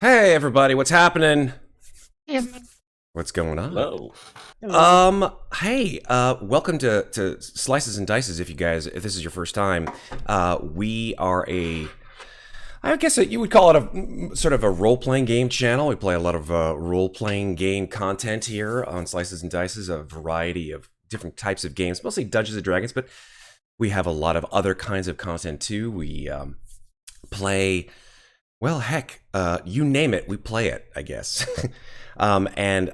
Hey everybody, what's happening? Yeah. What's going on? Hello. Hey, welcome to Slices and Dices. If this is your first time, we are I guess you would call it a sort of a role-playing game channel. We play a lot of role-playing game content here on Slices and Dices, a variety of different types of games, mostly Dungeons and Dragons, but we have a lot of other kinds of content too. We play. Well, heck, you name it, we play it, I guess. and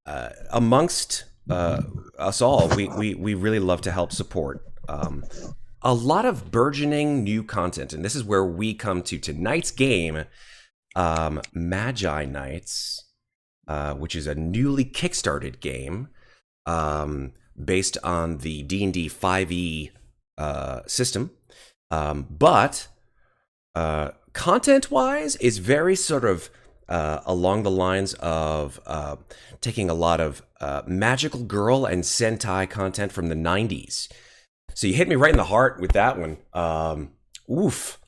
amongst us all, we really love to help support a lot of burgeoning new content. And this is where we come to tonight's game, Magi-Knights, which is a newly kickstarted game based on the D&D 5e system. But content-wise, is very sort of along the lines of taking a lot of magical girl and Sentai content from the 90s. So you hit me right in the heart with that one. Oof.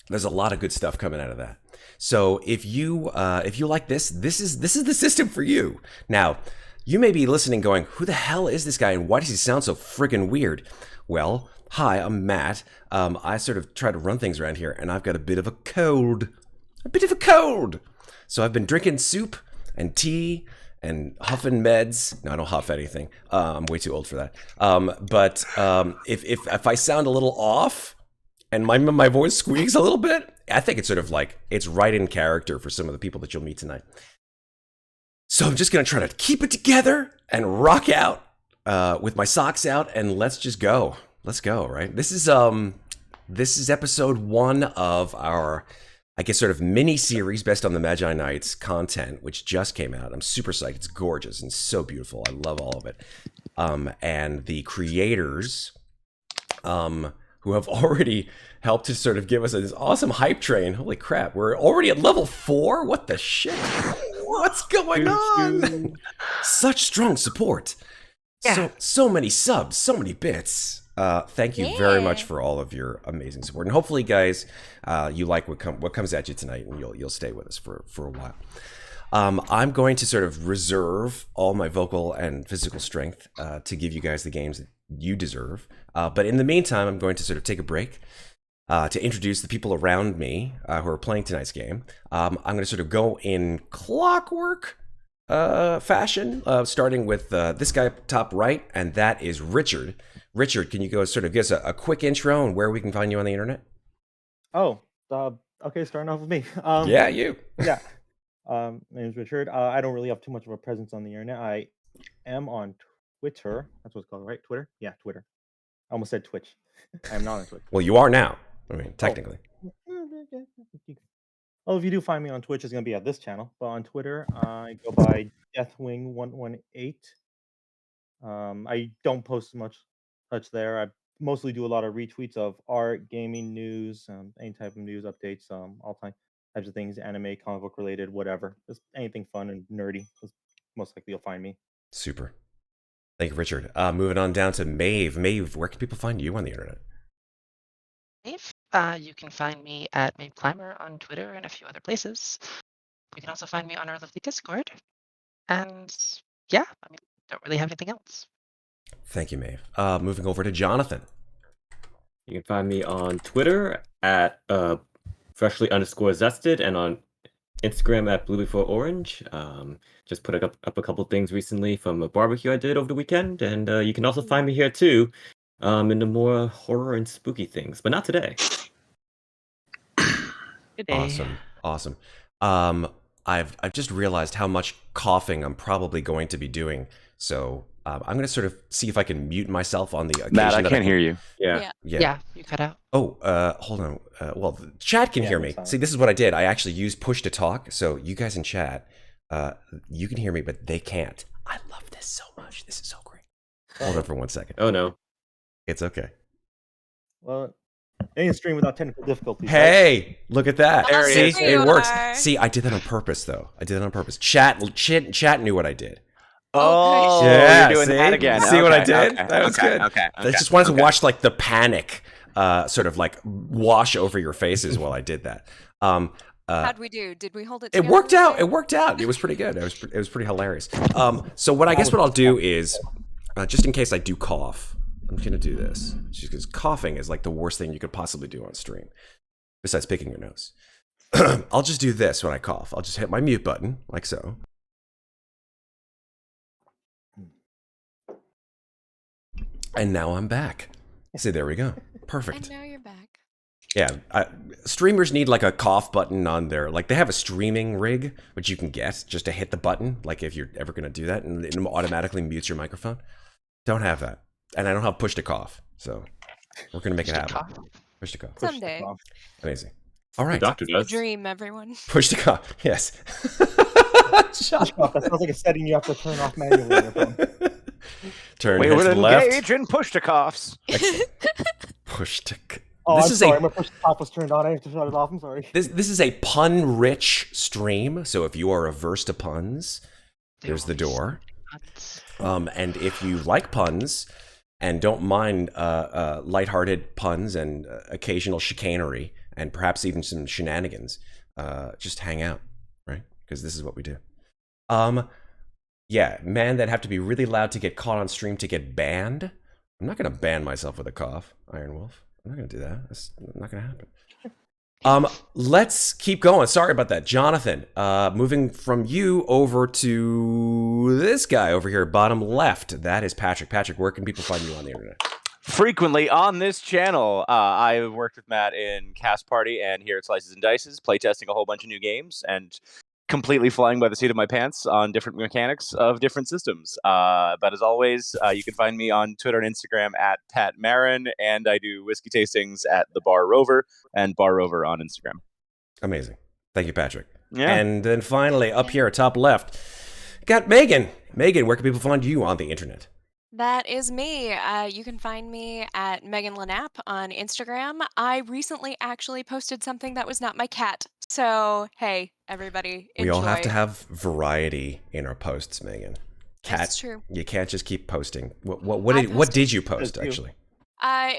There's a lot of good stuff coming out of that. So if you like this is the system for you. Now, you may be listening going, who the hell is this guy and why does he sound so friggin' weird? Well, hi, I'm Matt. I sort of try to run things around here, and I've got a bit of a cold. So I've been drinking soup and tea and huffing meds. No, I don't huff anything. I'm way too old for that. But if I sound a little off and my voice squeaks a little bit, I think it's sort of like it's right in character for some of the people that you'll meet tonight. So I'm just gonna try to keep it together and rock out with my socks out, and let's just go. Let's go, right? This is episode 1 of our, I guess, sort of mini-series based on the Magi-Knights content, which just came out. I'm super psyched. It's gorgeous and so beautiful. I love all of it. And the creators, who have already helped to sort of give us this awesome hype train. Holy crap, we're already at level 4? What the shit? What's going on? Such strong support. Yeah. So many subs, so many bits. Thank you very much for all of your amazing support, and hopefully, guys, you like what comes at you tonight, and you'll stay with us for a while. I'm going to sort of reserve all my vocal and physical strength to give you guys the games that you deserve. But in the meantime, I'm going to sort of take a break to introduce the people around me who are playing tonight's game. I'm going to sort of go in clockwork fashion, starting with this guy up top right, and that is Richard. Richard, can you go sort of give us a quick intro and where we can find you on the internet? Okay, starting off with me. Yeah, you. Yeah. My name is Richard. I don't really have too much of a presence on the internet. I am on Twitter. That's what it's called, right? Twitter? Yeah, Twitter. I almost said Twitch. I am not on Twitch. Well, you are now. I mean, technically. Well, if you do find me on Twitch, it's going to be at this channel. But on Twitter, I go by Deathwing118. I don't post much there. I mostly do a lot of retweets of art, gaming news, any type of news updates, all types of things, anime, comic book related, whatever. Just anything fun and nerdy. Most likely you'll find me. Super. Thank you, Richard. Moving on down to Maeve. Maeve, where can people find you on the internet? Maeve, you can find me at Maeve Climber on Twitter and a few other places. You can also find me on our lovely Discord. And yeah, I mean, don't really have anything else. Thank you, Maeve. Moving over to Jonathan. You can find me on Twitter at freshly_zested and on Instagram at blue4orange. Just put up a couple things recently from a barbecue I did over the weekend, and you can also find me here too, in the more horror and spooky things, but not today. Good day. Awesome. I've just realized how much coughing I'm probably going to be doing, so I'm going to sort of see if I can mute myself on the occasion. Matt, I can't hear you. Yeah, you cut out. Oh, hold on. Well, the chat can hear me. See, this is what I did. I actually used push to talk, so you guys in chat, you can hear me, but they can't. I love this so much. This is so great. Hold on for 1 second. Oh no. It's okay. Well, any stream without technical difficulties. Hey, right? Look at that. There See, it works. See, I did that on purpose, though. I did it on purpose. Chat knew what I did. Oh, yeah, you're doing that again. See what I Okay, did? That was good. Okay. I just wanted to watch like the panic sort of like wash over your faces while I did that. How'd we do? Did we hold it It together? worked out. okay? It worked out. It was pretty good. It was pretty hilarious. So what I guess what I'll do is, just in case I do cough, I'm just gonna do this. Just because coughing is like the worst thing you could possibly do on stream, besides picking your nose. I'll just do this when I cough. I'll just hit my mute button like so. And now I'm back. See, there we go. Perfect. And now you're back. Yeah, streamers need like a cough button on their, like they have a streaming rig, which you can get just to hit the button, like if you're ever going to do that, and it automatically mutes your microphone. Don't have that. And I don't have push to cough, so we're going to make it happen. Push to cough. Someday. Amazing. All right. The doctor does. Dream, everyone. Push to cough, yes. Push off. That sounds like a setting you have to turn off manually on your phone. Turn We head would to the left. engage in push-to-coughs. Excellent. Push to Oh, This I'm is sorry. a- My push off was turned on. I have to shut it off. I'm sorry. This is a pun-rich stream, so if you are averse to puns, there's the door. And if you like puns and don't mind lighthearted puns and occasional chicanery and perhaps even some shenanigans, just hang out, right? Because this is what we do. Yeah, man, that'd have to be really loud to get caught on stream to get banned. I'm not gonna ban myself with a cough, Iron Wolf. I'm not gonna do that. That's not gonna happen. Let's keep going. Sorry about that, Jonathan. Moving from you over to this guy over here, bottom left. That is Patrick. Patrick, where can people find you on the internet? Frequently on this channel, I worked with Matt in Cast Party and here at Slices and Dices, playtesting a whole bunch of new games and completely flying by the seat of my pants on different mechanics of different systems. But as always, you can find me on Twitter and Instagram at Pat Marin, and I do whiskey tastings at the Bar Rover and Bar Rover on Instagram. Amazing. Thank you, Patrick. Yeah. And then finally, up here at top left, got Megan. Megan, where can people find you on the internet? That is me. You can find me at Megan Lenapp on Instagram. I recently actually posted something that was not my cat. So, hey, everybody, enjoy. We all have to have variety in our posts, Megan. That's true. You can't just keep posting. What did you post, That's you. actually?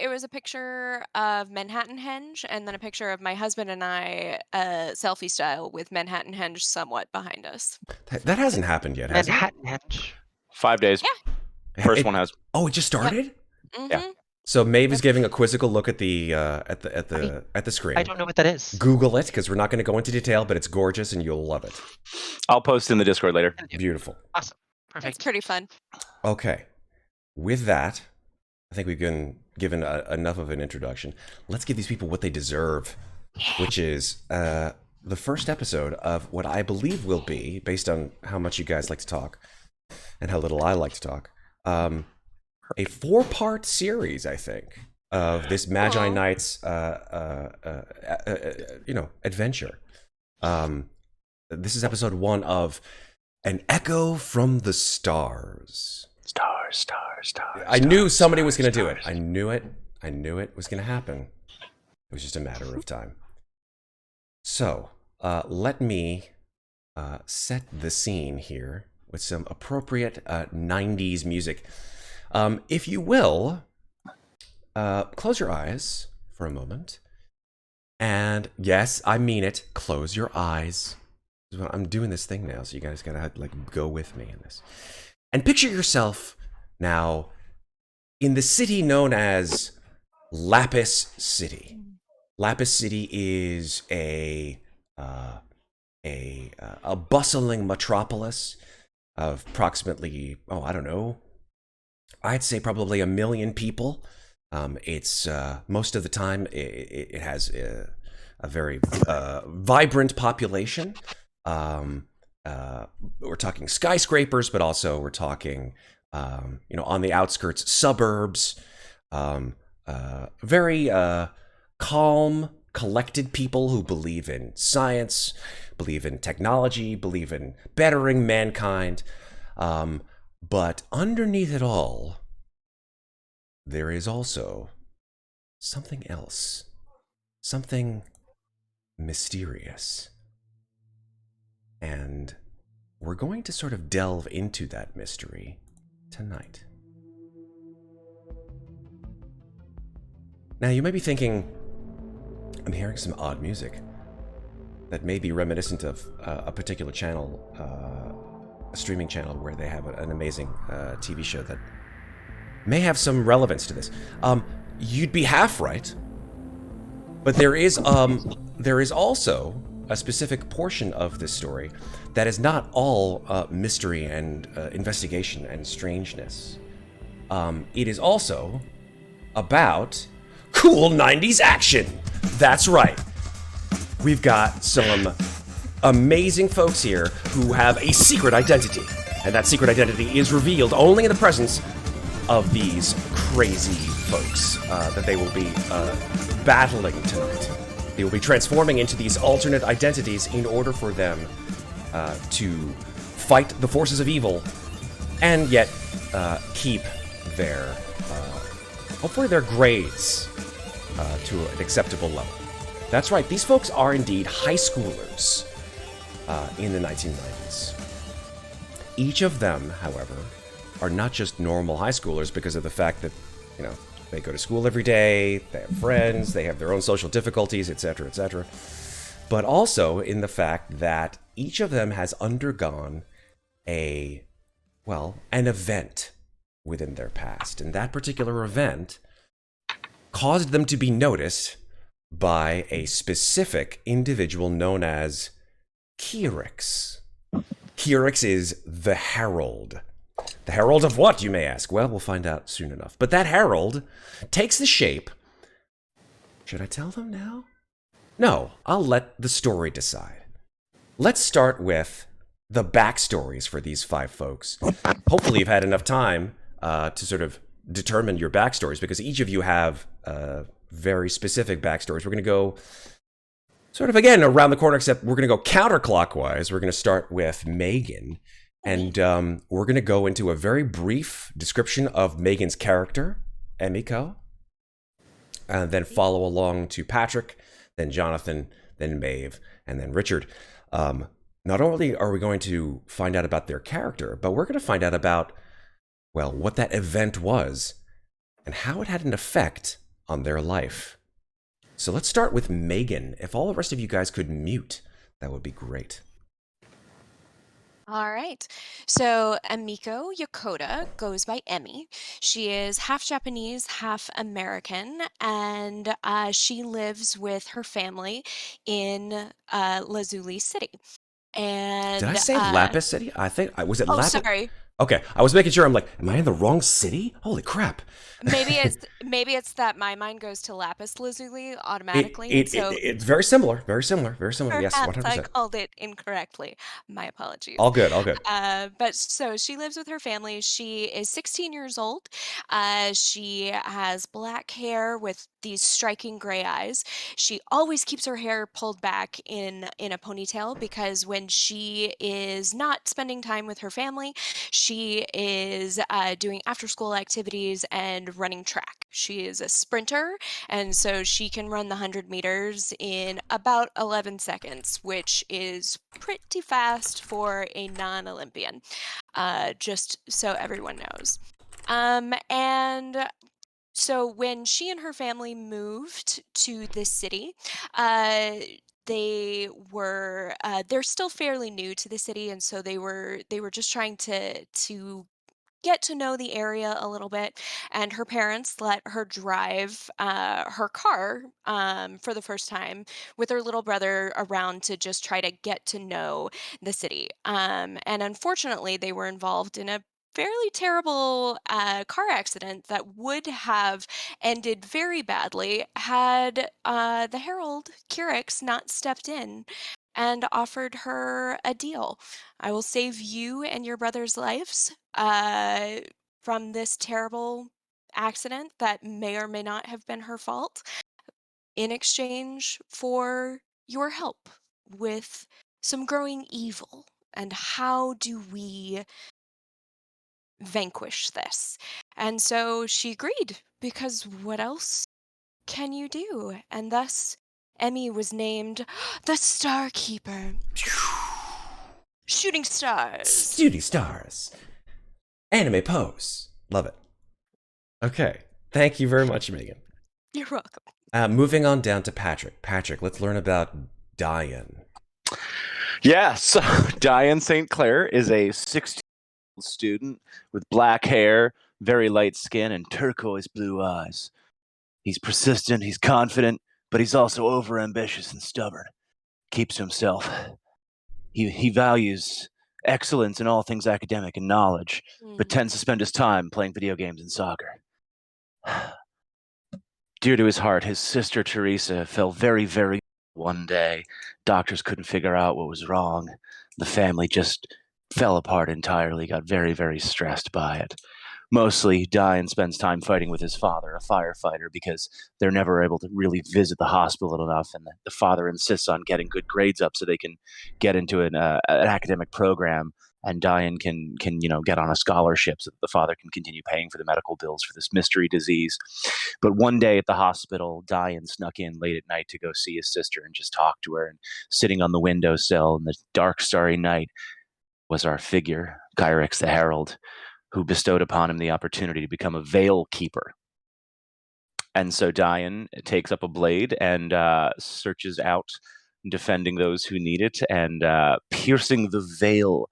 It was a picture of Manhattan Henge and then a picture of my husband and I, selfie style, with Manhattan Henge somewhat behind us. That hasn't happened yet, has it? Manhattan Henge. 5 days. Yeah. First one has. Oh, it just started? Mm-hmm. So Maeve is giving a quizzical look at the screen. I don't know what that is. Google it, because we're not going to go into detail, but it's gorgeous and you'll love it. I'll post in the Discord later. Beautiful. Awesome. It's Perfect. pretty fun. Okay. With that, I think we've been given enough of an introduction. Let's give these people what they deserve, which is the first episode of what I believe will be, based on how much you guys like to talk and how little I like to talk, a 4-part series, I think, of this Magi-Knights, adventure. This is episode 1 of An Echo from the Stars. Stars. I knew somebody was going to do it. I knew it. I knew it was going to happen. It was just a matter of time. So, let me set the scene here with some appropriate 90s music. If you will, close your eyes for a moment. And yes, I mean it. Close your eyes. I'm doing this thing now, so you guys gotta go with me in this. And picture yourself now in the city known as Lapis City. Lapis City is a bustling metropolis of approximately, I'd say probably 1 million people. It's most of the time it has a very vibrant population. We're talking skyscrapers, but also we're talking on the outskirts, suburbs. Very calm, collected people who believe in science, believe in technology, believe in bettering mankind. But underneath it all, there is also something else, something mysterious. And we're going to sort of delve into that mystery tonight. Now, you may be thinking, I'm hearing some odd music. that may be reminiscent of a particular channel, a streaming channel where they have an amazing TV show that may have some relevance to this. You'd be half right, but there is also a specific portion of this story that is not all mystery and investigation and strangeness. It is also about cool 90s action. That's right. We've got some amazing folks here who have a secret identity, and that secret identity is revealed only in the presence of these crazy folks that they will be battling tonight. They will be transforming into these alternate identities in order for them to fight the forces of evil and yet keep their, hopefully their grades to an acceptable level. That's right, these folks are indeed high schoolers in the 1990s. Each of them, however, are not just normal high schoolers because of the fact that, you know, they go to school every day, they have friends, they have their own social difficulties, etc., etc. But also in the fact that each of them has undergone an event within their past. And that particular event caused them to be noticed by a specific individual known as Kyrix. Kyrix is the Herald. The Herald of what, you may ask? Well, we'll find out soon enough. But that Herald takes the shape... Should I tell them now? No, I'll let the story decide. Let's start with the backstories for these 5 folks. Hopefully you've had enough time to sort of determine your backstories, because each of you have very specific backstories. We're going to go sort of, again, around the corner, except we're going to go counterclockwise. We're going to start with Megan. And we're going to go into a very brief description of Megan's character, Emiko, and then follow along to Patrick, then Jonathan, then Maeve, and then Richard. Not only are we going to find out about their character, but we're going to find out about, well, what that event was and how it had an effect on their life. So let's start with Megan. If all the rest of you guys could mute, that would be great. All right. So Emiko Yokota goes by Emmy. She is half Japanese, half American, and she lives with her family in Lazuli City. And Did I say Lapis City? I think was it oh, Lapis? sorry. Okay, I was making sure. I'm like, am I in the wrong city? Holy crap! Maybe it's that my mind goes to Lapis Lazuli automatically. It's very similar, very similar, very similar. Yes, Perhaps 100%. I called it incorrectly. My apologies. All good, all good. But so she lives with her family. She is 16 years old. She has black hair with these striking gray eyes. She always keeps her hair pulled back in a ponytail because when she is not spending time with her family, she is doing after school activities and running track. She is a sprinter, and so she can run the 100 meters in about 11 seconds, which is pretty fast for a non-Olympian, just so everyone knows. And so when she and her family moved to this city, they're still fairly new to the city, and so they were just trying to get to know the area a little bit, and her parents let her drive her car for the first time with her little brother around to just try to get to know the city. And unfortunately, they were involved in a fairly terrible car accident that would have ended very badly had the Herald Kyrix not stepped in and offered her a deal. I will save you and your brother's lives from this terrible accident that may or may not have been her fault in exchange for your help with some growing evil. And how do we vanquish this? And so she agreed, because what else can you do? And thus, Emmy was named the Star Keeper. Shooting stars. Shooting stars. Anime pose. Love it. Okay. Thank you very much, Megan. You're welcome. Moving on down to Patrick. Patrick, let's learn about Dayen. Yeah, so Dayen St. Clair is a 16-year-old student with black hair, very light skin, and turquoise blue eyes. He's persistent, he's confident, but he's also overambitious and stubborn. Keeps to himself. He values excellence in all things academic and knowledge, but tends to spend his time playing video games and soccer. Dear to his heart, his sister Teresa fell very, very one day. Doctors couldn't figure out what was wrong. The family just fell apart entirely, got very, very stressed by it. Mostly, Dayen spends time fighting with his father, a firefighter, because they're never able to really visit the hospital enough, and the father insists on getting good grades up so they can get into an academic program, and Dayen can get on a scholarship so that the father can continue paying for the medical bills for this mystery disease. But one day at the hospital, Dayen snuck in late at night to go see his sister and just talk to her, and sitting on the windowsill in the dark, starry night was our figure, Gyrex the Herald, who bestowed upon him the opportunity to become a veil keeper. And so Dayen takes up a blade and searches out, defending those who need it, and piercing the veil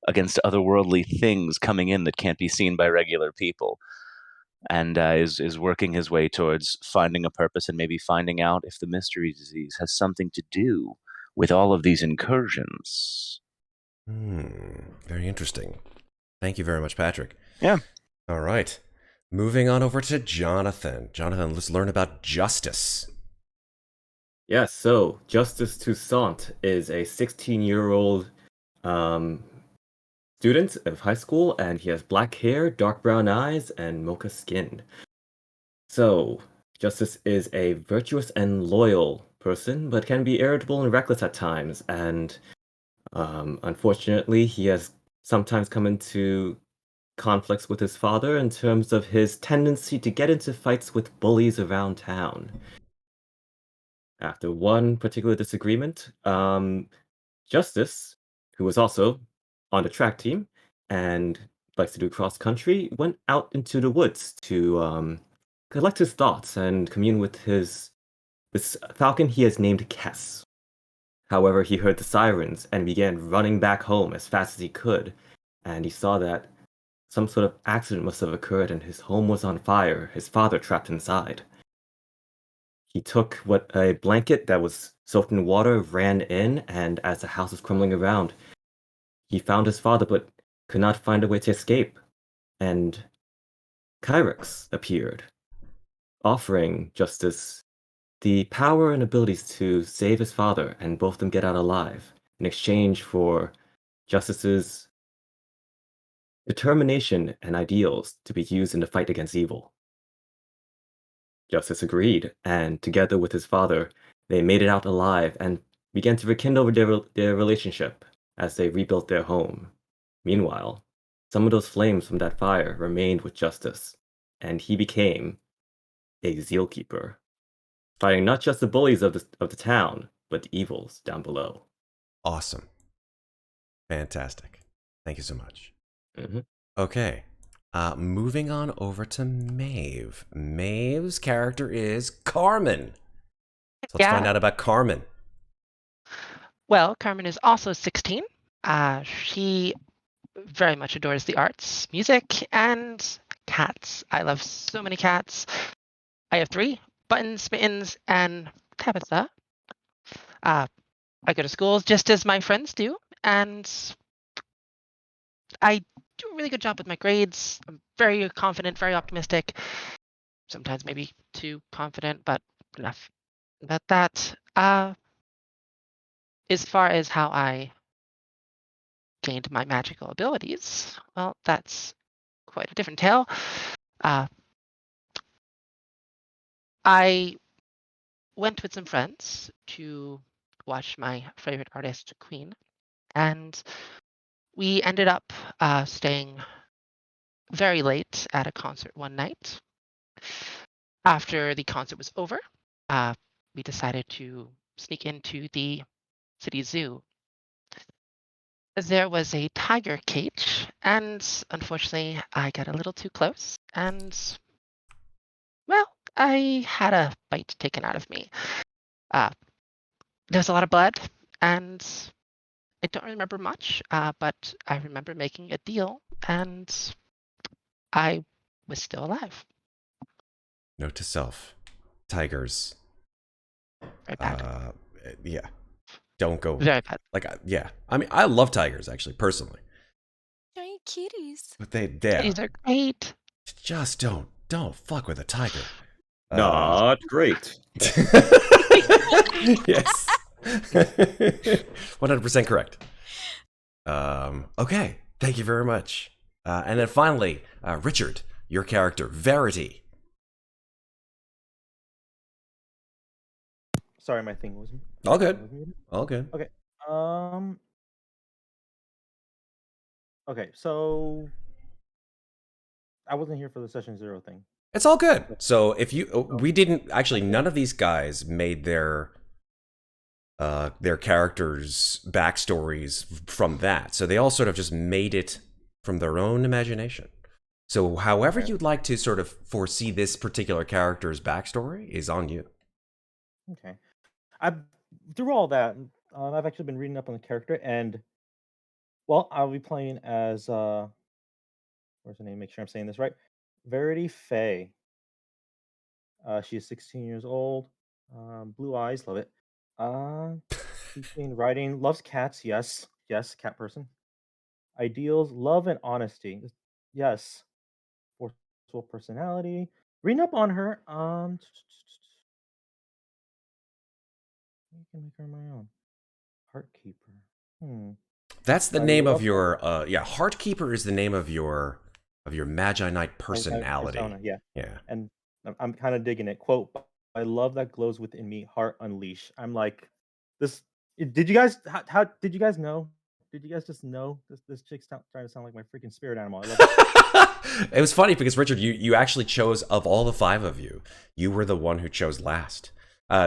against otherworldly things coming in that can't be seen by regular people, and is working his way towards finding a purpose and maybe finding out if the mystery disease has something to do with all of these incursions. Very interesting. Thank you very much, Patrick. Yeah. All right. Moving on over to Jonathan. Jonathan, let's learn about Justus. Yeah, so Justus Toussaint is a 16-year-old student of high school, and he has black hair, dark brown eyes, and mocha skin. So, Justus is a virtuous and loyal person, but can be irritable and reckless at times, and unfortunately, he has sometimes come into conflicts with his father in terms of his tendency to get into fights with bullies around town. After one particular disagreement, Justus, who was also on the track team and likes to do cross country, went out into the woods to collect his thoughts and commune with this falcon he has named Kess. However, he heard the sirens and began running back home as fast as he could, and he saw that some sort of accident must have occurred and his home was on fire, his father trapped inside. He took a blanket that was soaked in water, ran in, and as the house was crumbling around, he found his father but could not find a way to escape. And Kyrex appeared, offering Justus the power and abilities to save his father and both of them get out alive in exchange for Justus's determination and ideals to be used in the fight against evil. Justus agreed, and together with his father, they made it out alive and began to rekindle their relationship as they rebuilt their home. Meanwhile, some of those flames from that fire remained with Justus, and he became a zeal keeper, fighting not just the bullies of the town, but the evils down below. Awesome. Fantastic. Thank you so much. Mm-hmm. Okay. Moving on over to Maeve. Maeve's character is Carmen. So let's find out about Carmen. Well, Carmen is also 16. She very much adores the arts, music, and cats. I love so many cats. I have 3, Buttons, Mittens, and Tabitha. I go to school just as my friends do, and I do a really good job with my grades. I'm very confident, very optimistic. Sometimes maybe too confident, but enough about that. As far as how I gained my magical abilities, well, that's quite a different tale. I went with some friends to watch my favorite artist, Queen, and we ended up staying very late at a concert one night. After the concert was over, we decided to sneak into the city zoo. There was a tiger cage, and unfortunately, I got a little too close, and well, I had a bite taken out of me. There was a lot of blood, and I don't remember much, but I remember making a deal, and I was still alive. Note to self: tigers. Very bad. Yeah, don't go. Very bad. Yeah. I mean, I love tigers actually, personally, Giant kitties. but they These are great. just don't fuck with a tiger. Not great. Yes. 100% correct. Okay. Thank you very much. And then finally, Richard, your character, Verity. Sorry, my thing was All good. was muted. All good. Okay. Okay, so I wasn't here for the session 0 thing. It's all good. So if we didn't actually, none of these guys made their characters' backstories from that. So they all sort of just made it from their own imagination. So however you'd like to sort of foresee this particular character's backstory is on you. Okay. Through all that, I've actually been reading up on the character, and well, I'll be playing as where's her name? Make sure I'm saying this right. Verity Faye. She is 16 years old. Blue eyes, love it. Teaching, writing, loves cats. Yes, yes, cat person. Ideals, love and honesty. Yes. Forceful personality. Reading up on her. You can make her my own. Heartkeeper. That's the You name would of also your Heartkeeper is the name of your Magi-Knight personality. persona, yeah. Yeah. And I'm kind of digging it. Quote: "I love that glows within me. Heart unleash." I'm like, this. Did you guys? How did you guys know? Did you guys just know this chick's trying to sound like my freaking spirit animal? I love it. It was funny because Richard, you actually chose, of all the 5 of you, you were the one who chose last.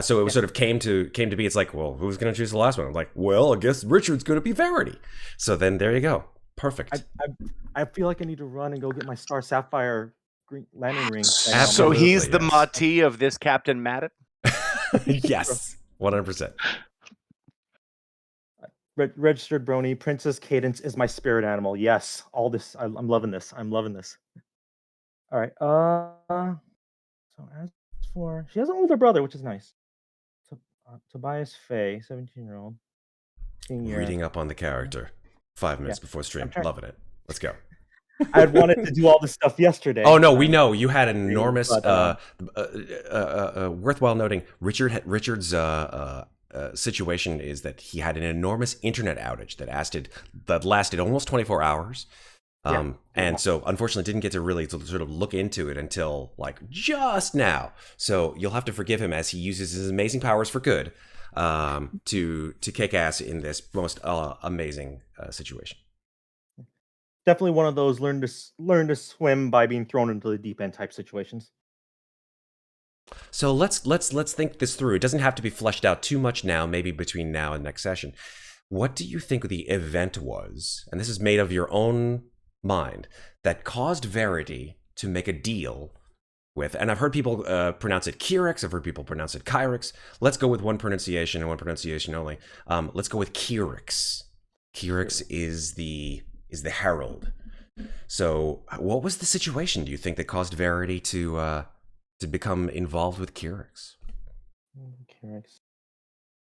So it was sort of came to be. It's like, well, who's going to choose the last one? I'm like, well, I guess Richard's going to be Verity. So then there you go. Perfect. I feel like I need to run and go get my Star Sapphire green landing ring. So Absolutely, he's the yes. Mati of this Captain Madden? Yes, 100%. Registered Brony, Princess Cadence is my spirit animal. Yes, all this. I'm loving this. I'm loving this. All right. So as for, she has an older brother, which is nice. Tobias Faye, 17-year-old. Senior. Reading up on the character 5 minutes before stream. Loving it. Let's go. I had wanted to do all this stuff yesterday. Oh no, we know you had an enormous. But, worthwhile noting, Richard's situation is that he had an enormous internet outage that lasted almost 24 hours. And so unfortunately didn't get to really sort of look into it until like just now. So you'll have to forgive him as he uses his amazing powers for good to kick ass in this most amazing situation. Definitely one of those learn to swim by being thrown into the deep end type situations. So let's think this through. It doesn't have to be fleshed out too much now, maybe between now and next session. What do you think the event was, and this is made of your own mind, that caused Verity to make a deal with, and I've heard people pronounce it Kyrix, I've heard people pronounce it Kyrix. Let's go with one pronunciation and one pronunciation only. Let's go with Kyrix. Kyrix is the herald. So what was the situation, do you think, that caused Verity to become involved with Kyrix? Kyrix.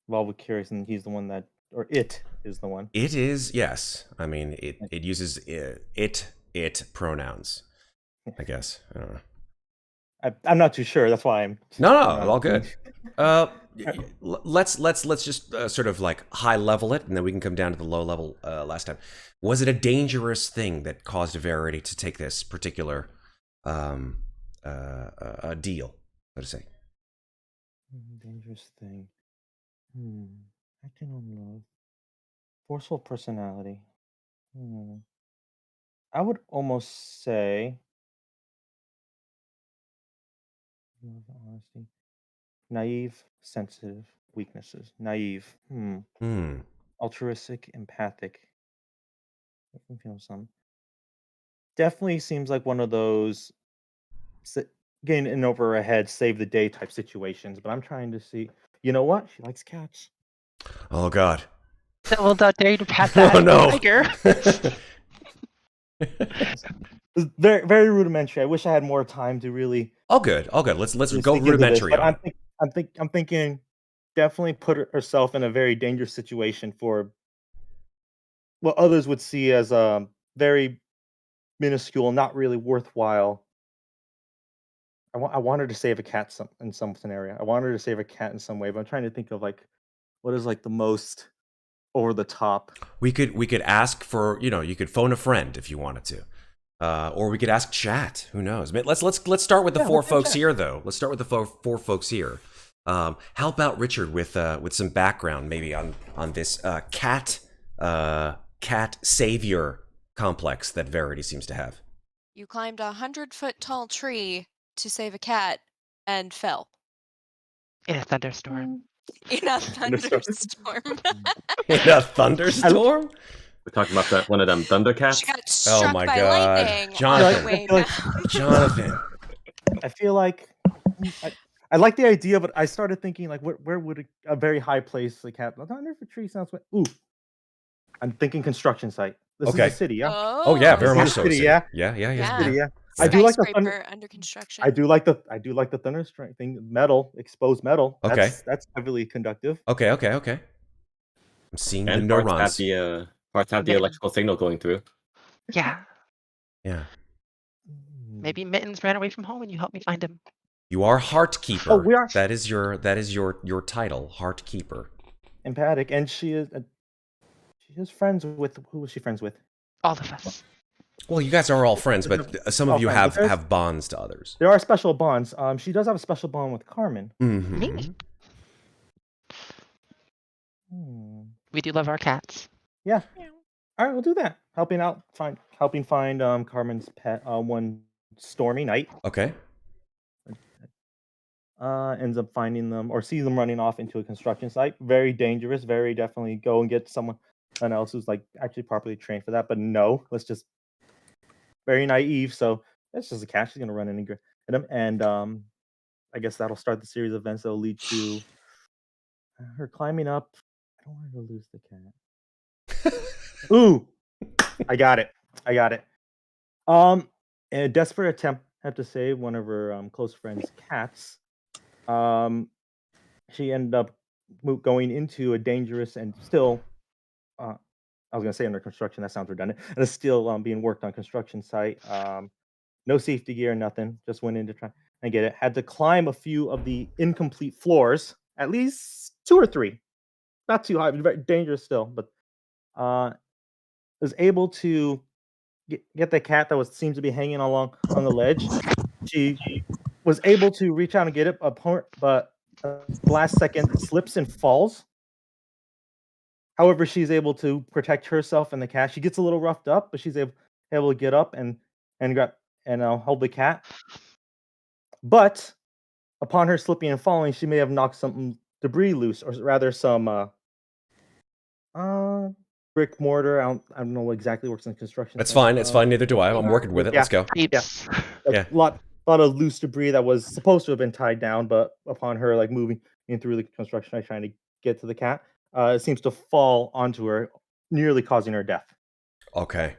Involved with Kyrix, and he's the one that, or it is the one. It is, yes. I mean, it uses it pronouns, I guess. I don't know. I'm not too sure. That's why I'm. No, all good. Let's just sort of like high level it, and then we can come down to the low level last time. Was it a dangerous thing that caused Verity to take this particular deal, so to say? Dangerous thing. Acting on love. Forceful personality. I would almost say love, honesty. Naive, sensitive, weaknesses. Naive. Altruistic, empathic. I can feel some. Definitely seems like one of those getting in over her head, save the day type situations. But I'm trying to see. You know what? She likes cats. Oh God. Well, how dare you to pat Oh, that no. tiger? It's very, very rudimentary. I wish I had more time to really All good. Let's really go sink into this, rudimentary but on it. I'm thinking definitely put herself in a very dangerous situation for what others would see as very minuscule, not really worthwhile. I want her to save a cat in some scenario. I want her to save a cat in some way, but I'm trying to think of like what is like the most over the top. We could ask for, you could phone a friend if you wanted to. Or we could ask chat. Who knows? Let's start with the four let's do folks chat. here, though. Let's start with the four folks here. How about Richard with some background maybe on this cat savior complex that Verity seems to have? You climbed a 100-foot tall tree to save a cat and fell In a thunderstorm. in a thunderstorm. In a thunderstorm? We're talking about that one of them Thundercats. She got struck my by God. lightning Jonathan. on her way I feel like- down. Jonathan. I feel like I like the idea, but I started thinking like, where would a very high place like have? Under a tree sounds. Ooh, I'm thinking construction site. This Okay. is a city, yeah. Oh yeah, very This much is so. city, City. yeah. Yeah. City, yeah. I do like the thunder. Skyscraper under construction. I do like the thunder strength thing. Metal, exposed metal. Okay. That's heavily conductive. Okay. I'm seeing And the parts neurons. have the electrical signal going through. Yeah. Yeah. Maybe Mittens ran away from home and you helped me find him. You are Heartkeeper. Oh, we are. That is your title, Heartkeeper. Empathic, and she is friends with who was she friends with? All of us. Well, you guys are all friends, but some of All you friends, but there's- have bonds to others. There are special bonds. She does have a special bond with Carmen. Mm-hmm. Me. Hmm. We do love our cats. Yeah. All right, we'll do that. Helping find Carmen's pet one stormy night. Okay. Ends up finding them or sees them running off into a construction site. Very dangerous. Very definitely go and get someone else who's like actually properly trained for that. But no, let's just very naive. So that's just a cat. She's gonna run in and get him, and I guess that'll start the series of events that'll lead to her climbing up. I don't want her to lose the cat. Ooh, I got it. In a desperate attempt to save one of her close friends' cats, she ended up going into a dangerous and still, I was gonna say under construction. That sounds redundant. And it's still being worked on construction site. No safety gear, nothing. Just went in to try and get it. Had to climb a few of the incomplete floors, at least 2 or 3. Not too high, but very dangerous still. But was able to get the cat that seems to be hanging along on the ledge. She was able to reach out and get it, but last second slips and falls. However, she's able to protect herself and the cat. She gets a little roughed up, but she's able to get up and grab and hold the cat. But upon her slipping and falling, she may have knocked some debris loose, or rather some brick mortar. I don't know what exactly works in construction. That's fine. It's fine. Neither do I. I'm working with it. Yeah. Let's go. Peeps. Yeah. A lot of loose debris that was supposed to have been tied down, but upon her like moving in through the construction site trying to get to the cat, it seems to fall onto her, nearly causing her death. Okay.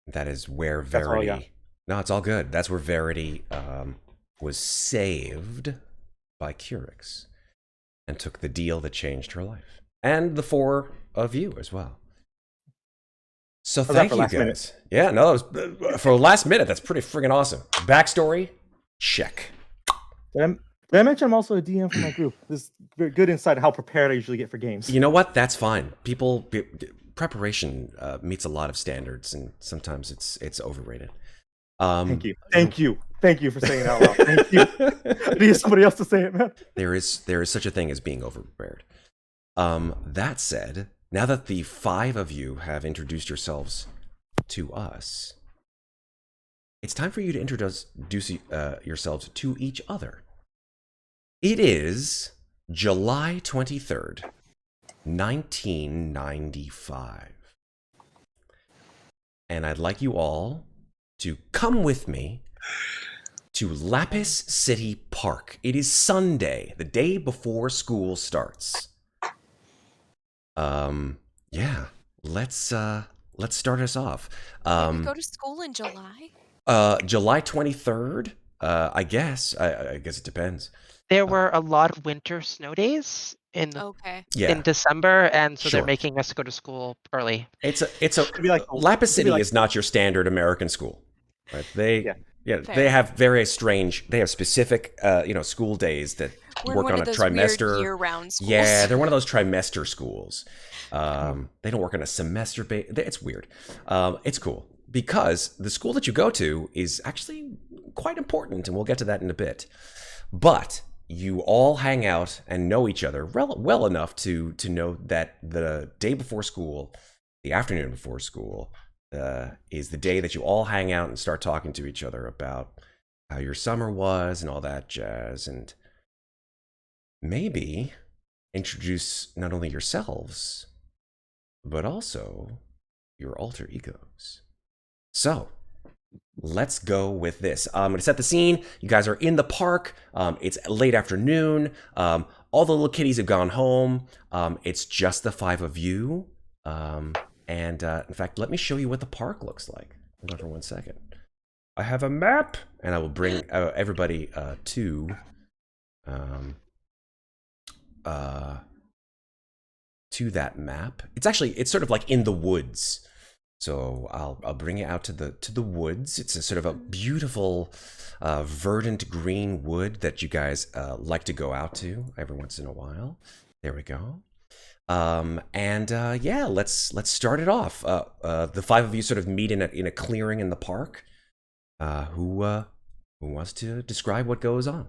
That is where That's all I got. Verity. No, it's all good. That's where Verity was saved by Curix and took the deal that changed her life, and the 4 of you as well. So that thank for you last guys. minute? Yeah, no, that was for last minute. That's pretty friggin' awesome. Backstory, check. Did I mention I'm also a DM for my group? This is very good insight of how prepared I usually get for games. You know what? That's fine. Preparation meets a lot of standards, and sometimes it's overrated. Thank you for saying it out loud. Thank you. I need somebody else to say it, man. There is such a thing as being overprepared. That said, now that the 5 of you have introduced yourselves to us, it's time for you to introduce yourselves to each other. It is July 23rd, 1995. And I'd like you all to come with me to Lapis City Park. It is Sunday, the day before school starts. Yeah, let's start us off. Did we go to school in July? July 23rd. I guess. I guess it depends. There were a lot of winter snow days Okay. Yeah, in December, and so they're Sure. making us go to school early. it's a It'd be like Lapis it'd be City like- is not your standard American school, right? Yeah. They Fair. have very strange. They have specific school days that We're work one on of a those trimester. weird year-round schools. Yeah, they're one of those trimester schools. They don't work on a semester base. It's weird. It's cool because the school that you go to is actually quite important, and we'll get to that in a bit. But you all hang out and know each other well enough to know that the day before school, the afternoon before school, is the day that you all hang out and start talking to each other about how your summer was and all that jazz, and maybe introduce not only yourselves, but also your alter egos. So, let's go with this. I'm going to set the scene. You guys are in the park. It's late afternoon. All the little kitties have gone home. It's just the 5 of you. And in fact, let me show you what the park looks like. Hold on for 1 second. I have a map, and I will bring everybody to that map. It's sort of like in the woods. So I'll bring you out to the woods. It's a sort of a beautiful, verdant green wood that you guys like to go out to every once in a while. There we go. Yeah, let's start it off. The 5 of you sort of meet in a clearing in the park. Who wants to describe what goes on?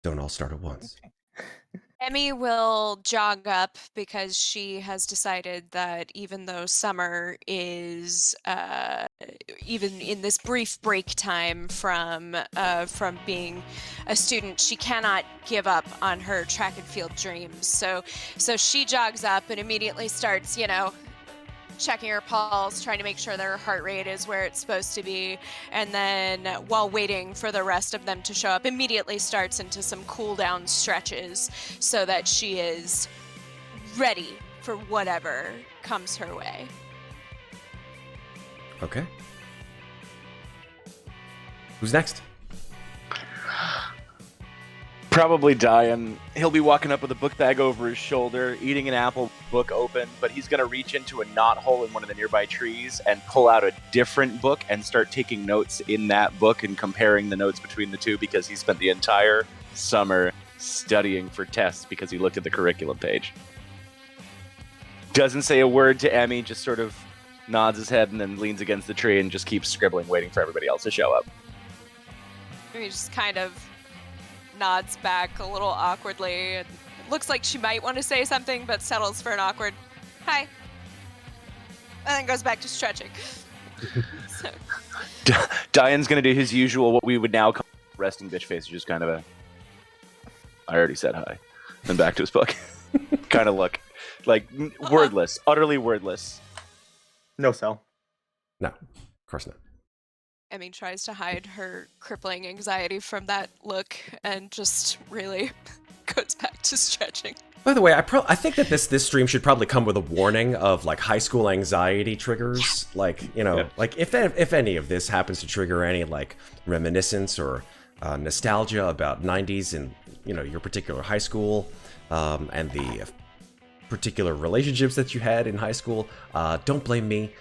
Don't all start at once. Emmy will jog up because she has decided that even though summer is even in this brief break time from being a student, she cannot give up on her track and field dreams. So she jogs up and immediately starts, checking her pulse, trying to make sure that her heart rate is where it's supposed to be, and then while waiting for the rest of them to show up, immediately starts into some cool down stretches so that she is ready for whatever comes her way. Okay. Who's next? Probably Dayen. He'll be walking up with a book bag over his shoulder, eating an apple, book open, but he's going to reach into a knothole in one of the nearby trees and pull out a different book and start taking notes in that book and comparing the notes between the two because he spent the entire summer studying for tests because he looked at the curriculum page. Doesn't say a word to Emmy, just sort of nods his head and then leans against the tree and just keeps scribbling, waiting for everybody else to show up. He just kind of nods back a little awkwardly and looks like she might want to say something, but settles for an awkward hi, and then goes back to stretching. So. Dayen's gonna do his usual, what we would now call resting bitch face, just kind of a I already said hi, then back to his book kind of look, like wordless, utterly wordless. No sell. No, of course not. Emmy tries to hide her crippling anxiety from that look and just really goes back to stretching. By the way, I think that this stream should probably come with a warning of like high school anxiety triggers. Like, like if any of this happens to trigger any like reminiscence or nostalgia about 90s and your particular high school and the particular relationships that you had in high school, don't blame me.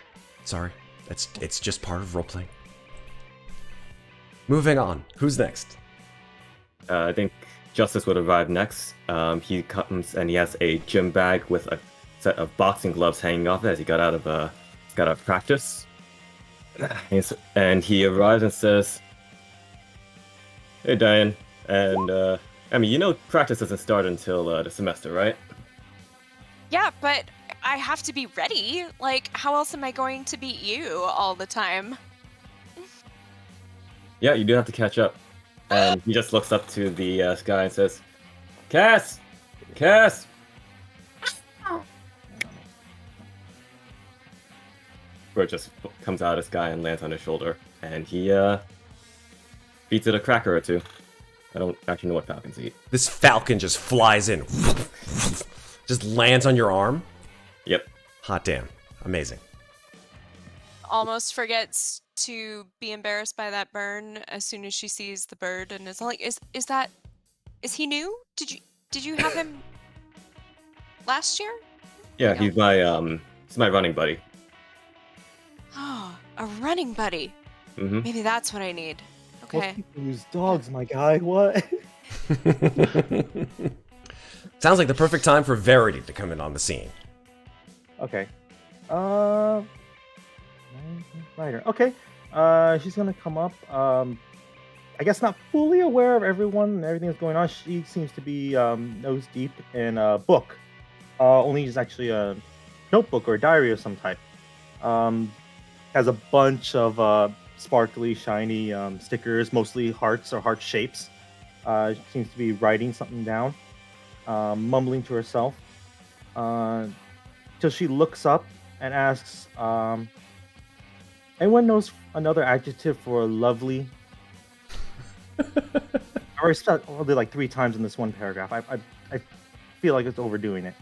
Sorry, it's just part of role-playing. Moving on. Who's next? I think Justus would arrive next. He comes and he has a gym bag with a set of boxing gloves hanging off it as he got out of practice. And he arrives and says, "Hey, Dayen, and practice doesn't start until the semester, right?" Yeah, but I have to be ready. Like, how else am I going to beat you all the time? Yeah, you do have to catch up. And he just looks up to the sky and says, Cass! Cass! Bird just comes out of the sky and lands on his shoulder. And he feeds it a cracker or two. I don't actually know what falcons eat. This falcon just flies in, just lands on your arm. Yep. Hot damn, amazing. Almost forgets to be embarrassed by that burn as soon as she sees the bird, and it's like, is he new? Did you have him last year? Yeah, No. he's my running buddy. Oh, a running buddy. Mm-hmm. Maybe that's what I need. Most Okay. people use dogs, my guy. What? Sounds like the perfect time for Verity to come in on the scene. Okay. Writer. Okay. She's gonna come up. I guess not fully aware of everyone and everything that's going on. She seems to be nose deep in a book. Only is actually a notebook or a diary of some type. Has a bunch of sparkly, shiny stickers, mostly hearts or heart shapes. She seems to be writing something down, mumbling to herself, till she looks up and asks, anyone knows another adjective for lovely? I spelled probably like 3 times in this one paragraph. I feel like it's overdoing it.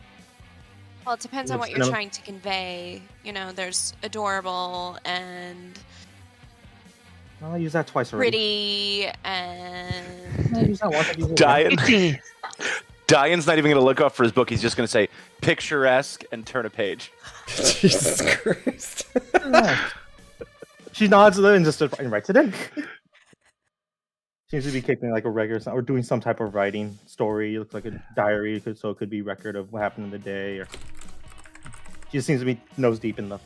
Well, it depends on what you're trying to convey. You know, there's adorable and Well, I use that twice already. pretty and I use that once. I use it again. Dayen. Dayen's not even going to look up for his book. He's just going to say picturesque and turn a page. Jesus Christ. Yeah. She nods and just writes it in. Seems to be keeping like a regular or doing some type of writing story. It looks like a diary, so it could be record of what happened in the day. Or she just seems to be nose deep in the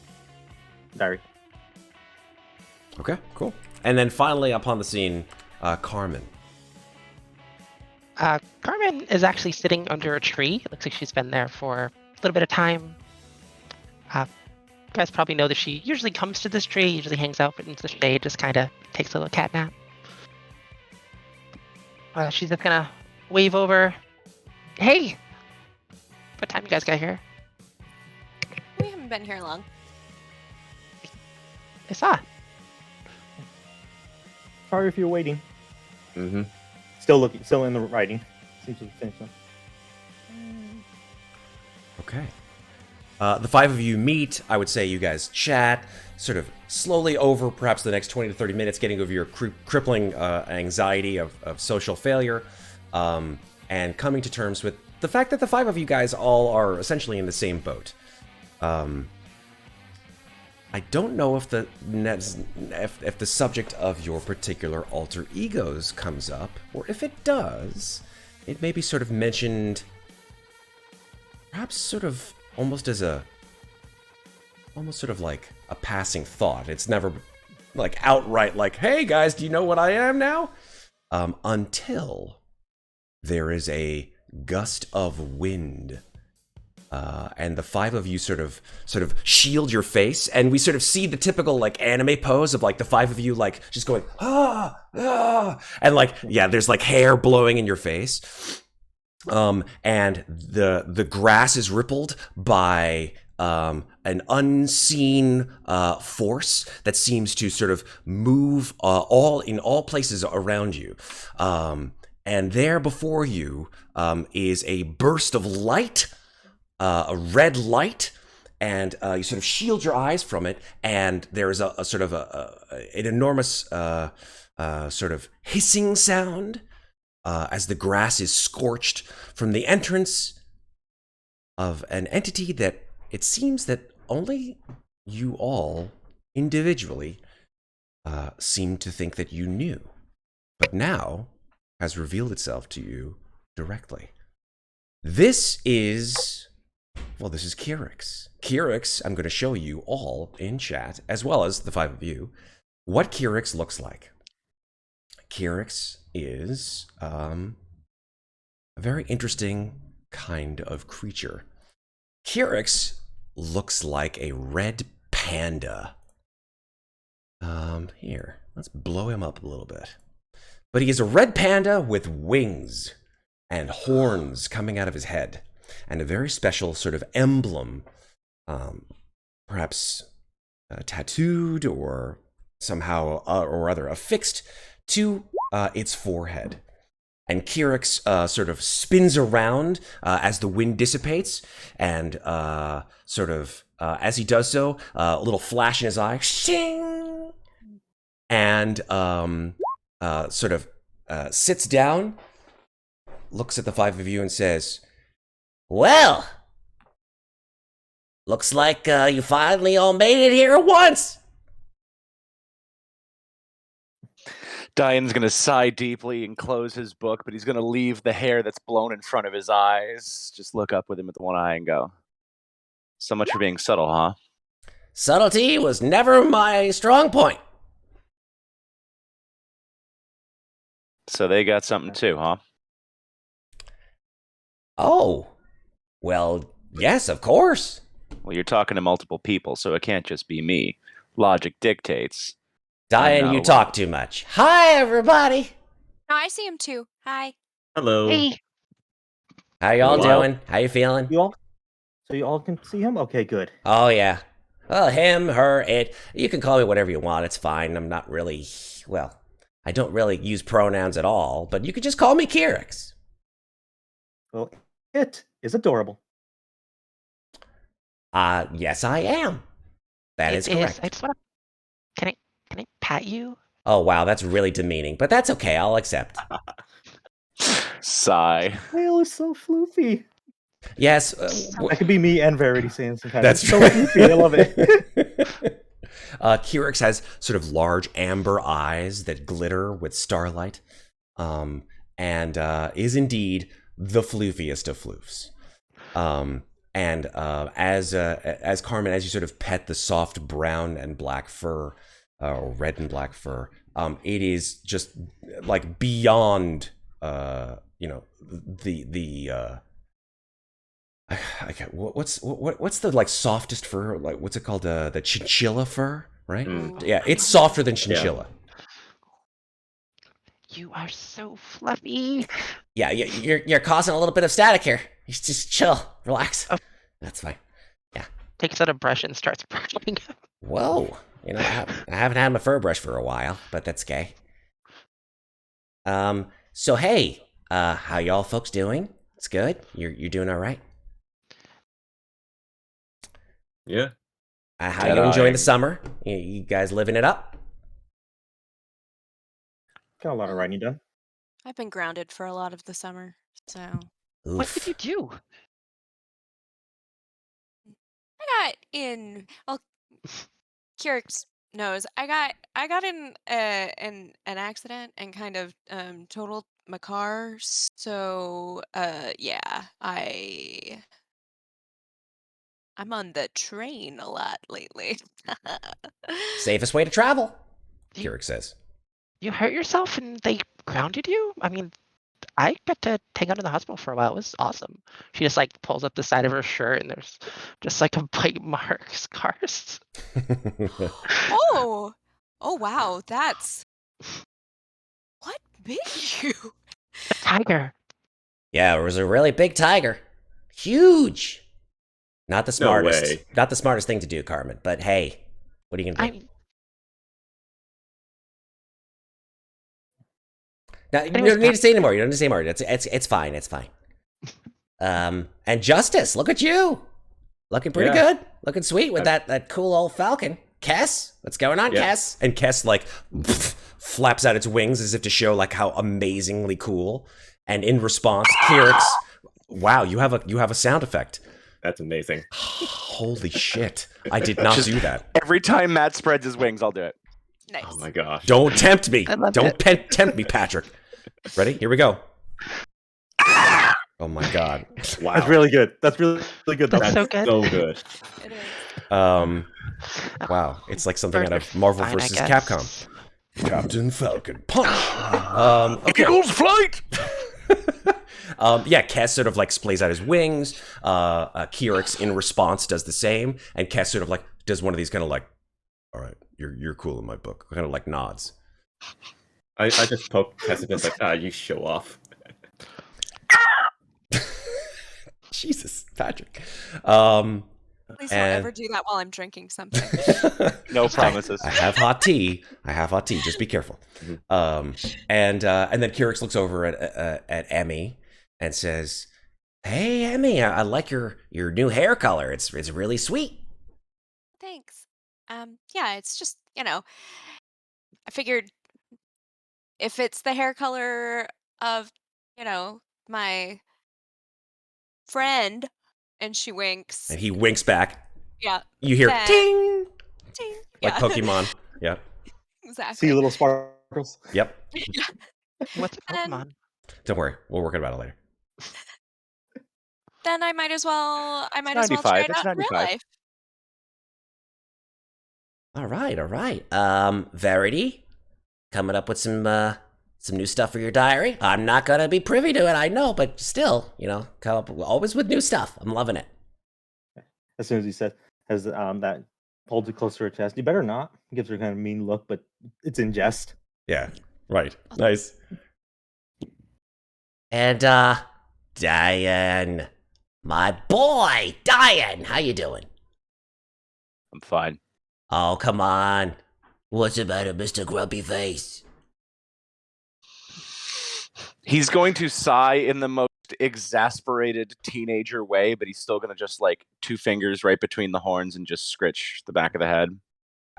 diary. Okay, cool. And then finally, upon the scene, Carmen. Carmen is actually sitting under a tree. It looks like she's been there for a little bit of time. You guys probably know that she usually comes to this tree, usually hangs out into the shade, just kind of takes a little cat nap. She's just gonna wave over. Hey! What time you guys got here? we haven't been here long. I saw. Sorry if you're waiting. Mm-hmm. Still in the writing. Seems to be finished now. Okay. The 5 of you meet. I would say you guys chat, sort of slowly over perhaps the next 20 to 30 minutes, getting over your crippling anxiety of social failure, and coming to terms with the fact that the 5 of you guys all are essentially in the same boat. I don't know if the subject of your particular alter egos comes up, or if it does, it may be sort of mentioned, perhaps sort of almost sort of like a passing thought. It's never like outright like, hey guys, do you know what I am now? Until there is a gust of wind. And the 5 of you sort of shield your face, and we sort of see the typical like anime pose of like the 5 of you like just going and like there's like hair blowing in your face, and the grass is rippled by an unseen force that seems to sort of move in all places around you, and there before you is a burst of light. A red light, and you sort of shield your eyes from it, and there is a sort of an enormous sort of hissing sound as the grass is scorched from the entrance of an entity that it seems that only you all individually seem to think that you knew, but now has revealed itself to you directly. This is Kirix. Kirix, I'm going to show you all in chat, as well as the 5 of you, what Kirix looks like. Kirix is a very interesting kind of creature. Kirix looks like a red panda. Here, let's blow him up a little bit. But he is a red panda with wings and horns coming out of his head, and a very special sort of emblem, perhaps tattooed or somehow or other affixed to its forehead. And Kirix sort of spins around as the wind dissipates, and sort of as he does so, a little flash in his eye, shing, and sort of sits down, looks at the five of you, and says, "Well, looks like you finally all made it here at once." Dayen's going to sigh deeply and close his book, but he's going to leave the hair that's blown in front of his eyes. Just look up with him with the one eye and go, "So much for being subtle, huh?" Subtlety was never my strong point. So they got something too, huh? Oh, well, yes, of course. Well, you're talking to multiple people, so it can't just be me. Logic dictates. Dayen, you alone. talk too much. Hi, everybody. No, I see him too. Hi. Hello. Hey, How y'all Wow. doing? How you feeling? You all, so you all can see him? Okay, good. Oh, yeah. Well, him, her, it. You can call me whatever you want. It's fine. I'm not really, well, I don't really use pronouns at all, but you could just call me Kirix. Well, it is adorable. Yes, I am. That is correct. I just want to. Can I pat you? Oh, wow, that's really demeaning, but that's okay. I'll accept. Sigh. Whale is so floofy. Yes. That could be me and Verity saying some kind That's of so floofy. I love it. Kirix has sort of large amber eyes that glitter with starlight, and is indeed the floofiest of floofs. And as Carmen, as you sort of pet the soft brown and black fur, or red and black fur, it is just like beyond, what's the like softest fur? Like what's it called? The chinchilla fur, right? Yeah, it's softer than chinchilla. You are so fluffy. Yeah, you're causing a little bit of static here. You just chill, relax. Oh. That's fine. Takes out a brush and starts brushing. Whoa, I haven't had my fur brush for a while, but that's okay. So hey, how y'all folks doing? It's good. You're doing all right. Yeah. How you enjoying the summer? You guys living it up? Got a lot of writing done. I've been grounded for a lot of the summer, so What did Oof. you do? I got in. Well, Kirix knows I got in an accident and kind of totaled my car. So yeah, I'm on the train a lot lately. Safest way to travel, You- Kirix says. You hurt yourself and they grounded you? I mean, I got to hang out in the hospital for a while. It was awesome. She just like pulls up the side of her shirt and there's just like a bite mark scars. Oh wow, that's what bit you? A tiger. Yeah, it was a really big tiger. Huge. Not the No smartest. way. Not the smartest thing to do, Carmen. But hey, what are you gonna do? Now, you Anyways, don't need to say anymore. You don't need to say more. It's fine. It's fine. And Justus, look at you. Looking pretty Yeah. good. Looking sweet with that cool old falcon. Kess, what's going on, Yeah. Kess? And Kess like flaps out its wings as if to show like how amazingly cool. And in response, Kirix, wow, you have a sound effect. That's amazing. Holy shit. I did not Just- do that. Every time Matt spreads his wings, I'll do it. Nice. Oh my gosh. Don't tempt me. I love Don't it. tempt me, Patrick. Ready? Here we go. Oh my god. Wow. That's really good. That's really good. That's Though. so good. So good. It is. Wow. It's like something out of Perfect. Marvel Fine, I versus guess. Capcom. Captain Falcon punch. Okay. Eagles flight! Yeah, Kess sort of like splays out his wings. Kirix in response does the same, and Kess sort of like does one of these kind of like, all right, you're cool in my book, kind of like nods. I just poke Pessimist like, you show off. Jesus, Patrick. Please don't ever do that while I'm drinking something. No promises. I have hot tea. Just be careful. And then Kirix looks over at Emmy and says, "Hey, Emmy, I like your new hair color. It's really sweet." Thanks. Yeah, it's just, I figured if it's the hair color of, my friend, and she winks. And he winks back. Yeah. You hear then- ting, ting. like Yeah, Pokemon. Yeah. exactly. See little sparkles. Yep. What's And- Pokemon? Don't worry, we'll work about it later. Then I might as well. I might as well 95, try it it's out in real 95. life. All right. Verity, coming up with some new stuff for your diary. I'm not gonna be privy to it, I know, but still, come up always with new stuff. I'm loving it. As soon as he says, has that pulled it closer to her chest. You better not. Gives her kind of mean look, but it's in jest. Yeah. Right. Nice. And Dayen, my boy, Dayen, how you doing? I'm fine. Oh, come on. What's the matter, Mr. Grumpy Face? He's going to sigh in the most exasperated teenager way, but he's still going to just like 2 fingers right between the horns and just scritch the back of the head.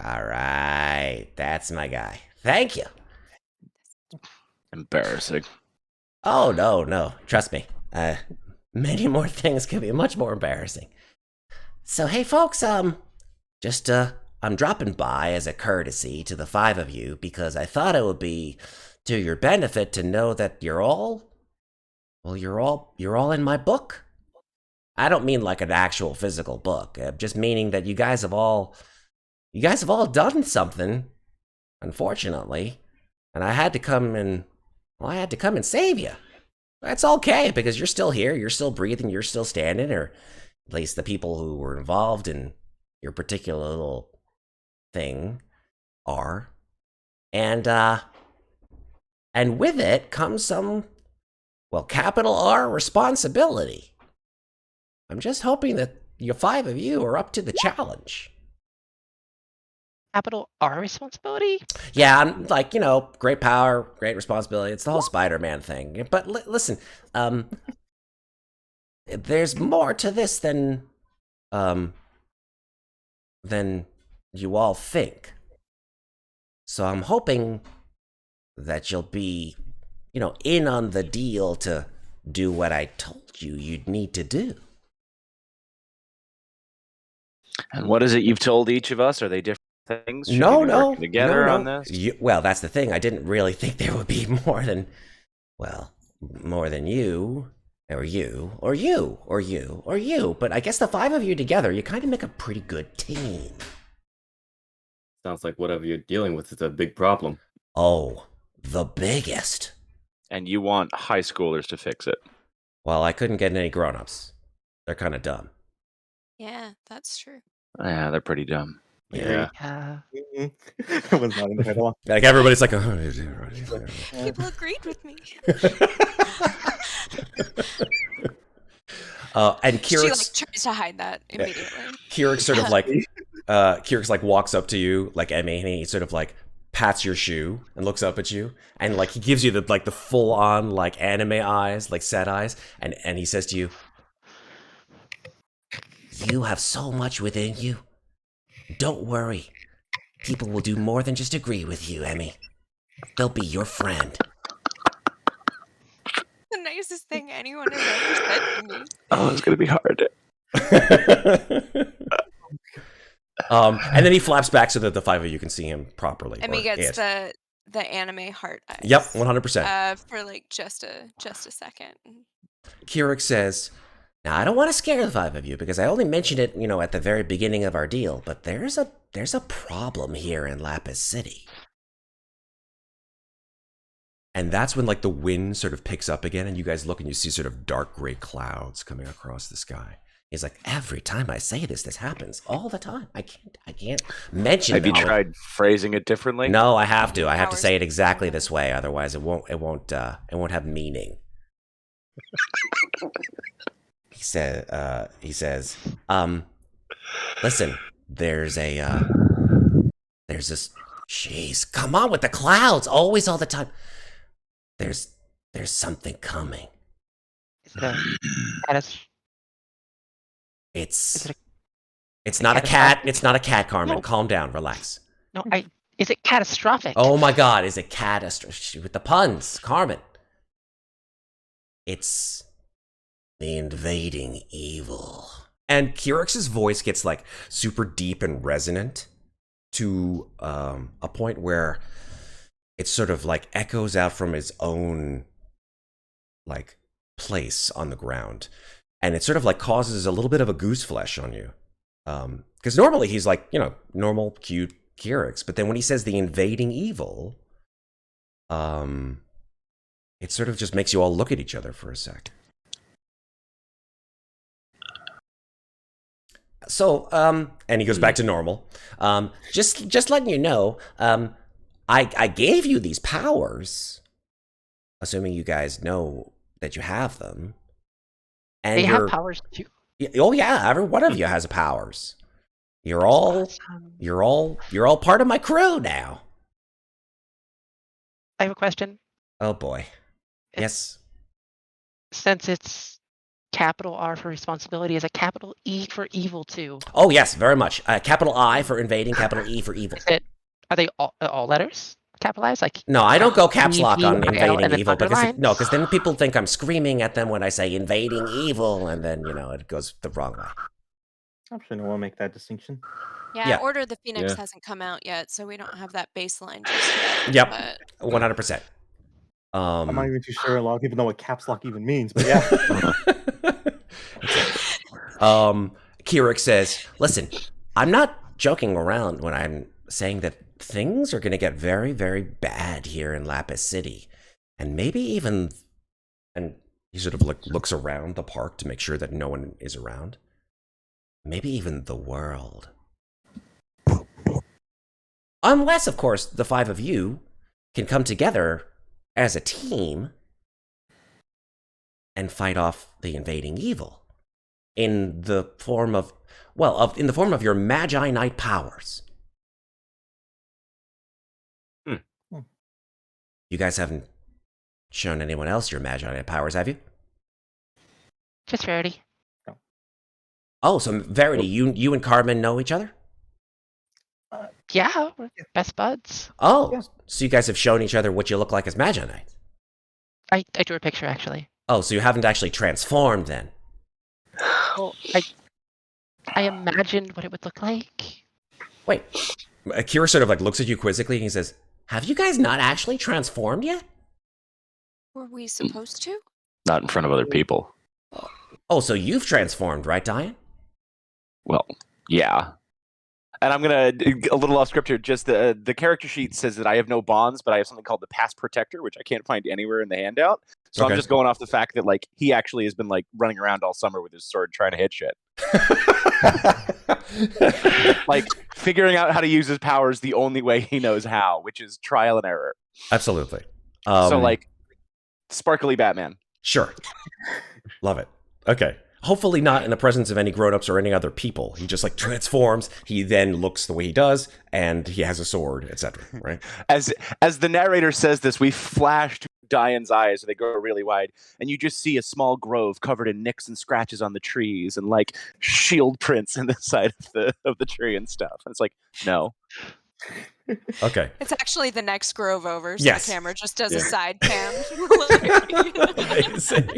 All right, that's my guy. Thank you. Embarrassing. Oh, no. Trust me. Many more things could be much more embarrassing. So, hey, folks, I'm dropping by as a courtesy to the 5 of you because I thought it would be to your benefit to know that you're all in my book. I don't mean like an actual physical book. I'm just meaning that you guys have all done something, unfortunately, and I had to come and save you. That's okay because you're still here, you're still breathing, you're still standing, or at least the people who were involved in your particular little thing are. And with it comes some, capital R responsibility. I'm just hoping that you 5 of you are up to the challenge. Capital R responsibility? Yeah, I'm like, great power, great responsibility. It's the whole Spider-Man thing. But listen, there's more to this than you all think. So I'm hoping that you'll be, in on the deal to do what I told you you'd need to do. And what is it you've told each of us? Are they different things? Should No, we be working together no. on this? Well, that's the thing. I didn't really think there would be more than you, or you, or you, or you, or you. But I guess the 5 of you together, you kind of make a pretty good team. Sounds like whatever you're dealing with is a big problem. Oh, the biggest. And you want high schoolers to fix it. Well, I couldn't get any grown-ups. They're kind of dumb. Yeah, that's true. Yeah, they're pretty dumb. Yeah. Yeah. I was not in the title. Like everybody's like, People agreed with me. and She Kirix tries to hide that immediately. Kirix sort of like Kirix walks up to you like Emmy, and he sort of like pats your shoe and looks up at you, and like he gives you the full on like anime eyes, like set eyes, and he says to you, "You have so much within you. Don't worry. People will do more than just agree with you, Emmy. They'll be your friend." The nicest thing anyone has ever said to me. Oh, it's gonna be hard. And then he flaps back so that the 5 of you can see him properly. And he or gets it. the anime heart eyes. Yep, 100%. For like just a second. Kirix says, "Now I don't want to scare the 5 of you because I only mentioned it, at the very beginning of our deal, but there's a problem here in Lapis City." And that's when like the wind sort of picks up again, and you guys look and you see sort of dark gray clouds coming across the sky. He's like, "Every time I say this happens all the time. I can't mention it." Have you tried phrasing it differently? No, I have to. I have to say it exactly this way, otherwise it won't have meaning. He says, Listen, there's this. Jeez, come on with the clouds, always, all the time. There's something coming. Is it a catas- It's Is it it's a not a cat. catastrophic? It's not a cat, Carmen. No. Calm down, relax. No, is it catastrophic? Oh my God, is it catastrophe with the puns, Carmen? It's the invading evil. And Kirix's voice gets like super deep and resonant to a point where it sort of like echoes out from his own like place on the ground. And it sort of like causes a little bit of a goose flesh on you. Because normally he's like, you know, normal, cute Kirix. But then when he says the invading evil, it sort of just makes you all look at each other for a sec. So, and he goes back to normal. Just letting you know, I gave you these powers, assuming you guys know that you have them. And They have powers too. Oh yeah, every one of you has powers. You're all part of my crew now. I have a question. Oh boy. Yes. Since it's capital R for responsibility, is a capital E for evil too? Oh yes, very much. Capital I for invading, capital E for evil. Are they all letters capitalized? Like no, I don't go caps lock on EVIL invading evil underlines? because then people think I'm screaming at them when I say invading evil, and then it goes the wrong way. I'm sure no one will make that distinction. Yeah, Order of the Phoenix hasn't come out yet, so we don't have that baseline just yet. Yep, 100%. I'm not even too sure a lot of people know what caps lock even means, but yeah. Kirix says, listen, I'm not joking around when I'm saying that things are going to get very, very bad here in Lapis City. And maybe even, and he sort of looks around the park to make sure that no one is around. Maybe even the world. Unless, of course, the five of you can come together as a team and fight off the invading evil in the form of, in the form of your Magi-Knight powers. You guys haven't shown anyone else your Magi-Knight powers, have you? Just Verity. No. Oh, so Verity, you and Carmen know each other? Yeah, we're best buds. Oh, Yeah. So you guys have shown each other what you look like as Magi-Knights? I drew a picture, actually. Oh, so you haven't actually transformed then? Well, I imagined what it would look like. Wait, Akira sort of like looks at you quizzically and he says, have you guys not actually transformed yet? Were we supposed to? Not in front of other people. Oh, so you've transformed, right, Dayen? Well, yeah. And I'm gonna a little off script here. Just the character sheet says that I have no bonds, but I have something called the Past Protector, which I can't find anywhere in the handout. So Okay. I'm just going off the fact that like he actually has been like running around all summer with his sword trying to hit shit. Like figuring out how to use his powers the only way he knows how, which is trial and error. Absolutely. So like sparkly Batman. Sure. Love it. Okay. Hopefully not in the presence of any grown-ups or any other people. He just like transforms. He then looks the way he does, and he has a sword, etc. Right? As the narrator says this, we flash to Dayen's eyes, so they go really wide, and you just see a small grove covered in nicks and scratches on the trees, and like shield prints in the side of the tree and stuff. And it's like, no. Okay. It's actually the next grove over, so Yes. the camera just does a side pan. Amazing.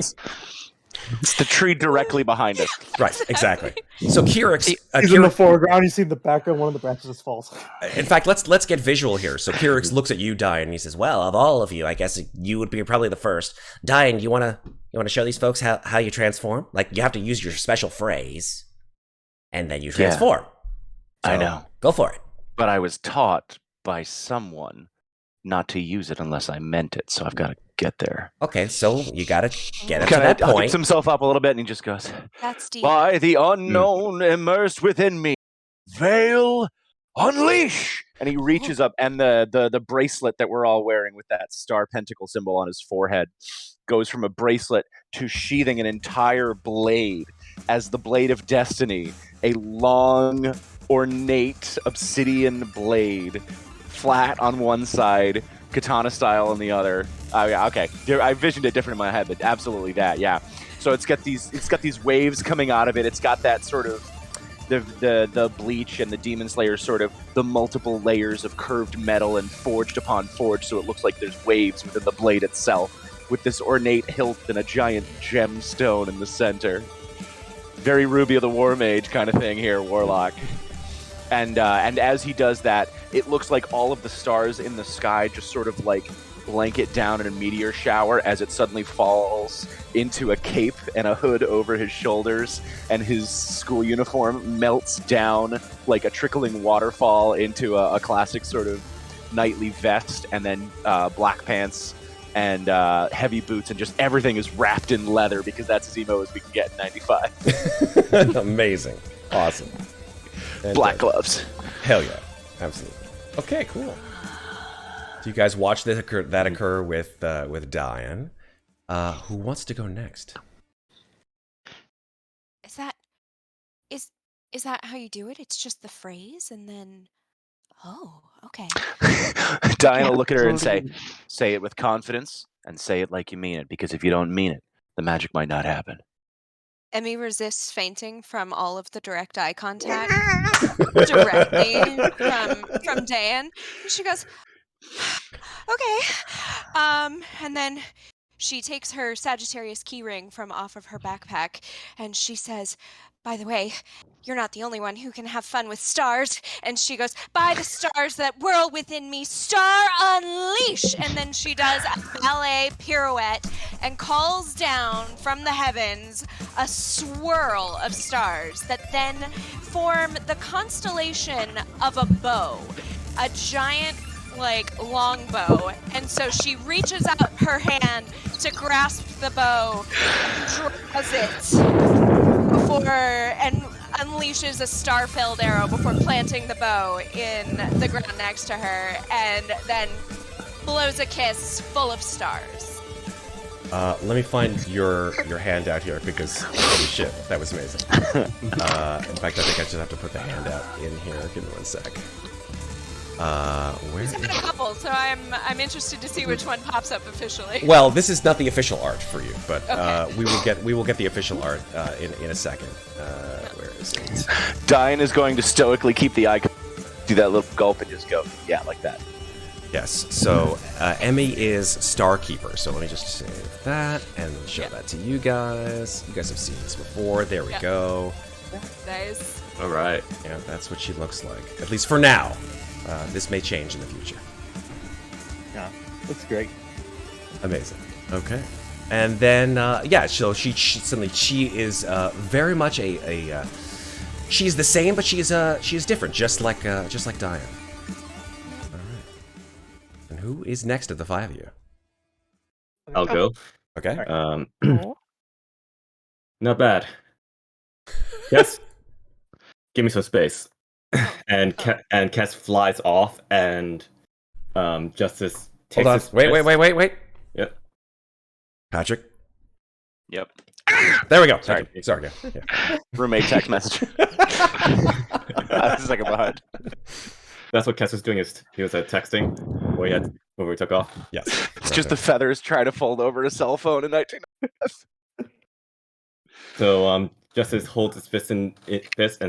It's the tree directly behind us. Right, exactly. So Kirix, He's in the foreground. You see in the background, one of the branches just falls. In fact, let's get visual here. So Kirix looks at you, Dayen, and he says, "Well, of all of you, I guess you would be probably the first. Dayen, you wanna show these folks how you transform? Like you have to use your special phrase, and then you transform. I So, know. Go for it. But I was taught by someone not to use it unless I meant it, so I've got to get there. Okay, so you gotta get up to that He point. picks himself up a little bit and he just goes, That's deep. by the unknown immersed within me, veil unleash. And he reaches up, and the bracelet that we're all wearing with that star pentacle symbol on his forehead goes from a bracelet to sheathing an entire blade. as the Blade of Destiny, a long, ornate obsidian blade, flat on one side, katana style on the other. Okay, I visioned it different in my head, but absolutely that, yeah. So it's got these waves coming out of it. It's got that sort of the Bleach and the Demon Slayer sort of the multiple layers of curved metal and forged upon forged, so it looks like there's waves within the blade itself, with this ornate hilt and a giant gemstone in the center. Very Ruby of the War Mage kind of thing here, Warlock. And as he does that, it looks like all of the stars in the sky just sort of like blanket down in a meteor shower as it suddenly falls into a cape and a hood over his shoulders, and his school uniform melts down like a trickling waterfall into a classic sort of knightly vest, and then black pants and heavy boots, and just everything is wrapped in leather because that's as emo as we can get in 95. Amazing. Awesome. And, Black gloves. Hell yeah. Absolutely. Okay, cool. So you guys watch that occur with Dayen. Who wants to go next? Is that how you do it? It's just the phrase and then oh, okay. Dayen will look at her and say it with confidence and say it like you mean it, because if you don't mean it, the magic might not happen. Emmy resists fainting from all of the direct eye contact directly from Dayen. And she goes, okay. And then she takes her Sagittarius keyring from off of her backpack, and she says, by the way, you're not the only one who can have fun with stars. And she goes, by the stars that whirl within me, star unleash! And then she does a ballet pirouette and calls down from the heavens a swirl of stars that then form the constellation of a bow, a giant long bow. And so she reaches out her hand to grasp the bow and draws it and unleashes a star-filled arrow before planting the bow in the ground next to her, and then blows a kiss full of stars. Let me find your handout here, because holy shit, that was amazing. In fact, I think I just have to put the handout in here. Give me one sec. Where? There's a couple, so I'm interested to see which one pops up officially. Well, this is not the official art for you, but okay. we will get the official art in a second. Where is it? Dayen is going to stoically keep the eye, do that little gulp, and just go, yeah, like that. Yes. So Emmy is Starkeeper. So let me just save that and show that to you guys. You guys have seen this before. There we go. Nice. All right. Yeah, that's what she looks like. At least for now. This may change in the future. Yeah, looks great. Amazing. Okay. And then, so she is very much a she's the same, but she is different, just like Dayen. All right. And who is next of the five of you? I'll go. Okay. Not bad. Yes. Give me some space. And Kes flies off, and Justus takes Hold on. Wait. Yep. Patrick. Yep. There we go. Sorry. Yeah. Roommate text message. I was a second behind. That's what Kes was doing. He was texting when we took off. Yes. It's just the feathers trying to fold over a cell phone in 1995. So Justus holds his fist and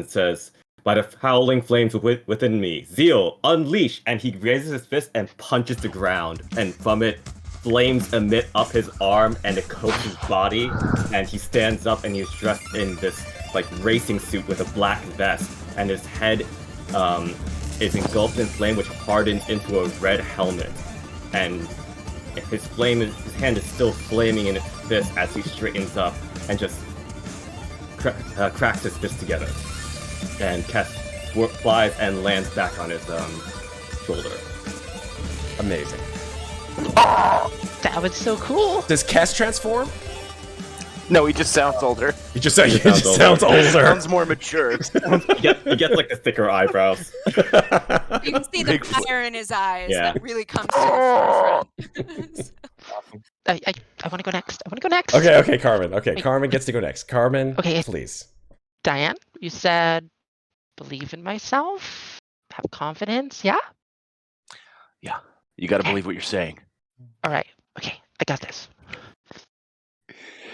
says, by the howling flames within me, Zeal, unleash! And he raises his fist and punches the ground. And from it, flames emit up his arm and it coats his body. And he stands up and he's dressed in this racing suit with a black vest. And his head is engulfed in flame, which hardens into a red helmet. And his hand is still flaming in his fist as he straightens up and just cracks his fist together. And Kes flies and lands back on his shoulder. Amazing. Oh, that was so cool. Does Kes transform? No, he just sounds older. He just sounds older. Sounds more mature. He gets the thicker eyebrows. You can see the fire in his eyes that really comes to the forefront. I want to go next. I want to go next. Okay, Carmen. Okay, Carmen gets to go next. Carmen, Okay. please. Dayen, you said believe in myself, have confidence. Yeah. Yeah, you got to Okay. believe what you're saying. All right. Okay, I got this.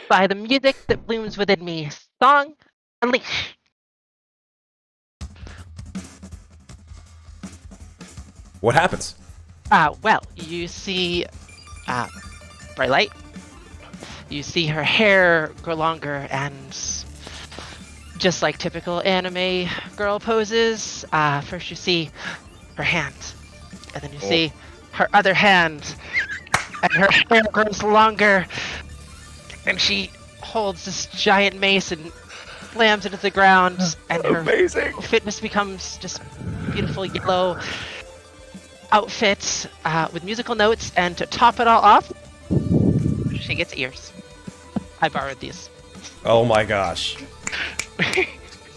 By the music that blooms within me, song unleash. What happens? Well, you see bright light. You see her hair grow longer, and just like typical anime girl poses, first you see her hand, and then you see her other hand, and her hair grows longer, and she holds this giant mace and slams it into the ground, and her Amazing. fitness becomes just beautiful yellow outfit with musical notes, and to top it all off, she gets ears. I borrowed these. Oh my gosh. It's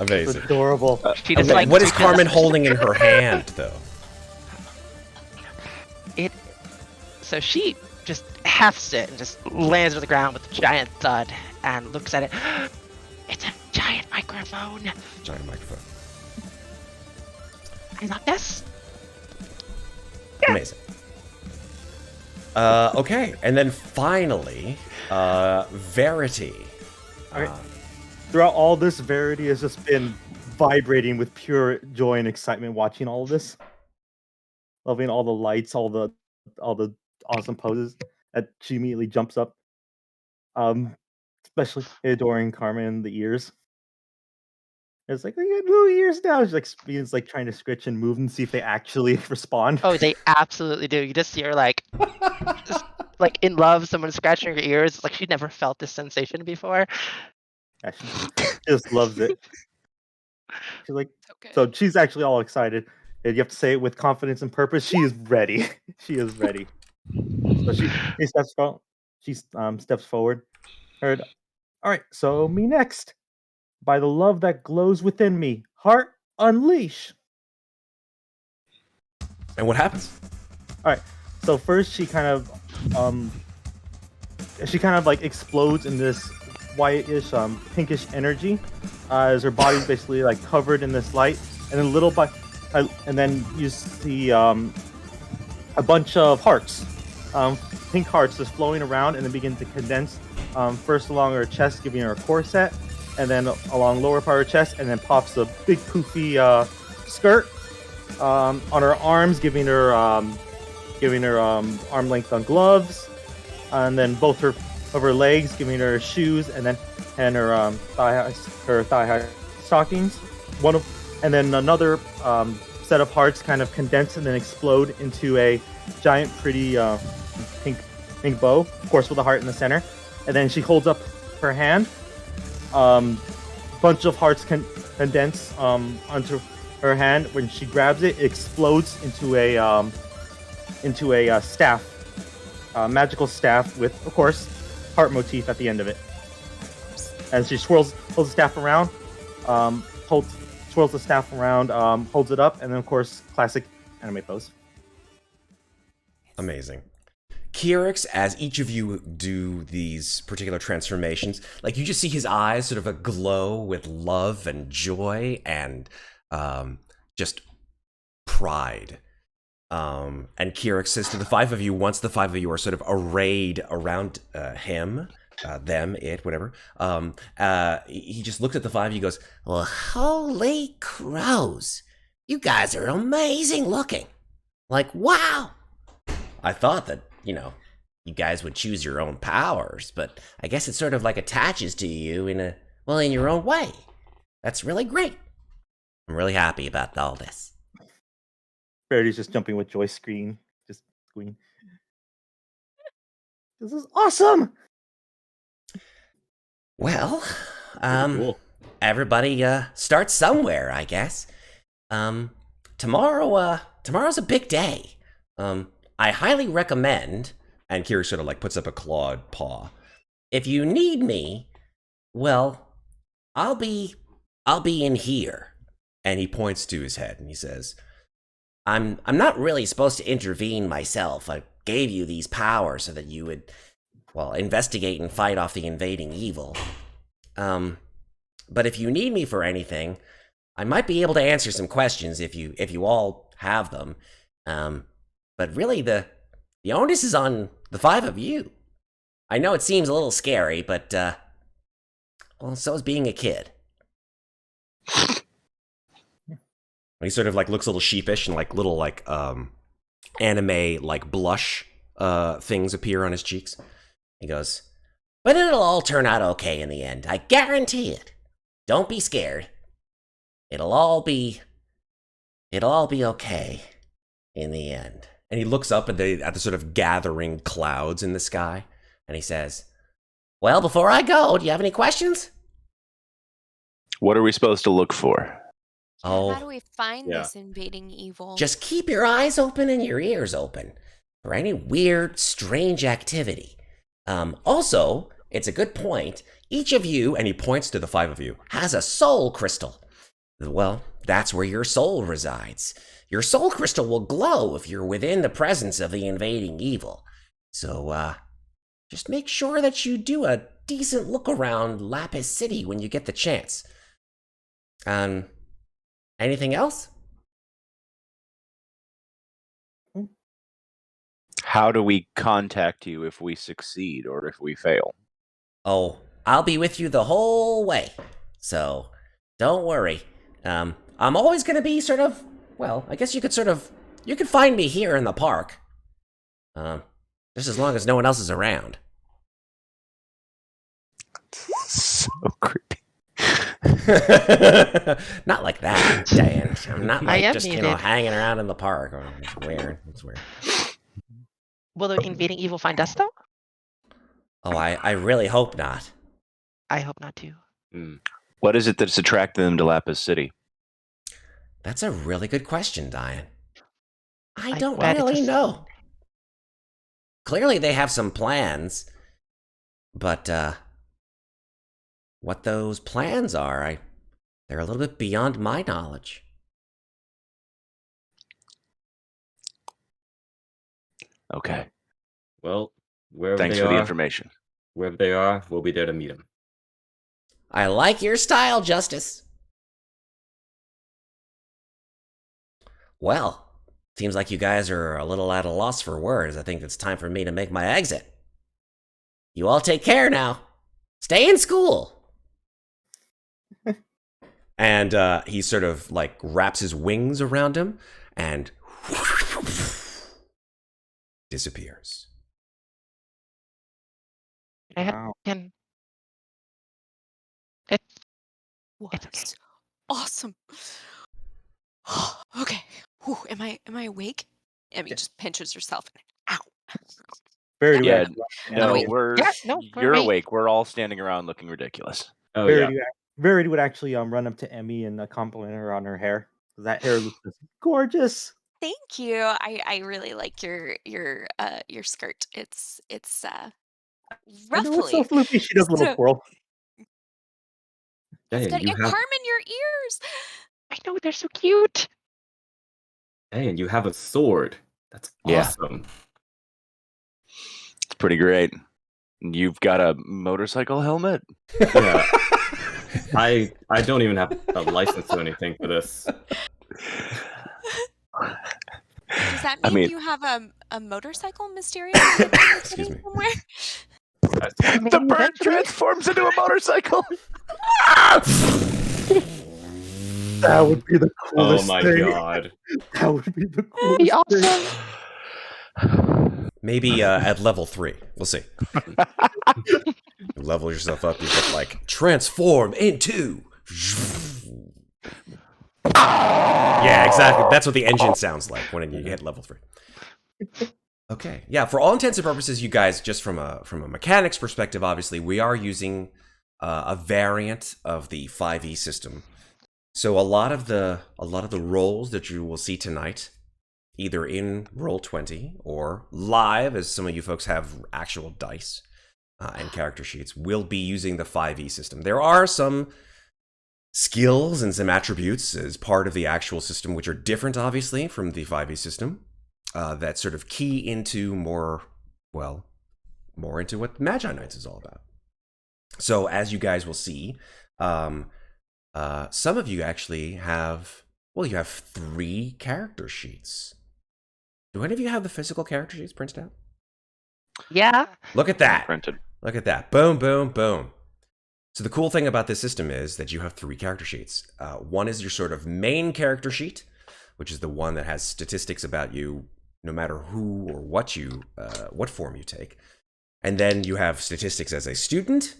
Amazing. adorable. She just Okay, like what is Carmen holding in her hand, though? So she just hefts it and just lands on the ground with a giant thud and looks at it. It's a giant microphone. Giant microphone. I love this. Amazing. Okay, and then finally, Verity. Alright. Throughout all this, Verity has just been vibrating with pure joy and excitement watching all of this. Loving all the lights, all the awesome poses that she immediately jumps up. Especially adoring Carmen the ears. It's like, they got blue ears now. She's like, Speed's like trying to scritch and move and see if they actually respond. Oh, they absolutely do. You just see her like, just, like in love, someone scratching her ears. It's like she'd never felt this sensation before. Yeah, she just loves it. She's like, Okay. so she's actually all excited. And you have to say it with confidence and purpose. She is ready. She is ready. So she steps forward. She steps forward. Heard. All right. So me next. By the love that glows within me, heart unleash. And what happens? All right. So first, she kind of like explodes in this whitish, pinkish energy, as her body's basically like covered in this light, and then and then you see a bunch of hearts, pink hearts, just flowing around, and then begin to condense. First along her chest, giving her a corset, and then along lower part of her chest, and then pops a big poofy skirt on her arms, giving her arm length on gloves, and then both of her legs, giving her shoes, and her thigh high stockings. And then another set of hearts kind of condense and then explode into a giant, pretty pink bow, of course, with a heart in the center. And then she holds up her hand. Bunch of hearts condense onto her hand. When she grabs it, it explodes into a staff, magical staff with, of course, heart motif at the end of it. And she holds the staff around, swirls the staff around, holds it up, and then of course, classic anime pose. Amazing. Kyrix, as each of you do these particular transformations, like you just see his eyes sort of aglow with love and joy and just pride. And Kyrix says to the five of you, once the five of you are sort of arrayed around him, them, it, whatever, he just looks at the five of you and goes, Well, holy crows. You guys are amazing looking. Like, wow. I thought that, you guys would choose your own powers, but I guess it sort of like attaches to you in your own way. That's really great. I'm really happy about all this. Verity's just jumping with joy, screaming. This is awesome! well, Cool. everybody starts somewhere, I guess. Tomorrow's a big day. I highly recommend, and Kyrix sort of like puts up a clawed paw. If you need me, well, I'll be in here. And he points to his head and he says, I'm not really supposed to intervene myself. I gave you these powers so that you would, well, investigate and fight off the invading evil. But if you need me for anything, I might be able to answer some questions if you all have them. But really, the onus is on the 5 of you. I know it seems a little scary, but well, so is being a kid. He sort of like looks a little sheepish, and like little like anime like blush things appear on his cheeks. He goes, "But it'll all turn out okay in the end. I guarantee it. Don't be scared. It'll all be okay in the end." And he looks up at the sort of gathering clouds in the sky, and he says, "Well, before I go, do you have any questions?" What are we supposed to look for? Oh, How do we find this invading evil? just keep your eyes open and your ears open for any weird, strange activity. Also, it's a good point. Each of you, and he points to the 5 of you, has a soul crystal. Well, that's where your soul resides. Your soul crystal will glow if you're within the presence of the invading evil. So, just make sure that you do a decent look around Lapis City when you get the chance. Anything else? How do we contact you if we succeed or if we fail? Oh, I'll be with you the whole way. So, don't worry. I'm always going to be sort of, well, I guess you could find me here in the park. Just as long as no one else is around. So creepy. Not like that, Dayen. I'm not I like am just, muted. hanging around in the park. Oh, it's weird. It's weird. Will the invading evil find us though? Oh, I really hope not. I hope not too. What is it that's attracting them to Lapis City? That's a really good question, Dayen. I I don't bet it's really a- know. Clearly they have some plans, but what those plans are, they're a little bit beyond my knowledge. Okay. Well, wherever Thanks they for the are, information. wherever they are, we'll be there to meet them. I like your style, Justus. Well, seems like you guys are a little at a loss for words. I think it's time for me to make my exit. You all take care now. Stay in school. And he sort of like wraps his wings around him and disappears. Wow. Can it? was It's okay. awesome. Okay. Whew, am I awake? Emmy just pinches herself. Ow. Verity Yeah, would actually- No, wait. you're awake. We're all standing around looking ridiculous. Oh yeah. Verity would actually run up to Emmy and compliment her on her hair. That hair looks just gorgeous. Thank you. I really like your skirt. It's I know it's so ruffly. floopy. She does a little So- twirl. It's Dayen, good. you And have Carmen, your ears. I know they're so cute. Dayen, you have a sword. That's Yeah. awesome. It's pretty great. You've got a motorcycle helmet? Yeah. I don't even have a license or anything for this. Does that I mean mean- you have a motorcycle mysterious Excuse me. somewhere? The bird transforms into a motorcycle. That would be the Oh coolest my thing. god. That would be the Be coolest thing. awesome. Maybe at level 3. We'll see. Level yourself up. You get like transform into. Yeah, exactly. That's what the engine sounds like when you hit level 3. Okay. Yeah, for all intents and purposes, you guys, just from a mechanics perspective, obviously, we are using a variant of the 5e system. So a lot of the roles that you will see tonight, either in Roll20 or live, as some of you folks have actual dice and character sheets, will be using the 5e system. There are some skills and some attributes as part of the actual system which are different, obviously, from the 5e system, that sort of key into more more into what Magi-Knights is all about. So as you guys will see, some of you actually have, well, you have 3 character sheets. Do any of you have the physical character sheets printed out? Yeah. Look at that. Printed. Look at that. Boom, boom, boom. So the cool thing about this system is that you have 3 character sheets. One is your sort of main character sheet, which is the one that has statistics about you, no matter who or what you, what form you take. And then you have statistics as a student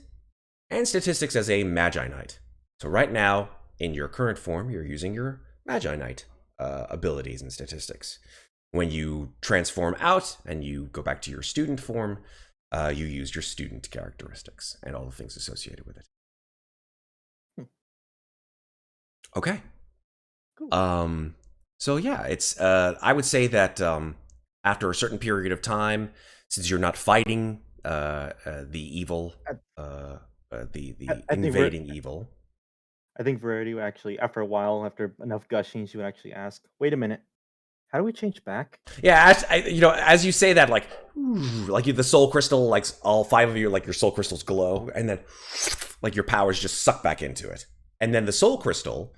and statistics as a Magi-Knight. So right now, in your current form, you're using your Magi-Knight abilities and statistics. When you transform out and you go back to your student form, you use your student characteristics and all the things associated with it. Okay. Cool. So yeah, it's I would say that after a certain period of time, since you're not fighting the evil, the I think invading evil. I think Verity would actually, after a while, after enough gushing, she would actually ask, "Wait a minute, how do we change back?" Yeah, as you say that, like the soul crystal, like all 5 of you, like your soul crystals glow, and then like your powers just suck back into it, and then the soul crystal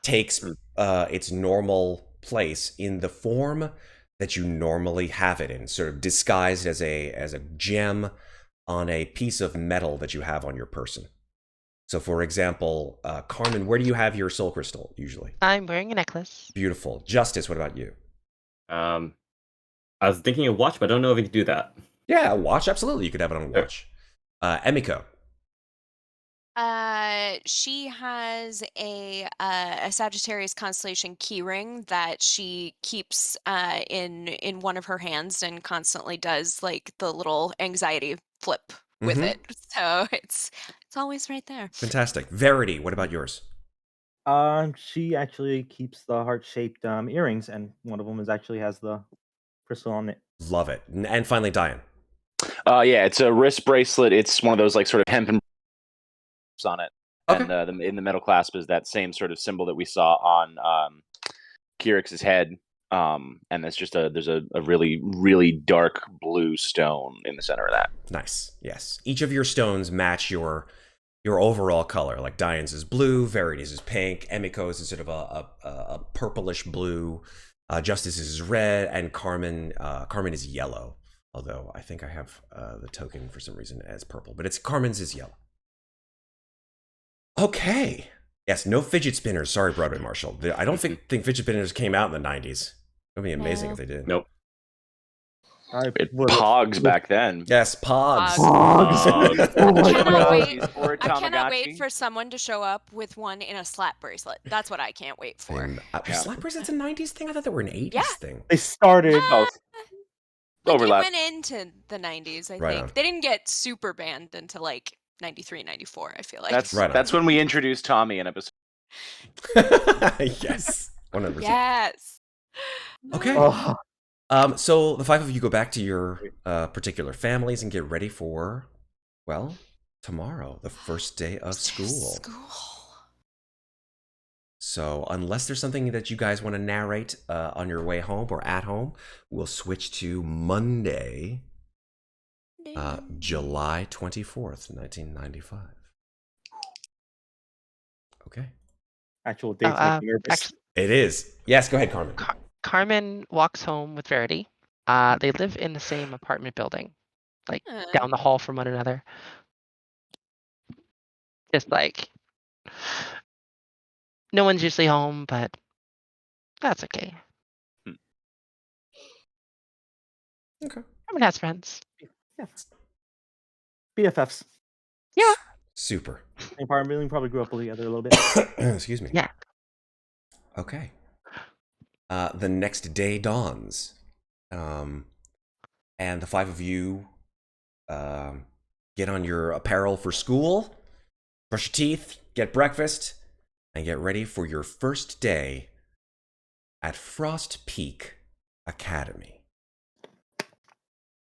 takes its normal place in the form that you normally have it in, sort of disguised as a gem on a piece of metal that you have on your person. So, for example, Carmen, where do you have your soul crystal usually? I'm wearing a necklace. Beautiful. Justus, what about you? I was thinking of watch, but I don't know if you can do that. Yeah, watch. Absolutely, you could have it on a Sure. watch. Emiko. She has a Sagittarius constellation keyring that she keeps in one of her hands and constantly does like the little anxiety flip with Mhm. it. So it's always right there. Fantastic. Verity, what about yours? She actually keeps the heart-shaped earrings, and one of them actually has the crystal on it. Love it. And finally, Dayen. Yeah, it's a wrist bracelet. It's one of those like sort of hempen on it, Okay. and in the metal clasp is that same sort of symbol that we saw on Kirix's head. And there's just there's a really, really dark blue stone in the center of that. Nice. Yes. Each of your stones match your overall color. Like Dayen's is blue, Verity's is pink, Emiko's is sort of a purplish blue, Justus is red, and Carmen is yellow. Although I think I have the token for some reason as purple, but Carmen's is yellow. Okay. Yes, no fidget spinners. Sorry, Broadway Marshall. I don't think fidget spinners came out in the 90s. It would be amazing No. if they did. Nope. It Pogs back then. Yes, Pogs. Pogs. I my cannot God. wait. Or I cannot wait Tamagotchi. for someone to show up with one in a slap bracelet. That's what I can't wait for. And, Yeah. slap bracelets a 90s thing? I thought they were an 80s Yeah. thing. They started. Oh, Like overlap. it went into the 90s, I Right think. on. They didn't get super banned until like 93, 94, I feel like. That's Right on. that's when we introduced Tommy in episode. Yes. 100%. Yes. Okay. Oh, So the 5 of you go back to your particular families and get ready for, well, tomorrow, the first day of school. So unless there's something that you guys want to narrate on your way home or at home, we'll switch to Monday, July 24th, 1995. Okay. actual dates make me nervous. Actually, It is. Yes, go ahead, Carmen. Carmen walks home with Verity. They live in the same apartment building, like down the hall from one another. Just like no one's usually home, but that's okay. Okay. Carmen has friends. Yeah. BFFs. Yeah. Super. Same apartment building, probably grew up together a little bit. Excuse me. Yeah. Okay. The next day dawns. And the 5 of you get on your apparel for school, brush your teeth, get breakfast, and get ready for your first day at Frost Peak Academy.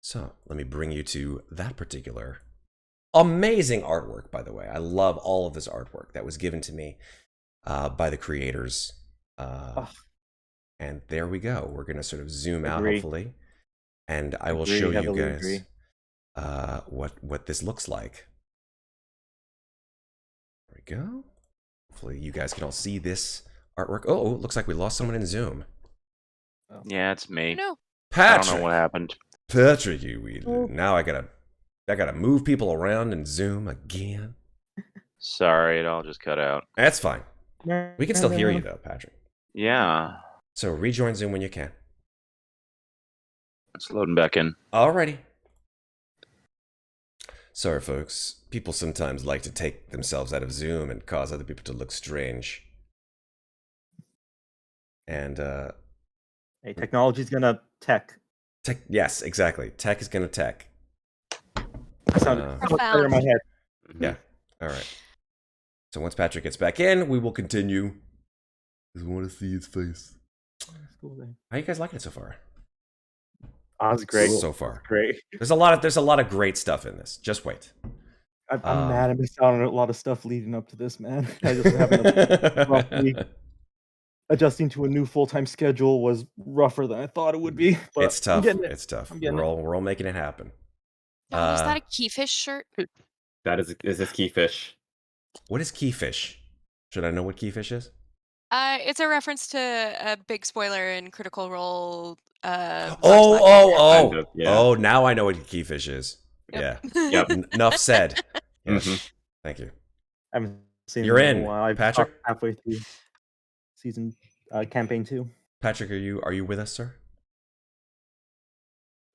So let me bring you to that particular amazing artwork, by the way. I love all of this artwork that was given to me by the creators. And there we go. We're going to sort of zoom out, hopefully. And I will show you guys. what this looks like. There we go. Hopefully you guys can all see this artwork. Oh, looks like we lost someone in Zoom. Yeah, it's me. No. I Patrick. don't know what happened. Patrick, now I gotta move people around in Zoom again. Sorry, it all just cut out. That's fine. We can still hear you though, Patrick. Yeah, So rejoin Zoom when you can. it's loading back in. Alrighty. Sorry, folks. People sometimes like to take themselves out of Zoom and cause other people to look strange. And Hey, technology's gonna tech. tech. Yes, exactly. Tech is gonna tech. That sounded so much better in my head. Yeah. All right. So once Patrick gets back in, we will continue. Just want to see his face. How you guys liking it so far? Oh, it's great. So far, Great. there's a lot of great stuff in this. Just wait. I'm mad I missed out on a lot of stuff leading up to this, man. I just having a rough week. Adjusting to a new full-time schedule was rougher than I thought it would be. But It's tough. I'm getting it. It's tough. I'm getting We're all making it happen. Now, is that a Keyfish shirt? That is this Keyfish. What is Keyfish? Should I know what Keyfish is? It's a reference to a big spoiler in Critical Role. Oh. Kind of, yeah. Oh, now I know what Keyfish is. Yep. Yeah. Yep. Enough said. Yes. Mhm. Thank you. I haven't seen You're it in in, a while. I've Patrick? stopped halfway through season campaign 2. Patrick, are you with us, sir?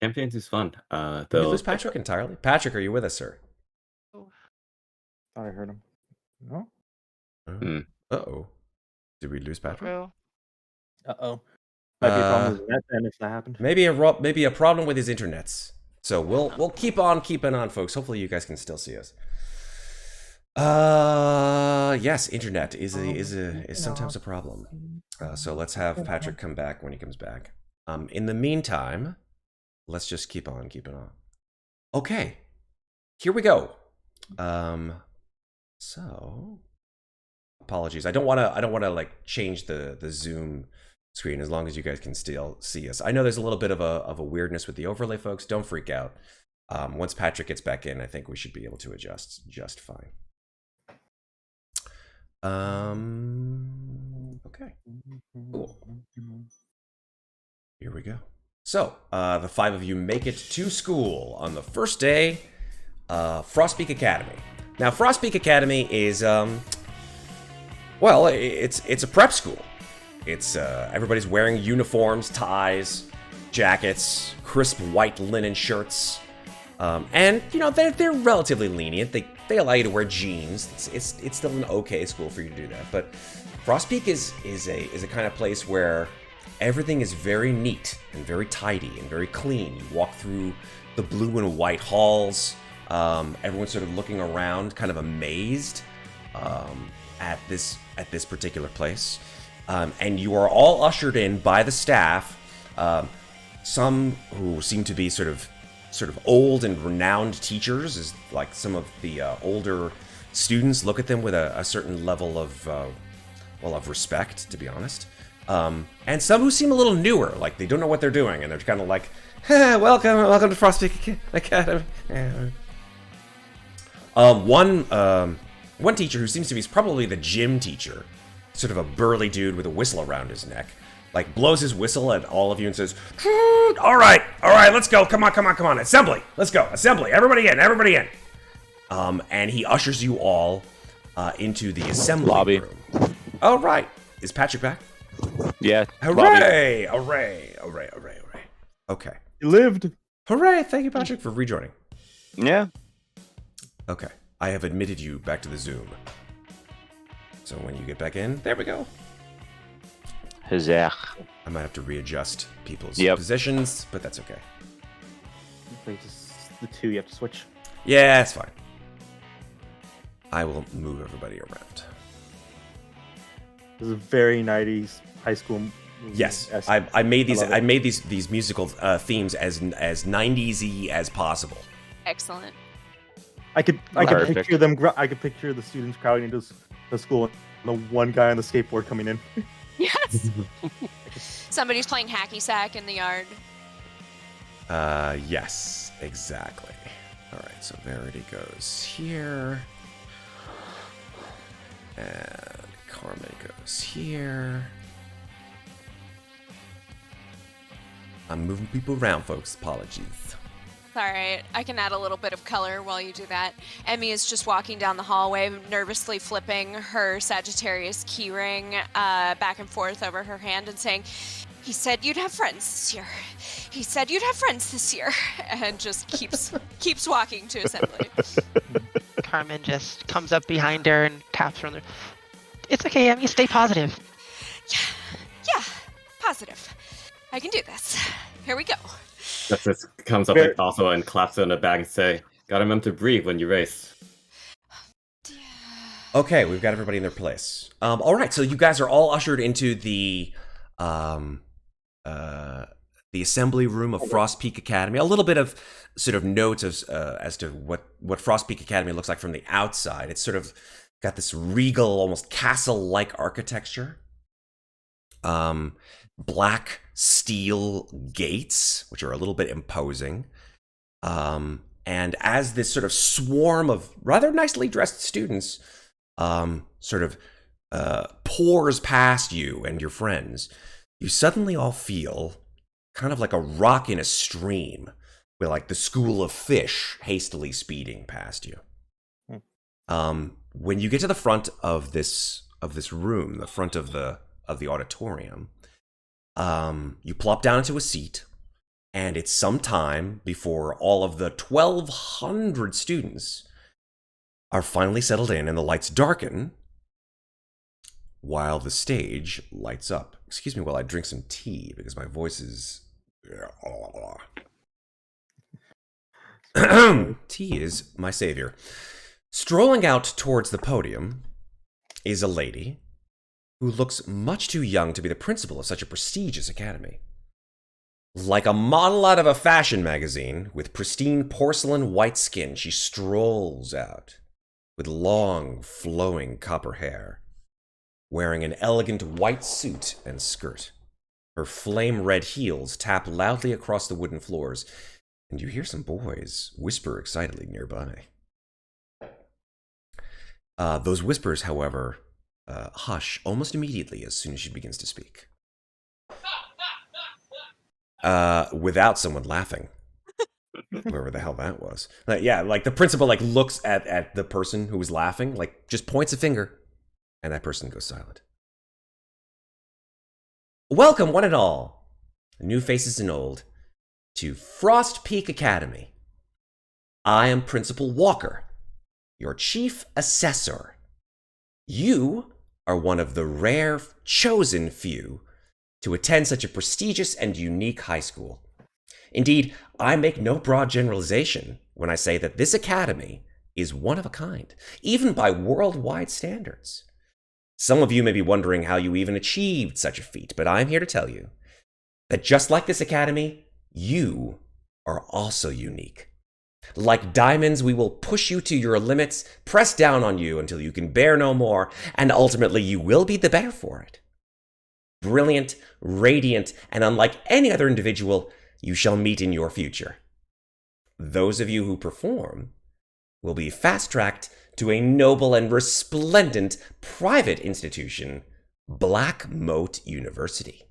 Campaigns is fun. Did we lose Patrick entirely? Patrick, are you with us, sir? Thought I heard him. No. Uh-oh. Did we lose Patrick? Uh-oh. Might be a problem with that then if that happened. Maybe a problem with his internets. So we'll keep on keeping on, folks. Hopefully you guys can still see us. Yes, internet is sometimes a problem. So let's have Patrick come back when he comes back. In the meantime, let's just keep on keeping on. Okay, here we go. So apologies. I don't want to like change the Zoom screen as long as you guys can still see us. I know there's a little bit of a weirdness with the overlay, folks. Don't freak out. Once Patrick gets back in, I think we should be able to adjust just fine. Okay. Cool. Here we go. So, the 5 of you make it to school on the first day, Frostpeak Academy. Now, Frostpeak Academy is, well, it's a prep school. It's, everybody's wearing uniforms, ties, jackets, crisp white linen shirts. And, you know, they're relatively lenient. They allow you to wear jeans. It's still an okay school for you to do that. But Frostpeak is a kind of place where everything is very neat and very tidy and very clean. You walk through the blue and white halls. Everyone's sort of looking around, kind of amazed at this particular place. And you are all ushered in by the staff. Some who seem to be sort of old and renowned teachers, is like some of the older students look at them with a certain level of respect, to be honest. And some who seem a little newer, like they don't know what they're doing, and they're kind of like, welcome to Frostpeak Academy. One teacher who seems to be probably the gym teacher, sort of a burly dude with a whistle around his neck, like blows his whistle at all of you and says, all right, let's go. Come on. Assembly. Let's go. Assembly. Everybody in. And he ushers you all into the assembly Lobby. room. All right. Is Patrick back? Yeah. Hooray! Hooray! Okay. You lived. Hooray! Thank you, Patrick, for rejoining. Yeah. Okay. I have admitted you back to the Zoom. So when you get back in, there we go. Huzzah. I might have to readjust people's Yep. positions, but that's okay. Wait, just the 2 you have to switch. Yeah, it's fine. I will move everybody around. This is a very 90s high school movie. Yes, esque. I made these. love it. I made these musical themes as 90s-y as possible. Excellent. I could Perfect. picture them. I could picture the students crowding into the school, and the one guy on the skateboard coming in. Yes. Somebody's playing hacky sack in the yard. Yes, exactly. All right, so Verity goes here. And Carmen goes here. I'm moving people around, folks. Apologies. It's all right. I can add a little bit of color while you do that. Emmy is just walking down the hallway, nervously flipping her Sagittarius keyring back and forth over her hand and saying, "He said you'd have friends this year. He said you'd have friends this year," and just keeps walking to assembly. Carmen just comes up behind her and taps her on the. It's okay, Emmy. Stay positive. Yeah, positive. I can do this. Here we go. Justus comes up also and claps her on the back and say, "Gotta remember to breathe when you race." Okay, we've got everybody in their place. All right, so you guys are all ushered into the assembly room of Frost Peak Academy. A little bit of sort of notes as to what Frost Peak Academy looks like from the outside. It's sort of got this regal, almost castle-like architecture. Black steel gates, which are a little bit imposing. And as this sort of swarm of rather nicely dressed students sort of pours past you and your friends, you suddenly all feel kind of like a rock in a stream, with like the school of fish hastily speeding past you. When you get to the front of this room, the front of the auditorium, you plop down into a seat, and it's some time before all of the 1,200 students are finally settled in and the lights darken while the stage lights up. Excuse me while I drink some tea because my voice is... Tea is my savior. Strolling out towards the podium is a lady who looks much too young to be the principal of such a prestigious academy. Like a model out of a fashion magazine, with pristine porcelain white skin, she strolls out with long, flowing copper hair, wearing an elegant white suit and skirt. Her flame-red heels tap loudly across the wooden floors, and you hear some boys whisper excitedly nearby. Those whispers, however, hush almost immediately as soon as she begins to speak. Without someone laughing. Whoever the hell that was. Like the principal looks at the person who was laughing, just points a finger, and that person goes silent. Welcome, one and all, new faces and old, to Frost Peak Academy. I am Principal Walker, your chief assessor. You are one of the rare, chosen few to attend such a prestigious and unique high school. Indeed, I make no broad generalization when I say that this academy is one of a kind, even by worldwide standards. Some of you may be wondering how you even achieved such a feat, but I'm here to tell you that just like this academy, you are also unique. Like diamonds, we will push you to your limits, press down on you until you can bear no more, and ultimately you will be the better for it. Brilliant, radiant, and unlike any other individual you shall meet in your future. Those of you who perform will be fast-tracked to a noble and resplendent private institution, Black Moat University,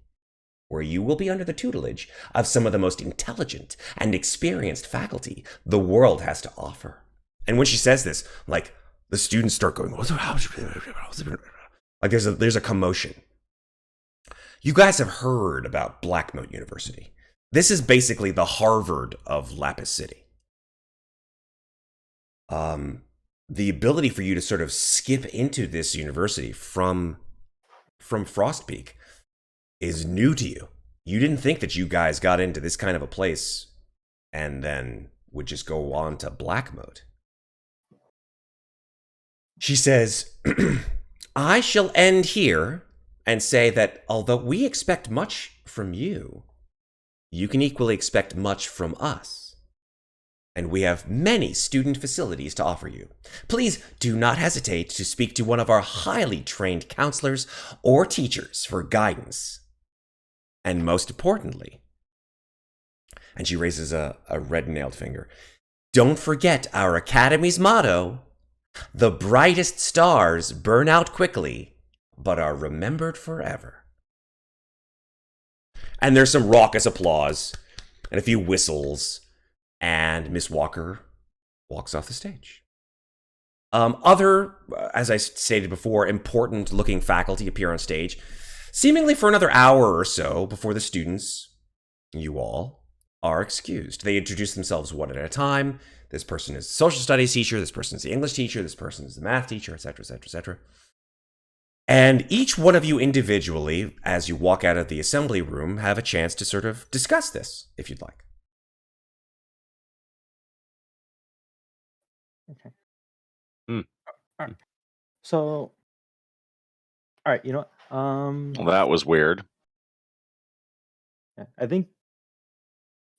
where you will be under the tutelage of some of the most intelligent and experienced faculty the world has to offer. And when she says this, the students start going, there's a commotion. You guys have heard about Black Moat University. This is basically the Harvard of Lapis City. The ability for you to sort of skip into this university from Frost Peak is new to you. You didn't think that you guys got into this kind of a place and then would just go on to Black Moat. She says, I shall end here and say that although we expect much from you, you can equally expect much from us. And we have many student facilities to offer you. Please do not hesitate to speak to one of our highly trained counselors or teachers for guidance. And most importantly, and she raises a red-nailed finger, don't forget our Academy's motto: the brightest stars burn out quickly, but are remembered forever. And there's some raucous applause and a few whistles, and Miss Walker walks off the stage. Other, as I stated before, important looking faculty appear on stage, seemingly for another hour or so before the students, you all, are excused. They introduce themselves one at a time. This person is the social studies teacher, this person is the English teacher, this person is the math teacher, etc., etc., etc. And each one of you individually, as you walk out of the assembly room, have a chance to sort of discuss this, if you'd like. Okay. Hmm. All right. So, all right, you know what? Well, that was weird. Yeah, I think.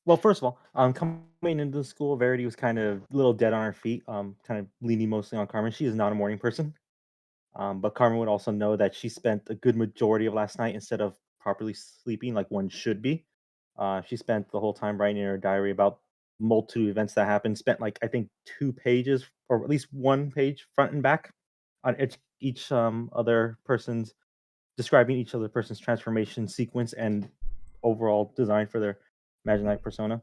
Well, first of all, coming into the school, Verity was kind of a little dead on her feet. Kind of leaning mostly on Carmen. She is not a morning person. But Carmen would also know that she spent a good majority of last night instead of properly sleeping like one should be. She spent the whole time writing in her diary about multitude of events that happened. Spent like I think 2 pages, or at least 1 page, front and back, on each other person's describing each other person's transformation sequence and overall design for their Magi-Knight persona.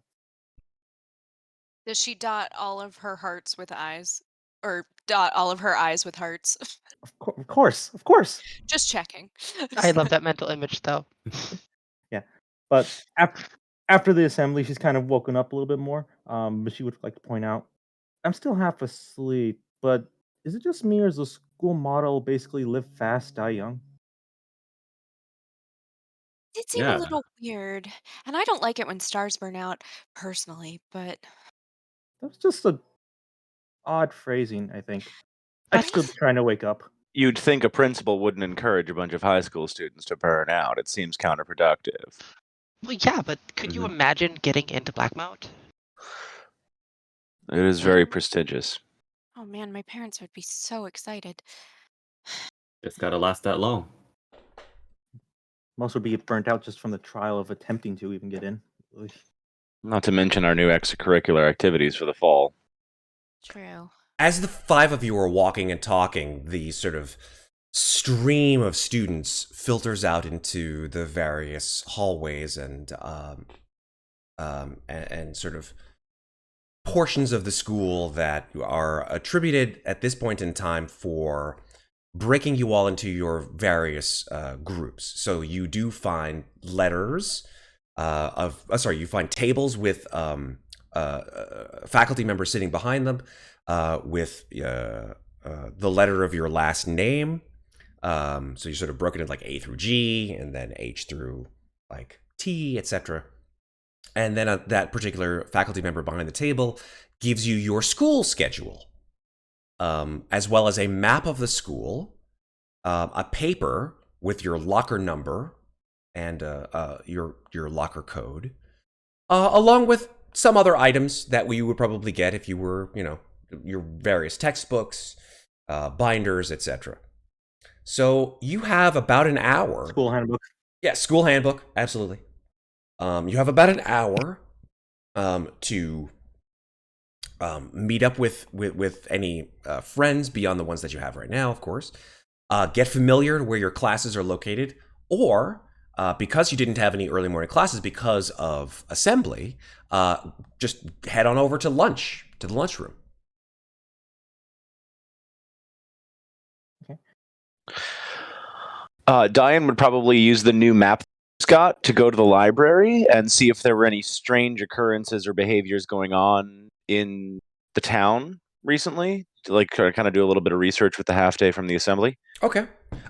Does she dot all of her hearts with eyes? Or dot all of her eyes with hearts? Of course, of course. Just checking. I love that mental image, though. Yeah, but after the assembly, she's kind of woken up a little bit more. But she would like to point out, I'm still half asleep. But is it just me, or is the school motto basically "live fast, die young"? Did seem a Yeah. little weird, and I don't like it when stars burn out personally, but That's just a odd phrasing, I think. I'm But still trying to wake up. You'd think a principal wouldn't encourage a bunch of high school students to burn out. It seems counterproductive. well, yeah, but could you Mhm. imagine getting into black mode? It is very prestigious. oh man, my parents would be so excited. It's gotta last that long. Most would be burnt out just from the trial of attempting to even get in. Ugh. Not to mention our new extracurricular activities for the fall. True. As the five of you are walking and talking, the sort of stream of students filters out into the various hallways and sort of portions of the school that are attributed at this point in time for breaking you all into your various groups. So you do find letters you find tables with faculty members sitting behind them with the letter of your last name. So you sort of broken into like A through G and then H through like T, etc. And then that particular faculty member behind the table gives you your school schedule, as well as a map of the school, a paper with your locker number and your locker code, along with some other items that we would probably get if you were, your various textbooks, binders, etc. So you have about an hour. School handbook. Yeah, school handbook, absolutely. You have about an hour to meet up with any friends beyond the ones that you have right now, of course. Get familiar to where your classes are located, or because you didn't have any early morning classes because of assembly, just head on over to lunch, to the lunchroom. Dayen would probably use the new map Scott to go to the library and see if there were any strange occurrences or behaviors going on in the town recently. To like kind of do a little bit of research with the half day from the assembly. Okay.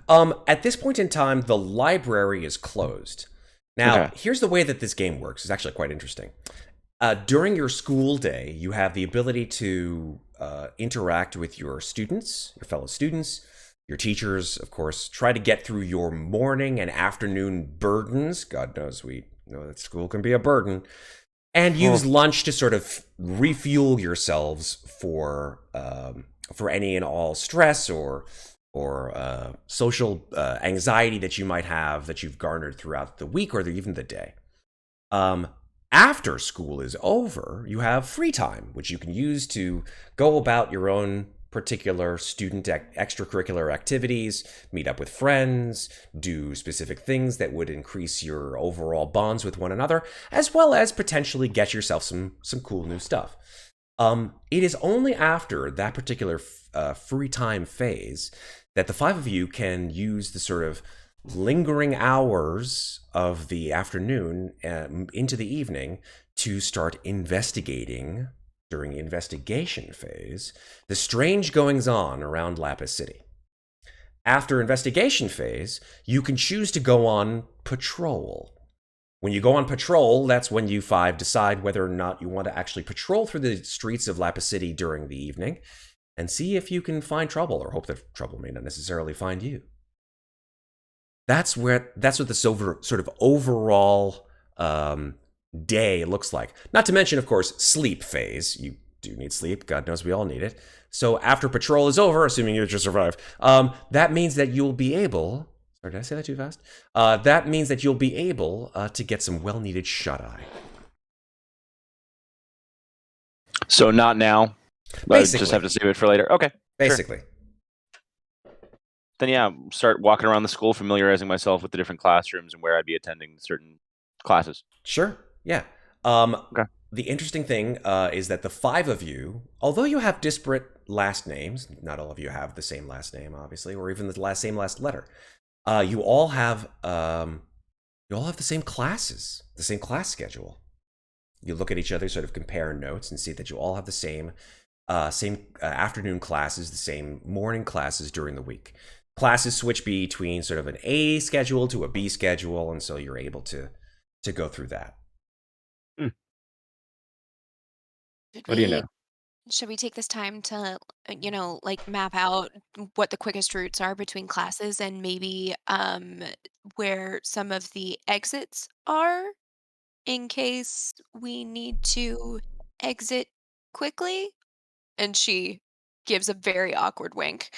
At this point in time, the library is closed. Now, Okay. Here's the way that this game works. It's actually quite interesting. During your school day, you have the ability to interact with your students, your fellow students, your teachers, of course. Try to get through your morning and afternoon burdens. God knows we know that school can be a burden. And use lunch to sort of refuel yourselves for any and all stress or social anxiety that you might have that you've garnered throughout the week or even the day. After school is over, you have free time, which you can use to go about your own particular student extracurricular activities, meet up with friends, do specific things that would increase your overall bonds with one another, as well as potentially get yourself some cool new stuff. It is only after that particular free time phase that the five of you can use the sort of lingering hours of the afternoon into the evening to start investigating, during the investigation phase, the strange goings-on around Lapis City. After investigation phase, you can choose to go on patrol. When you go on patrol, that's when you five decide whether or not you want to actually patrol through the streets of Lapis City during the evening and see if you can find trouble, or hope that trouble may not necessarily find you. That's what the sort of overall day looks like. Not to mention, of course, sleep phase. You do need sleep. God knows we all need it. So after patrol is over, assuming you just survive, that means that you'll be able... Sorry, did I say that too fast? That means that you'll be able to get some well-needed shut-eye. So not now. Basically. Just have to save it for later. Okay. Basically. Sure. Then yeah, start walking around the school, familiarizing myself with the different classrooms and where I'd be attending certain classes. Sure. Yeah. Okay. The interesting thing is that the five of you, although you have disparate last names, not all of you have the same last name, obviously, or even the same last letter. You all have the same classes, the same class schedule. You look at each other, sort of compare notes, and see that you all have the same afternoon classes, the same morning classes during the week. Classes switch between sort of an A schedule to a B schedule, and so you're able to go through that. What do you know? Should we take this time to, map out what the quickest routes are between classes and maybe where some of the exits are in case we need to exit quickly? And she gives a very awkward wink.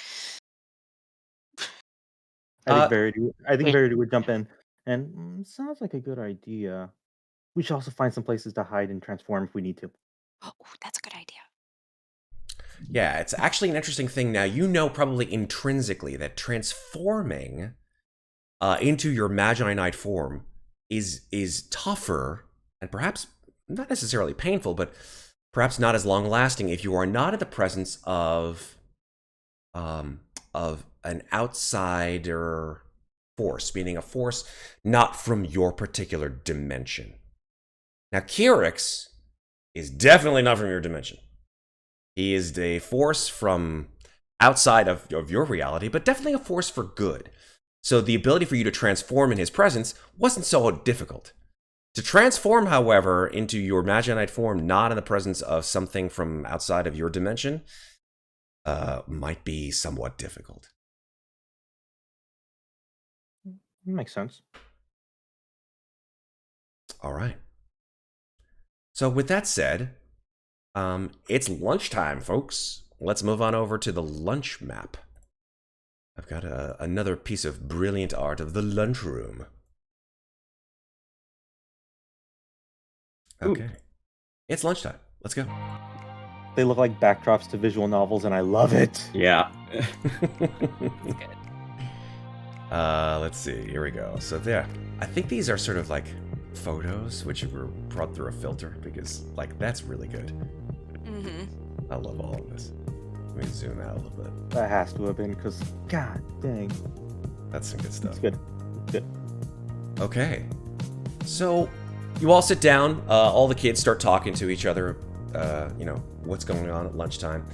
I think wait. Verity would jump in. And sounds like a good idea. We should also find some places to hide and transform if we need to. Oh, that's a good idea. Yeah, it's actually an interesting thing. Now, you know probably intrinsically that transforming into your Magi-Knight form is tougher and perhaps not necessarily painful, but perhaps not as long-lasting if you are not in the presence of an outsider force, meaning a force not from your particular dimension. Now, Kyrix is definitely not from your dimension. He is a force from outside of your reality, but definitely a force for good. So the ability for you to transform in his presence wasn't so difficult. To transform, however, into your Magi-Knight form, not in the presence of something from outside of your dimension, might be somewhat difficult. Makes sense. All right. So with that said, it's lunchtime, folks. Let's move on over to the lunch map. I've got another piece of brilliant art of the lunchroom. Okay. Ooh. It's lunchtime. Let's go. They look like backdrops to visual novels, and I love it. Yeah. Good. Let's see. Here we go. So there. I think these are sort of like photos, which were brought through a filter, because like that's really good. I love all of this. Let me zoom out a little bit. That has to have been, because god dang. That's some good stuff. It's good. Good. Okay. So you all sit down. All the kids start talking to each other. What's going on at lunchtime.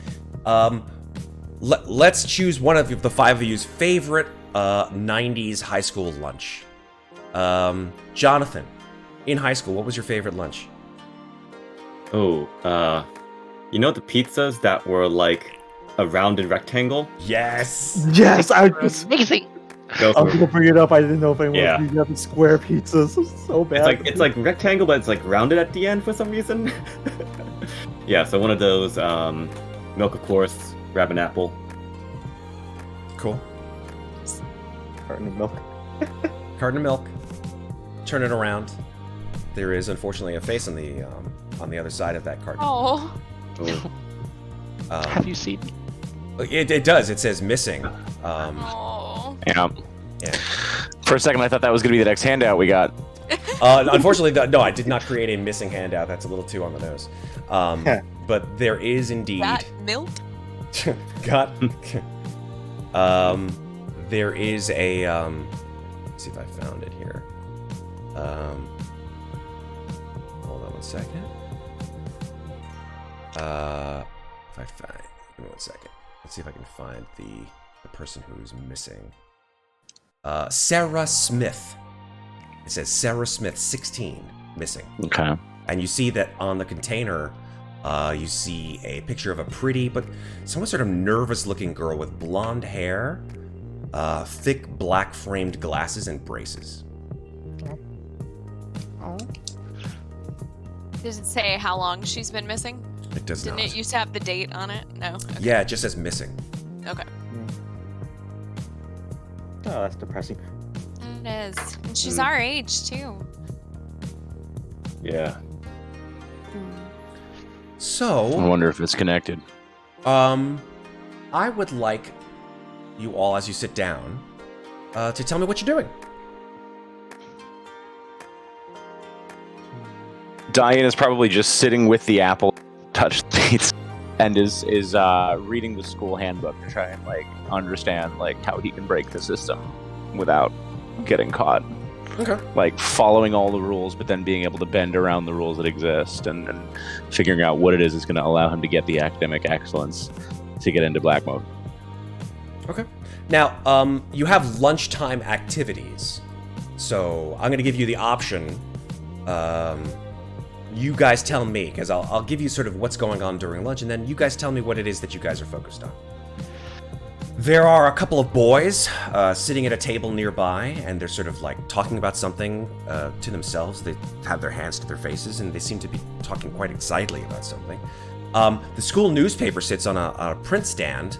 Let's choose one of the five of you's favorite 90s high school lunch. Jonathan, in high school, what was your favorite lunch? Oh, the pizzas that were like a rounded rectangle? Yes! Yes! I was Amazing. I was gonna bring it up. I didn't know if anyone Yeah. was going to have square pizzas. So bad. It's like rectangle, but it's like rounded at the end for some reason. Yeah, so one of those, milk, of course, grab an apple. Cool. Carton of milk. Carton of milk. Turn it around. there is unfortunately a face on the other side of that card. Oh. Have you seen? It does. It says missing. Oh. Yeah. Yeah. For a second, I thought that was going to be the next handout we got. Unfortunately, no, I did not create a missing handout. That's a little too on the nose. But there is indeed. That milk? Got. There is a. Let's see if I found it here. Hold on one second. If I find. Give me 1 second. Let's see if I can find the person who's missing. Sarah Smith. It says Sarah Smith, 16, missing. Okay. And you see that on the container, you see a picture of a pretty but somewhat sort of nervous-looking girl with blonde hair, thick black framed glasses, and braces. Oh. Does it say how long she's been missing? It does Didn't not. it used to have the date on it? No. Okay. Yeah, it just says missing. Okay. Oh, that's depressing. It is. And she's our age too. Yeah. I So, wonder if it's connected. I would like you all, as you sit down, to tell me what you're doing. Dayen is probably just sitting with the apple touch sheets and is reading the school handbook to try and like understand like how he can break the system without getting caught. Okay. Like following all the rules, but then being able to bend around the rules that exist and figuring out what it is that's going to allow him to get the academic excellence to get into black mode. Okay. Now, you have lunchtime activities. So I'm going to give you the option. You guys tell me, because I'll give you sort of what's going on during lunch, and then you guys tell me what it is that you guys are focused on. There are a couple of boys sitting at a table nearby, and they're sort of like talking about something to themselves. They have their hands to their faces, and they seem to be talking quite excitedly about something. The school newspaper sits on a print stand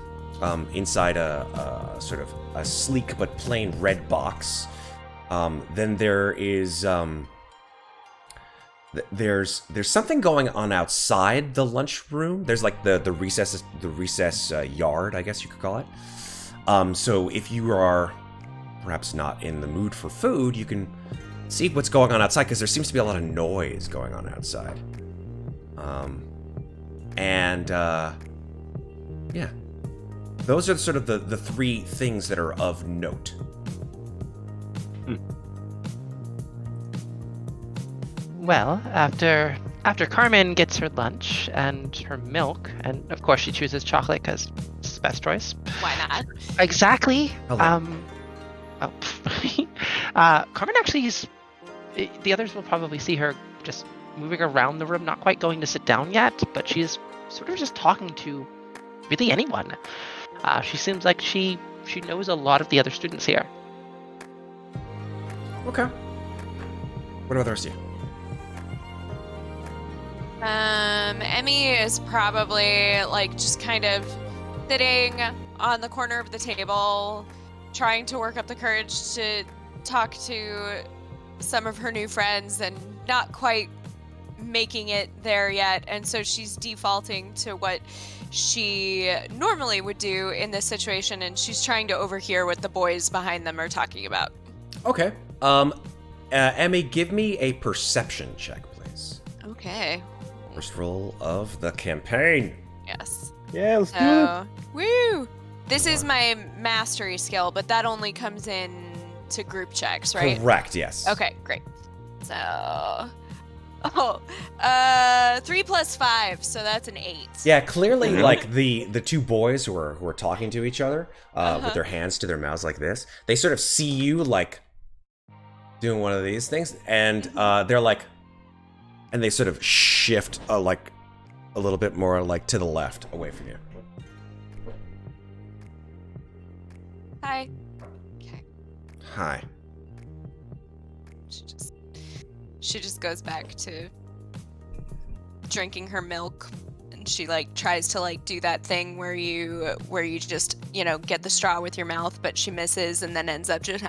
inside a sort of a sleek but plain red box. Then there is there's something going on outside the lunchroom. There's like the recess yard, I guess you could call it. So if you are perhaps not in the mood for food, you can see what's going on outside, because there seems to be a lot of noise going on outside. Yeah, those are sort of the three things that are of note. Well, after Carmen gets her lunch and her milk, and of course she chooses chocolate because it's the best choice. Why not? Exactly. Hello. Carmen actually is. The others will probably see her just moving around the room, not quite going to sit down yet, but she's sort of just talking to really anyone. She seems like she knows a lot of the other students here. Okay. What about the rest of you? Emmy is probably like just kind of sitting on the corner of the table, trying to work up the courage to talk to some of her new friends and not quite making it there yet. And so she's defaulting to what she normally would do in this situation, and she's trying to overhear what the boys behind them are talking about. Okay. Emmy, give me a perception check, please. Okay. First roll of the campaign. Yes. Yeah, let's do it. So, woo! This is my mastery skill, but that only comes in to group checks, right? Correct, yes. Okay, great. So, 3 plus 5, so that's an 8. Yeah, clearly, like the two boys who are talking to each other with their hands to their mouths like this, they sort of see you like doing one of these things, and they're like, and they sort of shift like a little bit more like to the left, away from you. Hi. Okay. Hi. She just goes back to drinking her milk, and she like tries to like do that thing where you just, you know, get the straw with your mouth, but she misses and then ends up just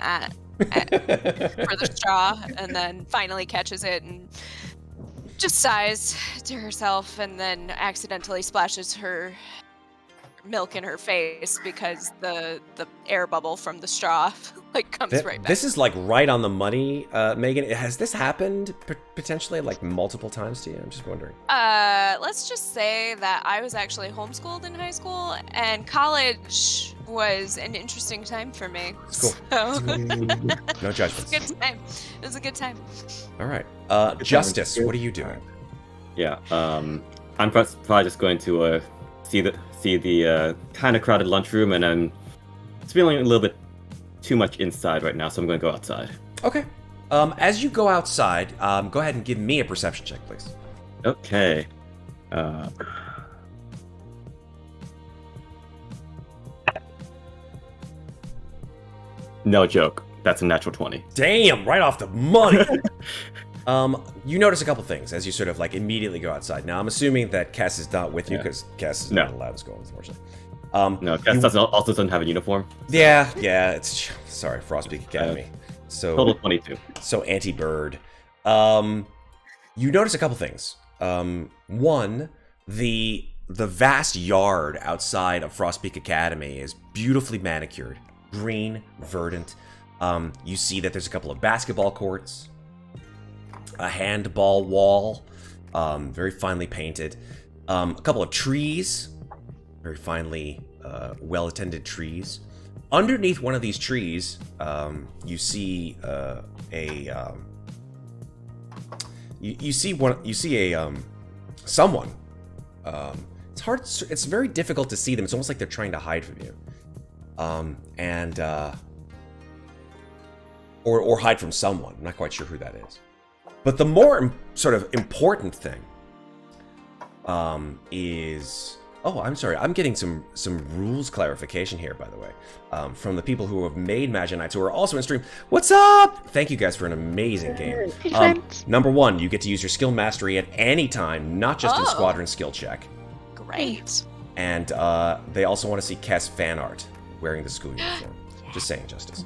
for the straw, and then finally catches it and just sighs to herself, and then accidentally splashes her milk in her face because the air bubble from the straw like comes right back. This is like right on the money, Megan. Has this happened potentially like multiple times to you? I'm just wondering. Let's just say that I was actually homeschooled in high school, and college was an interesting time for me. It's cool. So, No judgments. It's a good time. It was a good time. All right. Justus, what are you doing? Yeah. I'm probably just going to see the kind of crowded lunchroom, and it's feeling a little bit too much inside right now, so I'm going to go outside. Okay. As you go outside, go ahead and give me a perception check, please. Okay. No joke. That's a natural 20. Damn, right off the money. You notice a couple things as you sort of like immediately go outside. Now, I'm assuming that Cass is not with you because Cass is not allowed to go, unfortunately. No, Cass also doesn't have a uniform. Yeah, it's sorry, Frostpeak Academy. So total 22. So anti-bird. You notice a couple things. One, the vast yard outside of Frostpeak Academy is beautifully manicured, green, verdant. You see that there's a couple of basketball courts, a handball wall, very finely painted, a couple of trees, very finely well-attended trees. Underneath one of these trees, you see someone. It's hard. It's very difficult to see them. It's almost like they're trying to hide from you, or hide from someone. I'm not quite sure who that is. But the more sort of important thing is... Oh, I'm sorry. I'm getting some rules clarification here, by the way, from the people who have made Magi-Knights, who are also in stream. What's up? Thank you guys for an amazing game. Number one, you get to use your skill mastery at any time, not just in squadron skill check. Great. And they also want to see Cass fan art wearing the school uniform. Just saying, Justus.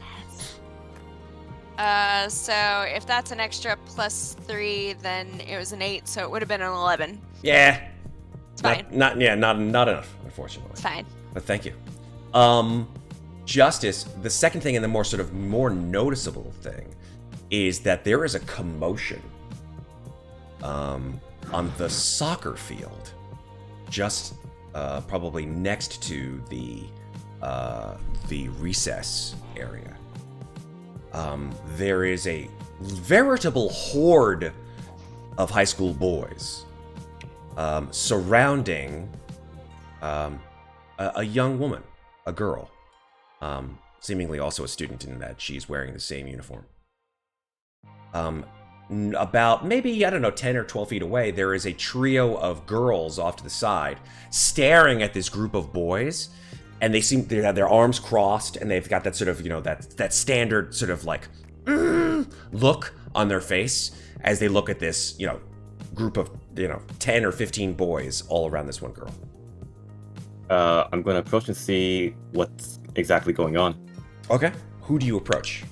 So if that's an extra +3, then it was an 8, so it would have been an 11. Yeah. It's fine. Not enough, unfortunately. It's fine. But thank you. Justus, the second thing and the more noticeable thing is that there is a commotion on the soccer field, just probably next to the recess area. There is a veritable horde of high school boys surrounding a young woman, a girl, seemingly also a student in that she's wearing the same uniform. About maybe, I don't know, 10 or 12 feet away, there is a trio of girls off to the side staring at this group of boys. And they have their arms crossed, and they've got that sort of, that standard sort of like look on their face as they look at this, group of, 10 or 15 boys all around this one girl. I'm going to approach and see what's exactly going on. Okay. Who do you approach?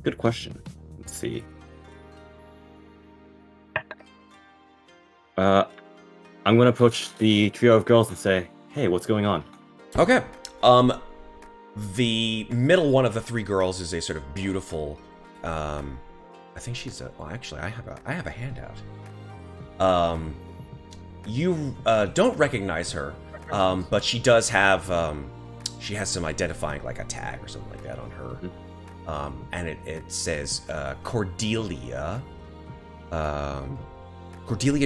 Good question. Let's see. I'm going to approach the trio of girls and say, hey, what's going on? Okay. The middle one of the three girls is a sort of beautiful, I think she's well, actually, I have a handout. You don't recognize her, but she does have, she has some identifying, like a tag or something like that on her. And it says, Cordelia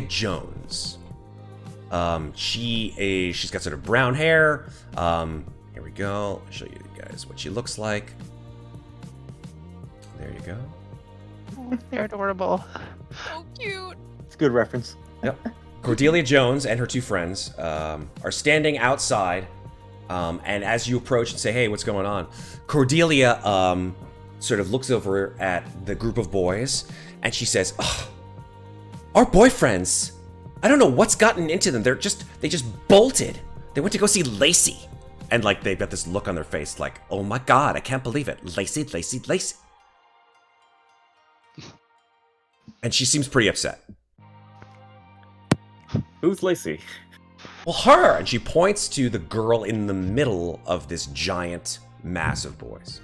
Jones. She's got sort of brown hair. Here we go. I'll show you guys what she looks like. There you go. Oh, they're adorable. So cute. It's a good reference. Yep. Cordelia Jones and her two friends are standing outside, and as you approach and say, hey, what's going on? Cordelia sort of looks over at the group of boys, and she says, our boyfriends, I don't know what's gotten into them. They just bolted They went to go see Lacey. And like they've got this look on their face like, oh my god, I can't believe it. Lacey, Lacey, Lacey. And she seems pretty upset. Who's Lacey? Well, her! And she points to the girl in the middle of this giant mass of boys.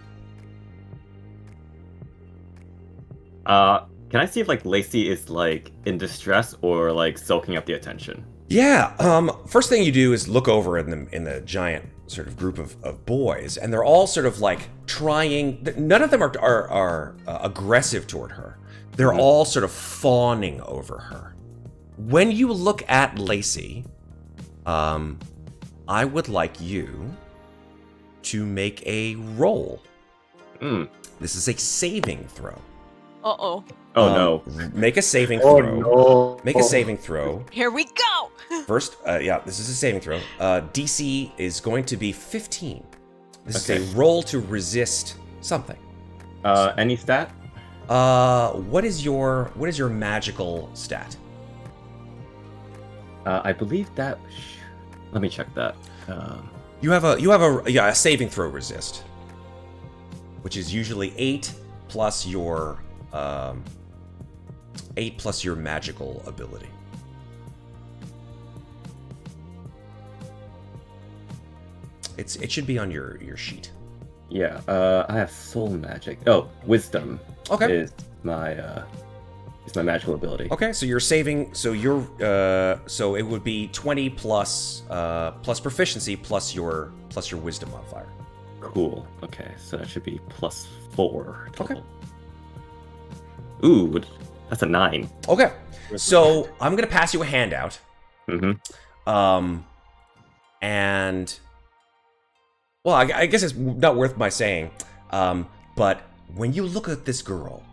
Can I see if like Lacey is like in distress or like soaking up the attention? Yeah, first thing you do is look over in the giant sort of group of boys, and they're all sort of like trying, none of them are aggressive toward her. They're all sort of fawning over her. When you look at Lacey, I would like you to make a roll. This is a saving throw. Uh-oh. Oh no. Make a saving Oh throw. no. Make a saving throw. Here we go! First, yeah, this is a saving throw. DC is going to be 15. This is a roll to resist something. Any stat? What is your magical stat? I believe that. Let me check that. You have a saving throw resist, which is usually 8 plus your 8 plus your magical ability. It should be on your sheet. Yeah. I have soul magic. Oh, wisdom. Okay. Is my magical ability. Okay, so you're saving. So you're so it would be 20 plus proficiency plus your wisdom modifier. Cool. Okay, so that should be +4 total. Okay. Ooh, that's a 9. Okay, so I'm gonna pass you a handout. And well, I guess it's not worth my saying. But when you look at this girl,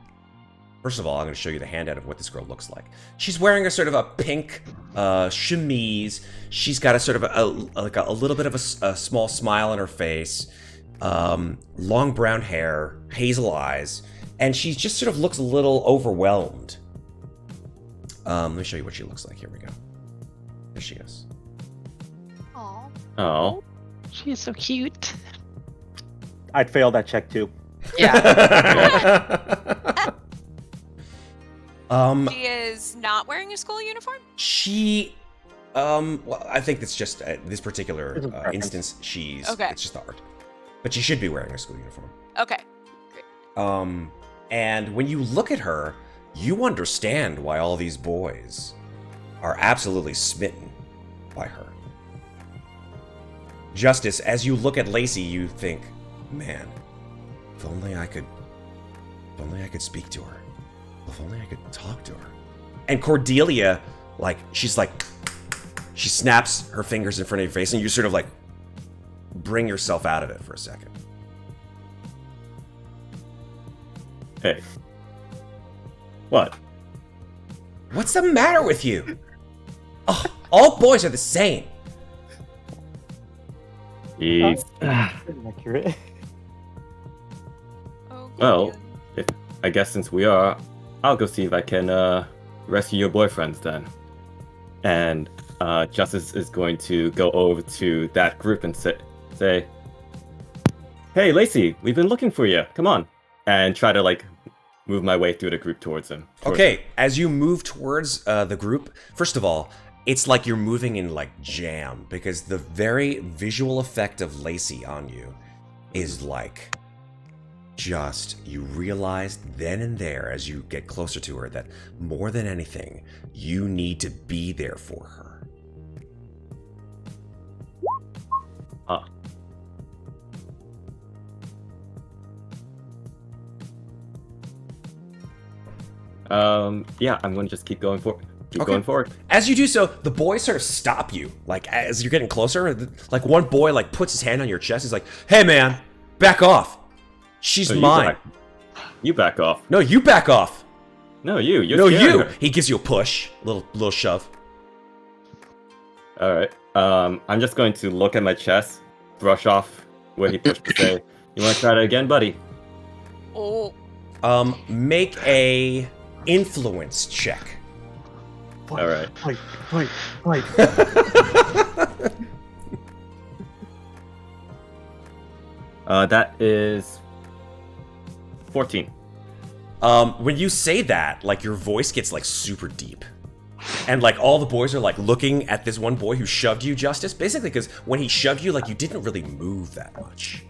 first of all, I'm going to show you the handout of what this girl looks like. She's wearing a sort of a pink chemise. She's got a sort of a little bit of a small smile on her face, long brown hair, hazel eyes, and she just sort of looks a little overwhelmed. Let me show you what she looks like. Here we go. There she is. Aw. Oh. She is so cute. I'd fail that check too. Yeah. She is not wearing a school uniform? She, well, I think it's just this particular It's a preference. instance. She's Okay. It's just the art, but she should be wearing a school uniform. Okay. And when you look at her, you understand why all these boys are absolutely smitten by her. Justus, as you look at Lacey, you think, man, if only I could speak to her. If only I could talk to her. And Cordelia, she snaps her fingers in front of your face, and you sort of bring yourself out of it for a second. Hey. What? What's the matter with you? Oh, all boys are the same. He's... Accurate. Oh, Well, I guess since we are, I'll go see if I can rescue your boyfriends then. And Justus is going to go over to that group and say, "Hey, Lacey, we've been looking for you. Come on." And try to move my way through the group towards him. Okay, as you move towards the group, first of all, it's like you're moving in jam, because the very visual effect of Lacey on you is you realize then and there as you get closer to her that more than anything, you need to be there for her. Yeah, I'm going to just keep going forward. Going forward. As you do so, the boys sort of stop you. As you're getting closer, one boy puts his hand on your chest. He's like, "Hey, man, back off. She's mine." You back off. No, you back off. No, you. You're No, scaring you. her. He gives you a push, little shove. All right. I'm just going to look at my chest, brush off where he pushed to say, "You want to try that again, buddy?" Oh. Make a influence check. All right. Fight. That is 14. When you say that, like your voice gets like super deep. And like all the boys are like looking at this one boy who shoved you, Justus, basically because when he shoved you, like you didn't really move that much.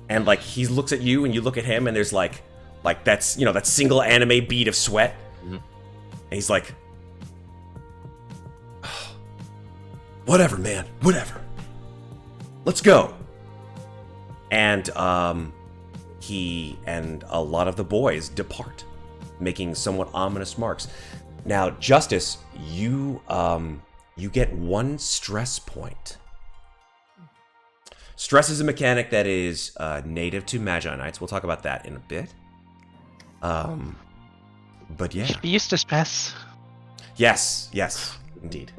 And like he looks at you and you look at him and there's like that's, you know, that single anime bead of sweat. Mm-hmm. And he's like, oh, whatever, man, whatever. Let's go. And he and a lot of the boys depart, making somewhat ominous marks. Now, Justus, you get 1 stress point. Stress is a mechanic that is native to Magi-Knights. We'll talk about that in a bit. But yeah. Should be used to stress. Yes, indeed.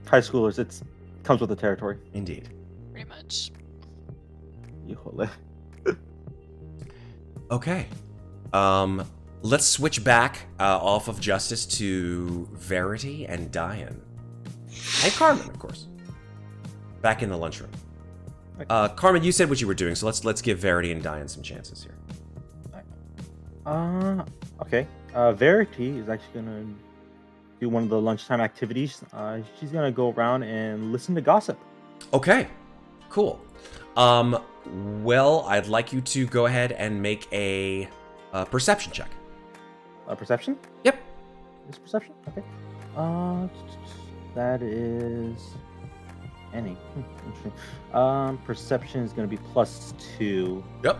High schoolers, it comes with the territory. Indeed. Pretty much. Híjole. Okay. Let's switch back off of Justus to Verity and Dayen. And Carmen, of course. Back in the lunchroom. Carmen, you said what you were doing, so let's give Verity and Dayen some chances here. Okay. Verity is actually gonna do one of the lunchtime activities. She's gonna go around and listen to gossip. Okay, cool. Well, I'd like you to go ahead and make a perception check. Perception? Yep. Is perception? Okay. That is any. Interesting. Perception is gonna be +2. Yep.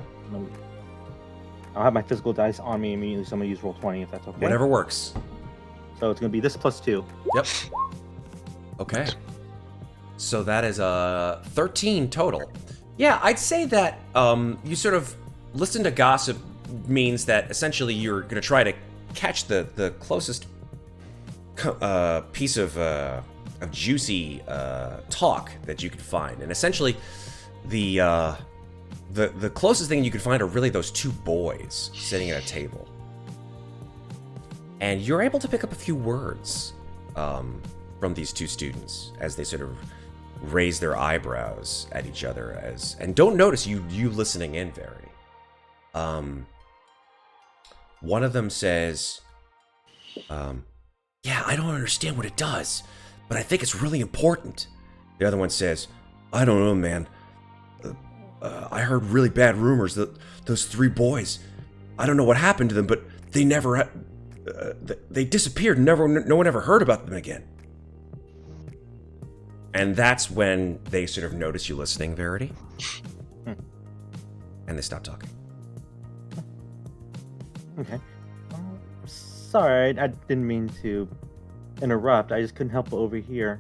I'll have my physical dice on me immediately, so I'm gonna use roll 20 if that's okay. Whatever works. So it's gonna be this +2. Yep. Okay. So that is a 13 total. Yeah, I'd say that you sort of listen to gossip means that essentially you're going to try to catch the closest piece of juicy talk that you could find, and essentially the closest thing you could find are really those 2 boys sitting at a table, and you're able to pick up a few words from these 2 students as they sort of raise their eyebrows at each other and don't notice you listening in, Verity. One of them says, yeah, I don't understand what it does, but I think it's really important. The other one says, I don't know, man. I heard really bad rumors that those 3 boys, I don't know what happened to them, but they never, they disappeared. No one ever heard about them again. And that's when they sort of notice you listening, Verity. And they stop talking. Okay. Sorry, I didn't mean to interrupt. I just couldn't help but overhear.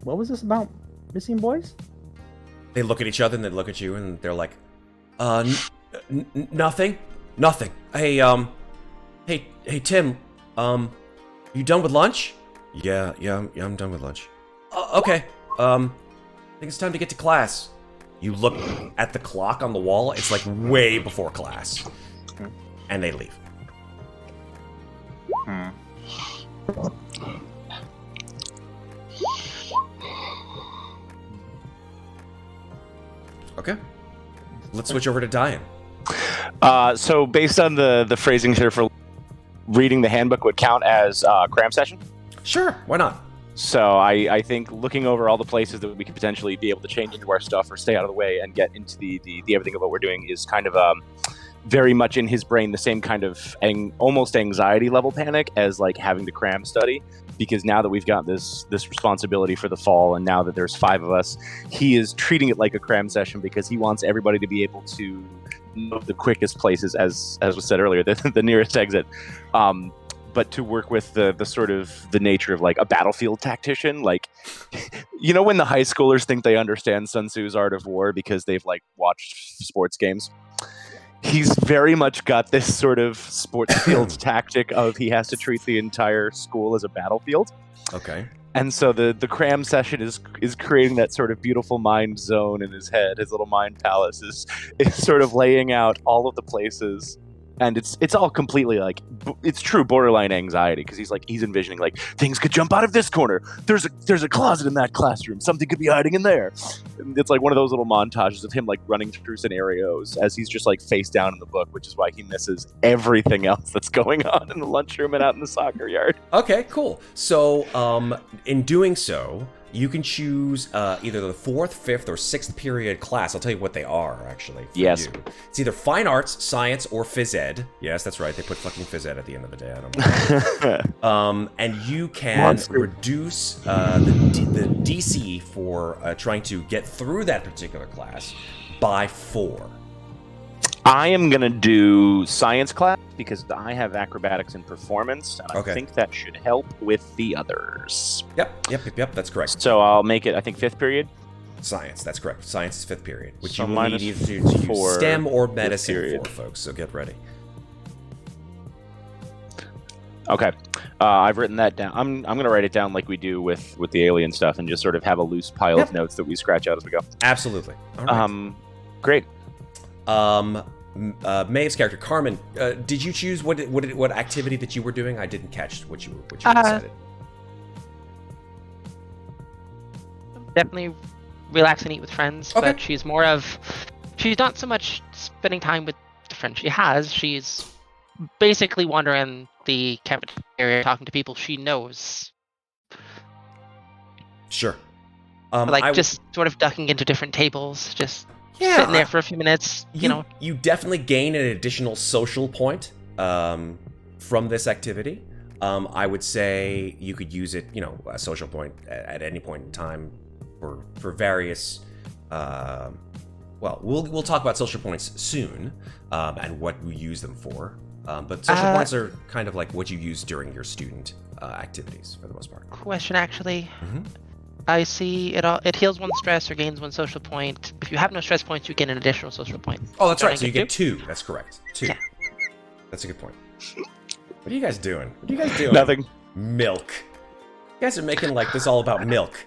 What was this about missing boys? They look at each other and they look at you and they're like, nothing. Hey, hey, Tim, you done with lunch? Yeah, I'm done with lunch. Okay, I think it's time to get to class. You look at the clock on the wall, it's like way before class. And they leave. Okay. Let's switch over to Dayen. So based on the phrasing here for reading the handbook would count as cram session? Sure, why not? So I think looking over all the places that we could potentially be able to change into our stuff or stay out of the way and get into the everything of what we're doing is kind of very much in his brain the same kind of almost anxiety level panic as like having to cram study, because now that we've got this responsibility for the fall and now that there's 5 of us, he is treating it like a cram session because he wants everybody to be able to know the quickest places, as was said earlier, the nearest exit. But to work with the sort of the nature of like a battlefield tactician, like, you know, when the high schoolers think they understand Sun Tzu's Art of War because they've like watched sports games, he's very much got this sort of sports field tactic of he has to treat the entire school as a battlefield. Okay. And so the cram session is creating that sort of beautiful mind zone in his head. His little mind palace is sort of laying out all of the places And it's all completely like it's true borderline anxiety because he's envisioning like things could jump out of this corner. There's a closet in that classroom. Something could be hiding in there. And it's like one of those little montages of him like running through scenarios as he's just like face down in the book, which is why he misses everything else that's going on in the lunchroom and out in the soccer yard. Okay, cool. So, in doing so, you can choose either the 4th, 5th, or 6th period class. I'll tell you what they are, actually. Yes. You. It's either fine arts, science, or phys ed. Yes, that's right. They put fucking phys ed at the end of the day. I don't know. And you can reduce the DC for trying to get through that particular class by 4. I am going to do science class because I have acrobatics and performance, and I think that should help with the others. Yep, that's correct. So I'll make it, I think, 5th period? Science, that's correct. Science is 5th period, which So you will need either to use STEM or medicine for, folks, so get ready. Okay. I've written that down. I'm going to write it down like we do with the alien stuff and just sort of have a loose pile of notes that we scratch out as we go. Absolutely. All right. Great. Maeve's character, Carmen, did you choose what activity that you were doing? I didn't catch what you decided. Definitely relax and eat with friends, but she's not so much spending time with the friends she has. She's basically wandering the cafeteria talking to people she knows. Sure. Just sort of ducking into different tables, just sitting there for a few minutes, you know. You definitely gain an additional social point from this activity. I would say you could use it, a social point at any point in time for various. We'll talk about social points soon and what we use them for. But social points are kind of like what you use during your student activities for the most part. Question, actually. I see it heals 1 stress or gains 1 social point. If you have no stress points, you get an additional social point. Oh, that's right. So you get 2. That's correct. 2. Yeah. That's a good point. What are you guys doing? Nothing. Milk. You guys are making like this all about milk.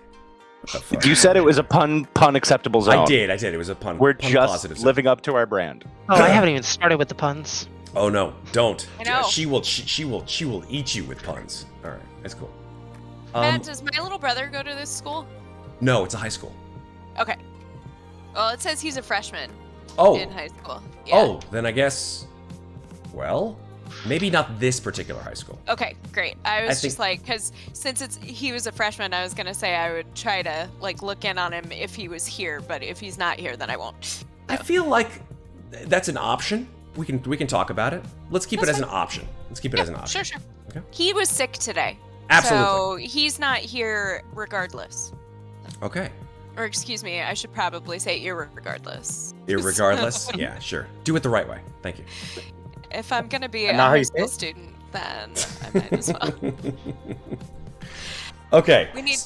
What the fuck? You said it was a pun acceptable zone. I did. It was a pun. We're pun just living up to our brand. Oh, I haven't even started with the puns. Oh no, don't. I know. She will eat you with puns. All right, that's cool. Matt, does my little brother go to this school? No, it's a high school. Okay. Well, it says he's a freshman. Oh. In high school. Yeah. Oh, then I guess. Well, maybe not this particular high school. Okay, great. I was just like, because since he was a freshman, I was gonna say I would try to like look in on him if he was here, but if he's not here, then I won't. I feel like that's an option. We can talk about it. Let's keep it as an option. Sure. Okay. He was sick today. Absolutely. So he's not here regardless. Okay. Or excuse me, I should probably say irregardless. Irregardless? Yeah, sure. Do it the right way. Thank you. If I'm going to be a high school student, then I might as well. Okay. We need...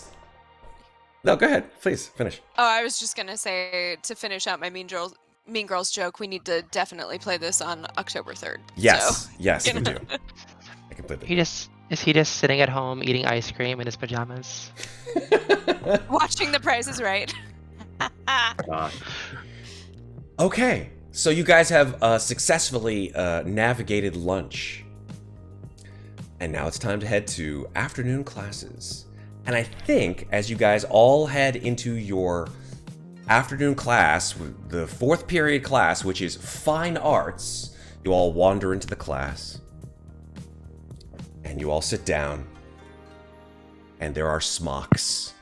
No, go ahead. Please, finish. Oh, I was just going to say, to finish out my Mean Girls joke, we need to definitely play this on October 3rd. Yes, so, yes, we do. I completely. Is he just sitting at home eating ice cream in his pajamas? Watching The Price is Right. Okay, so you guys have successfully navigated lunch. And now it's time to head to afternoon classes. And I think as you guys all head into your afternoon class, the 4th period class, which is fine arts, you all wander into the class. And you all sit down, and there are smocks,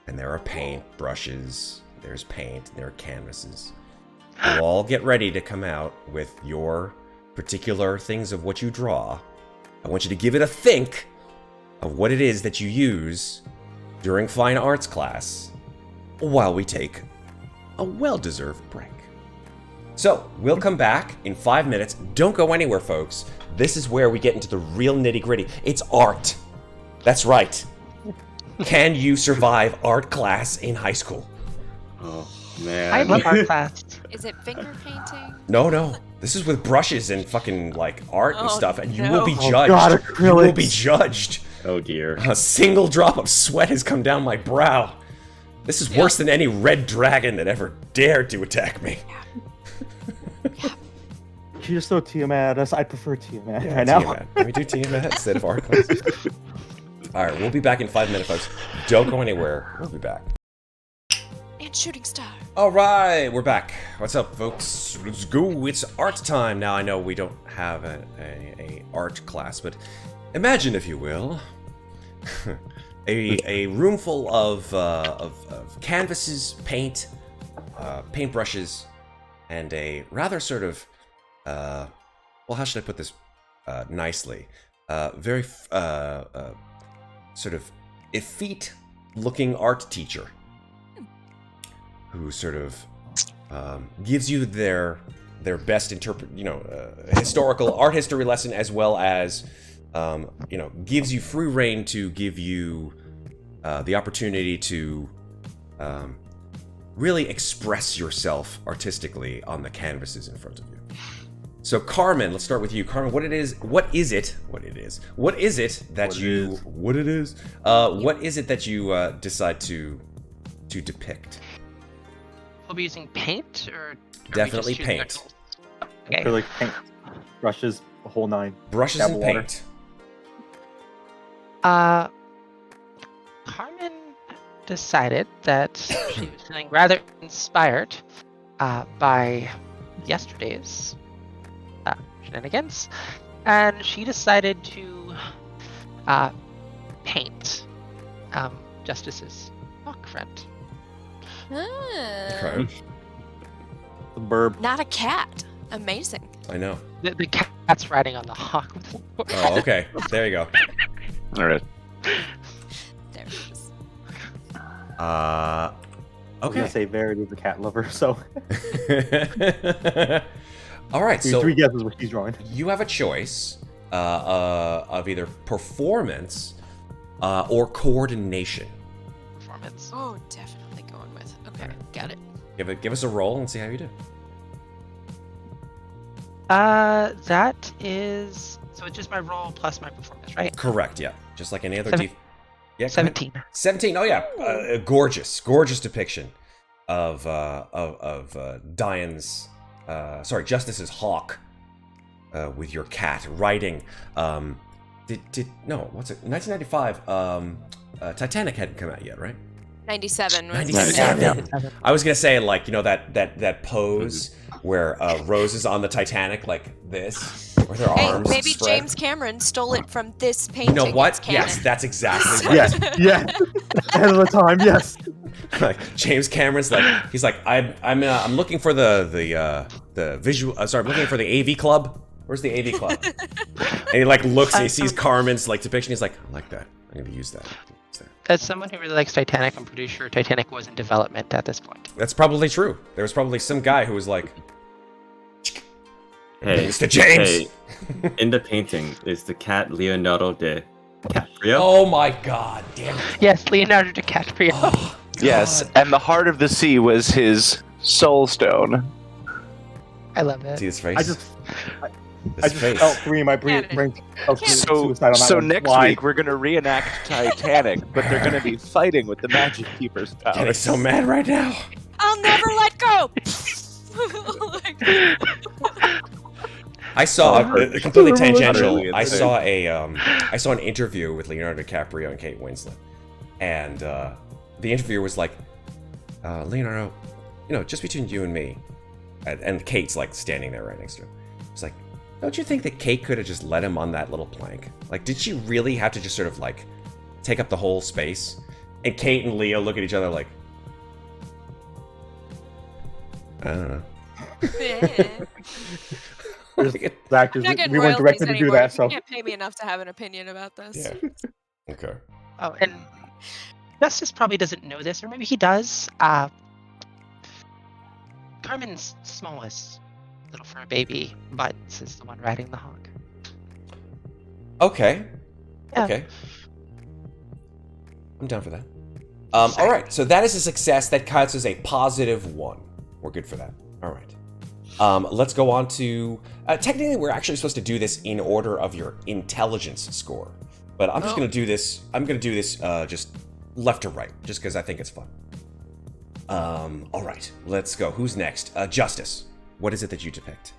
and there are paint brushes, there's paint, and there are canvases. You all get ready to come out with your particular things of what you draw. I want you to give it a think of what it is that you use during fine arts class while we take a well-deserved break. So, we'll come back in 5 minutes. Don't go anywhere, folks. This is where we get into the real nitty-gritty. It's art. That's right. Can you survive art class in high school? Oh, man. I love art class. Is it finger painting? No. This is with brushes and fucking, like, art and stuff, and you no. will be Oh, judged. God, You will acrylics. be judged. Oh, dear. A single drop of sweat has come down my brow. This is worse than any red dragon that ever dared to attack me. you just throw Tiamat at us? I prefer Tiamat Yeah, right now. Tiamat. Can we do Tiamat instead of Arcos? All right, we'll be back in 5 minutes, folks. Don't go anywhere. We'll be back. And shooting star. All right, we're back. What's up, folks? Let's go. It's art time. Now, I know we don't have a art class, but imagine, if you will, a room full of canvases, paint, paintbrushes, and a rather sort of, well, how should I put this nicely? Very sort of effete-looking art teacher who sort of gives you their best historical art history lesson, as well as gives you free reign to give you the opportunity to really express yourself artistically on the canvases in front of you. So Carmen, let's start with you. Carmen, what is it that you decide to depict? We'll be using paint, or are we Definitely just shooting our paint. tools? I feel like paint, brushes, the whole nine. Brushes Dab and of water. paint. Carmen decided that she was feeling rather inspired by yesterday's shenanigans, and she decided to paint Justus's hawk friend. Okay. The burb. Not a cat. Amazing. I know. The cat's riding on the hawk. Oh, okay. There you go. All right. There it is. I was Okay. gonna say Verity is a cat lover, so All right. So three guesses what she's drawing. you have a choice of either performance or coordination. Performance. Oh, definitely going with. Okay, got it. Give us a roll and see how you do. That is so. It's just my roll plus my performance, right? Correct. Yeah. Just like any other Seven- D. Yeah. go ahead. 17. 17. Oh yeah. A gorgeous depiction of Dayen's. Justus's hawk. With your cat riding. What's it? 1995. Titanic hadn't come out yet, right? 97. was 97. I was gonna say, like, that pose where Rose is on the Titanic like this, with her Hey, arms maybe spread. James Cameron stole it from this You painting. know what? It's canon. Yes, that's exactly right. Yes, yes. Ahead of the time, yes. Like, James Cameron's like, he's like, I'm looking for the visual. I'm looking for the AV club. Where's the AV club? And he like looks, and he sees Carmen's like depiction. He's like, I like that. I'm gonna use that. As someone who really likes Titanic, I'm pretty sure Titanic was in development at this point. That's probably true. There was probably some guy who was like, Hey, Mr. James. Hey, in the painting is the cat Leonardo DiCaprio. Oh my God, damn it. Yes, Leonardo DiCaprio. Oh, Yes, God. and the heart of the sea was his soul stone. I love it. See his face? I just His face. felt three in my brain. So, Suicide on that so one. next Why? week we're gonna reenact Titanic, but they're gonna be fighting with the Magic Keeper's I'm powers. so mad right now. I'll never let go. I saw completely tangential. Utterly I insane. saw an interview with Leonardo DiCaprio and Kate Winslet, and the interviewer was like, Leonardo, just between you and me, and Kate's like standing there right next to him. It's like, don't you think that Kate could have just let him on that little plank? Like, did she really have to just sort of like take up the whole space? And Kate and Leo look at each other like, I don't know. The actors, I'm not getting we weren't royalties directed to do anymore. that, so You can't pay me enough to have an opinion about this. Yeah. Okay. Oh, and Justus probably doesn't know this, or maybe he does. Carmen's smallest little fur baby, Buds, is the one riding the hawk. Okay. Yeah. Okay. I'm down for that. All right. So that is a success. That counts as a +1. We're good for that. All right. Let's go on to. Technically, we're actually supposed to do this in order of your intelligence score, but I'm just gonna do this. I'm gonna do this just left to right, just because I think it's fun. All right. Let's go. Who's next? Justus. What is it that you depict?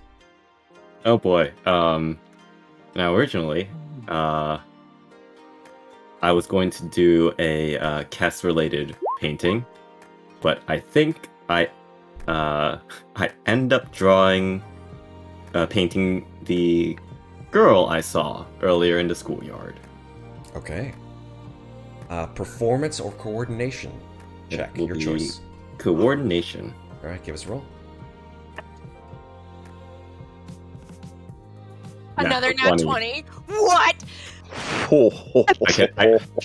Oh boy. Now originally, I was going to do a cast-related painting, but I think I end up painting the girl I saw earlier in the schoolyard. Okay. Performance or coordination? Check. It will Your be choice. Coordination. All right, give us a roll. Another nat 20. What?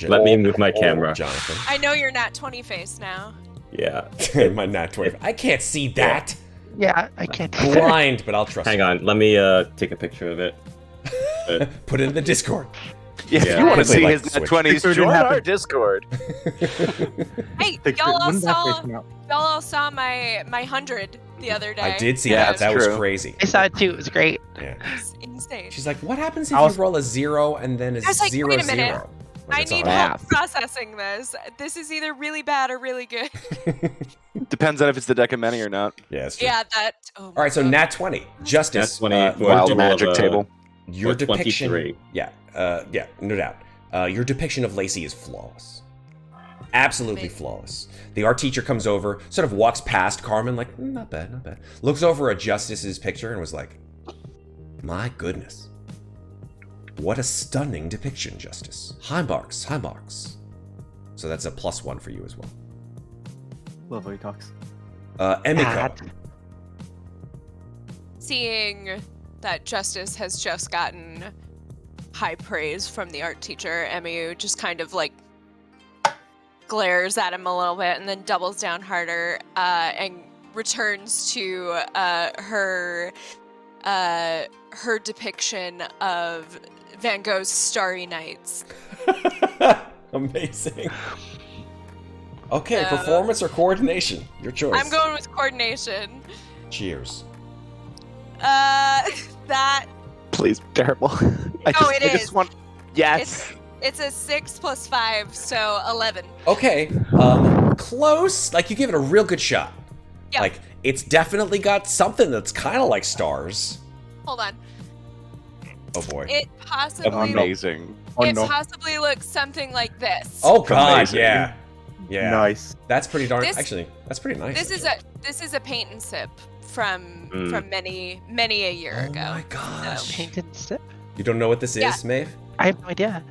Let me move my camera. Jonathan. I know you're nat 20 face now. Yeah. My nat 20. I can't see that. Yeah, I can't. Blind, but I'll trust Hang you. on, let me take a picture of it. Put it in the Discord. If Yeah. you want to Quickly, see like, his net switch. 20s, Picture didn't join our happen. Discord. Hey, Picture, y'all all when did that saw face come out? my 100 the other day. I did see Yeah, that. that's That was true. crazy. I saw it too. It was great. Yeah. It's insane. She's like, what happens if I was- you roll a 0 and then a I was like, 0 wait a minute. 0? Like, I it's need all right. help processing this. This is either really bad or really good. Depends on if it's the deck of many or not. Yeah, it's true. Yeah, that. Oh All right, so my God. nat 20. Justice. Nat 20 for Wild total magic of, table. Your or depiction. 23. Yeah, no doubt. Your depiction of Lacey is flawless. Absolutely Amazing. flawless. The art teacher comes over, sort of walks past Carmen, like, not bad, not bad. Looks over at Justice's picture and was like, my goodness. What a stunning depiction, Justice. High marks, high marks. So that's a +1 for you as well. Love how he talks. Emiko. God. Seeing that Justice has just gotten high praise from the art teacher, Emu just kind of like glares at him a little bit and then doubles down harder and returns to her depiction of Van Gogh's Starry Nights. Amazing. Okay, So- performance or coordination? Your choice. I'm going with coordination. Cheers. That Please, terrible. I it is. just want. Yes. it's a 6 + 5, so 11. Okay, close. Like, you give it a real good shot. Yeah. Like, it's definitely got something that's kind of like stars. Hold on. Oh boy. It possibly Amazing. Oh it no. possibly looks something like this. Oh god, Amazing. yeah. Yeah. Nice. That's pretty darn. This- Actually, that's pretty nice. This is a paint and sip from many a year Oh ago. my gosh. Painted sip. You don't know what this Yeah. is, Maeve? I have no idea.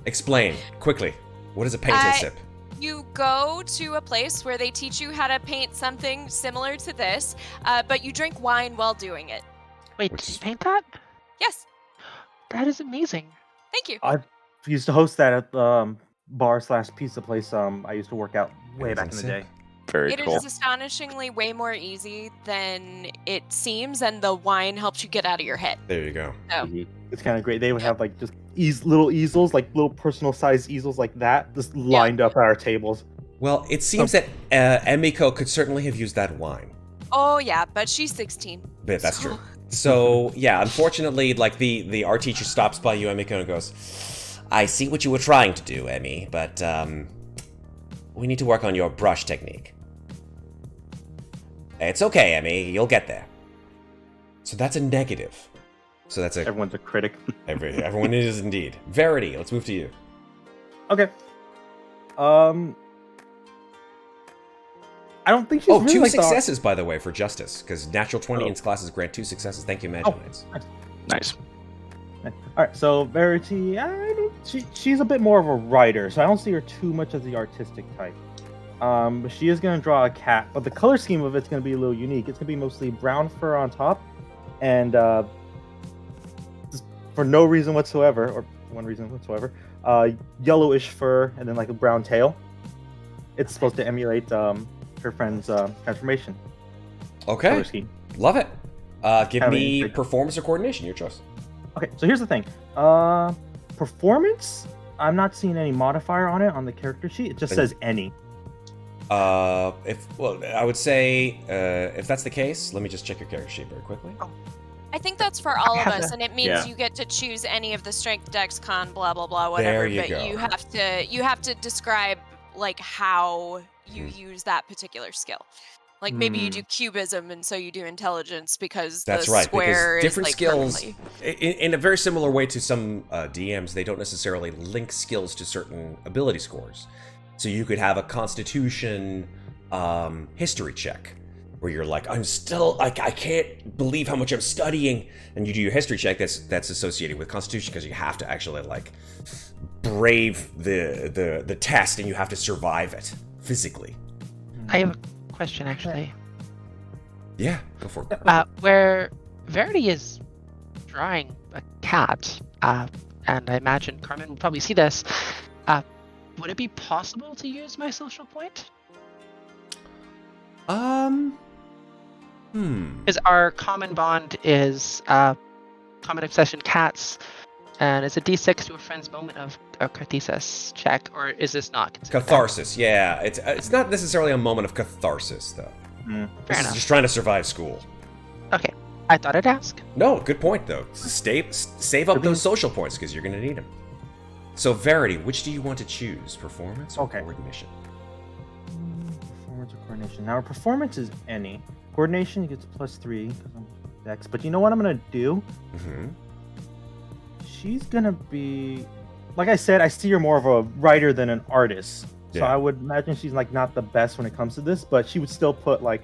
Explain quickly. What is a paint and sip? You go to a place where they teach you how to paint something similar to this, but you drink wine while doing it. Wait, Which did is- you paint that? Yes, That is amazing. thank you. I used to host that at the bar/pizza place. I used to work out way back in the day. Very It cool. is astonishingly way more easy than it seems, and the wine helps you get out of your head. There you go. It's kind of great. They would have like just little easels, like little personal size easels like that, just lined up at our tables. Well, it seems that Emiko could certainly have used that wine. Oh yeah, but she's 16. But that's So- true. So yeah, unfortunately, like the art teacher stops by you, Emiko, and goes, "I see what you were trying to do, Emmy, but we need to work on your brush technique." It's okay, Emmy. You'll get there. So that's a negative. So that's a Everyone's a critic. everyone is indeed. Verity, let's move to you. Okay. I don't think she's Oh, really two like the- successes, by the way, for Justice, because natural 20 in classes grant 2 successes. Thank you, Magi-Knights. Nice. All right, so Verity, she's a bit more of a writer, so I don't see her too much as the artistic type. But she is going to draw a cat, but the color scheme of it's going to be a little unique. It's going to be mostly brown fur on top, and just for no reason whatsoever, or one reason whatsoever, yellowish fur, and then like a brown tail. It's supposed to emulate her friend's transformation Okay, color scheme. love it. Give Kinda me intriguing. performance or coordination, your choice. Okay, so here's the thing. Performance, I'm not seeing any modifier on it on the character sheet. It just Then- says any. I would say, if that's the case, let me just check your character sheet very quickly. I think that's for all of have us, that. and it means Yeah. you get to choose any of the strength, dex, con, blah blah blah, whatever. There you but go. you have to describe like how you Mhm. use that particular skill. Like maybe you do cubism and so you do intelligence because That's the right, square because different is like skills, permanently. in a very similar way to some DMs, they don't necessarily link skills to certain ability scores. So you could have a Constitution history check, where you're like, I'm still, I can't believe how much I'm studying, and you do your history check that's associated with Constitution, because you have to actually like brave the test, and you have to survive it physically. I have a question, actually. Yeah, go for it. Where Verity is drawing a cat, and I imagine Carmen would probably see this, would it be possible to use my social point? Because our common bond is common obsession cats, and it's a D6 to a friend's moment of catharsis check, or is this not considered Catharsis, yeah. It's not necessarily a moment of catharsis, though. Fair This enough. is just trying to survive school. Okay, I thought I'd ask. No, good point, though. Save up those social points, because you're going to need them. So, Verity, which do you want to choose? Performance or coordination? Performance or coordination. Now, our performance is any. Coordination gets +3 because I'm Dex. But you know what I'm going to do? She's going to be... Like I said, I see her more of a writer than an artist. So I would imagine she's like not the best when it comes to this, but she would still put like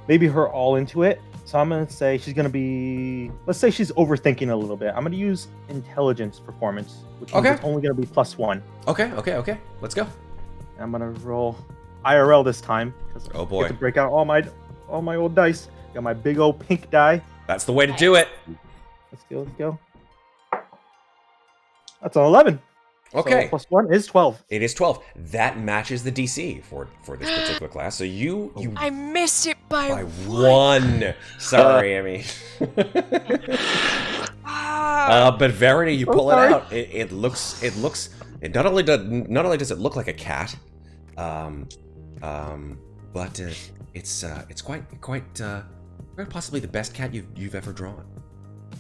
maybe her all into it. So I'm going to say she's going to be... Let's say she's overthinking a little bit. I'm going to use intelligence performance, which means it's only going to be +1. Okay. Let's go. I'm going to roll IRL this time. Oh boy. I get to break out all my old dice. Got my big old pink die. That's the way to do it. Let's go. That's an 11. Okay. So +1 is 12. It is 12. That matches the DC for this particular class. So you I missed it by 1. Sorry, Emmy. But Verity, you pull it out. It not only does it look like a cat, but it's quite possibly the best cat you've ever drawn.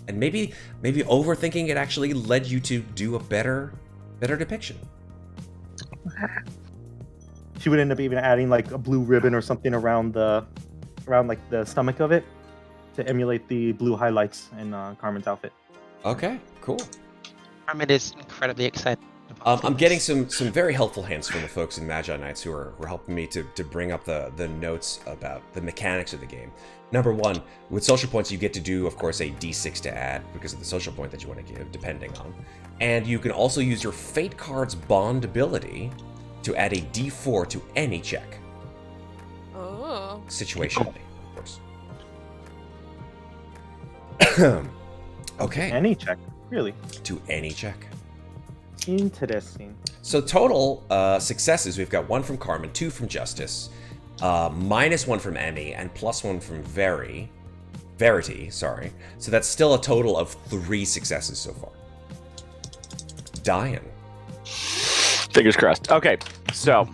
And maybe overthinking it actually led you to do a better depiction. She would end up even adding like a blue ribbon or something around like the stomach of it to emulate the blue highlights in Carmen's outfit. Okay, cool. Carmen is incredibly excited. I'm getting some very helpful hints from the folks in Magi-Knights who are helping me to bring up the notes about the mechanics of the game. Number 1, with social points, you get to do, of course, a D6 to add because of the social point that you want to give, depending on. And you can also use your Fate card's bond ability to add a D4 to any check. Oh. Situationally, of course. Okay. Any check, really? To any check. Interesting. So total successes, we've got 1 from Carmen, 2 from Justus, -1 from Emmy, and +1 from Verity, sorry. So that's still a total of 3 successes so far. Dayen. Fingers crossed. Okay, so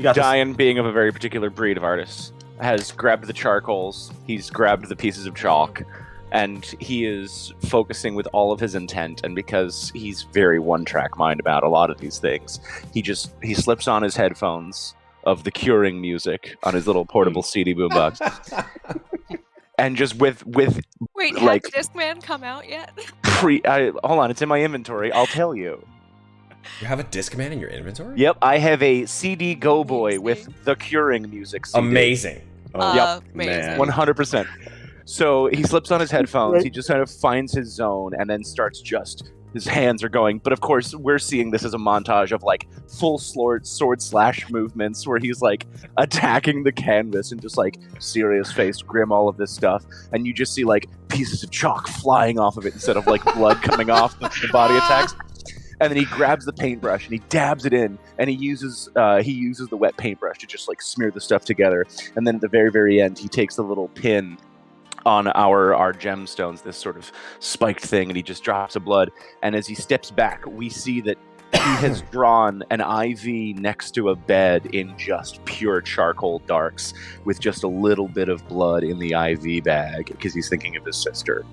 You got this. Dayen, being of a very particular breed of artists, has grabbed the charcoals, he's grabbed the pieces of chalk, and he is focusing with all of his intent. And because he's very one-track mind about a lot of these things, he slips on his headphones of the curing music on his little portable CD boombox, and just with Wait, like has Discman come out yet? hold on, it's in my inventory. I'll tell you. You have a Discman in your inventory? Yep, I have a CD Go Boy with the curing music CD. Amazing. Yep, amazing. 100%. So he slips on his headphones, he just kind of finds his zone, and then starts his hands are going. But of course, we're seeing this as a montage of like full sword slash movements where he's like attacking the canvas and just like serious face, grim, all of this stuff. And you just see like pieces of chalk flying off of it instead of like blood coming off the body attacks. And then he grabs the paintbrush and he dabs it in, and he uses the wet paintbrush to just like smear the stuff together. And then at the very, very end, he takes the little pin on our gemstones, this sort of spiked thing, and he just drops of blood. And as he steps back, we see that he has drawn an IV next to a bed in just pure charcoal darks with just a little bit of blood in the IV bag because he's thinking of his sister.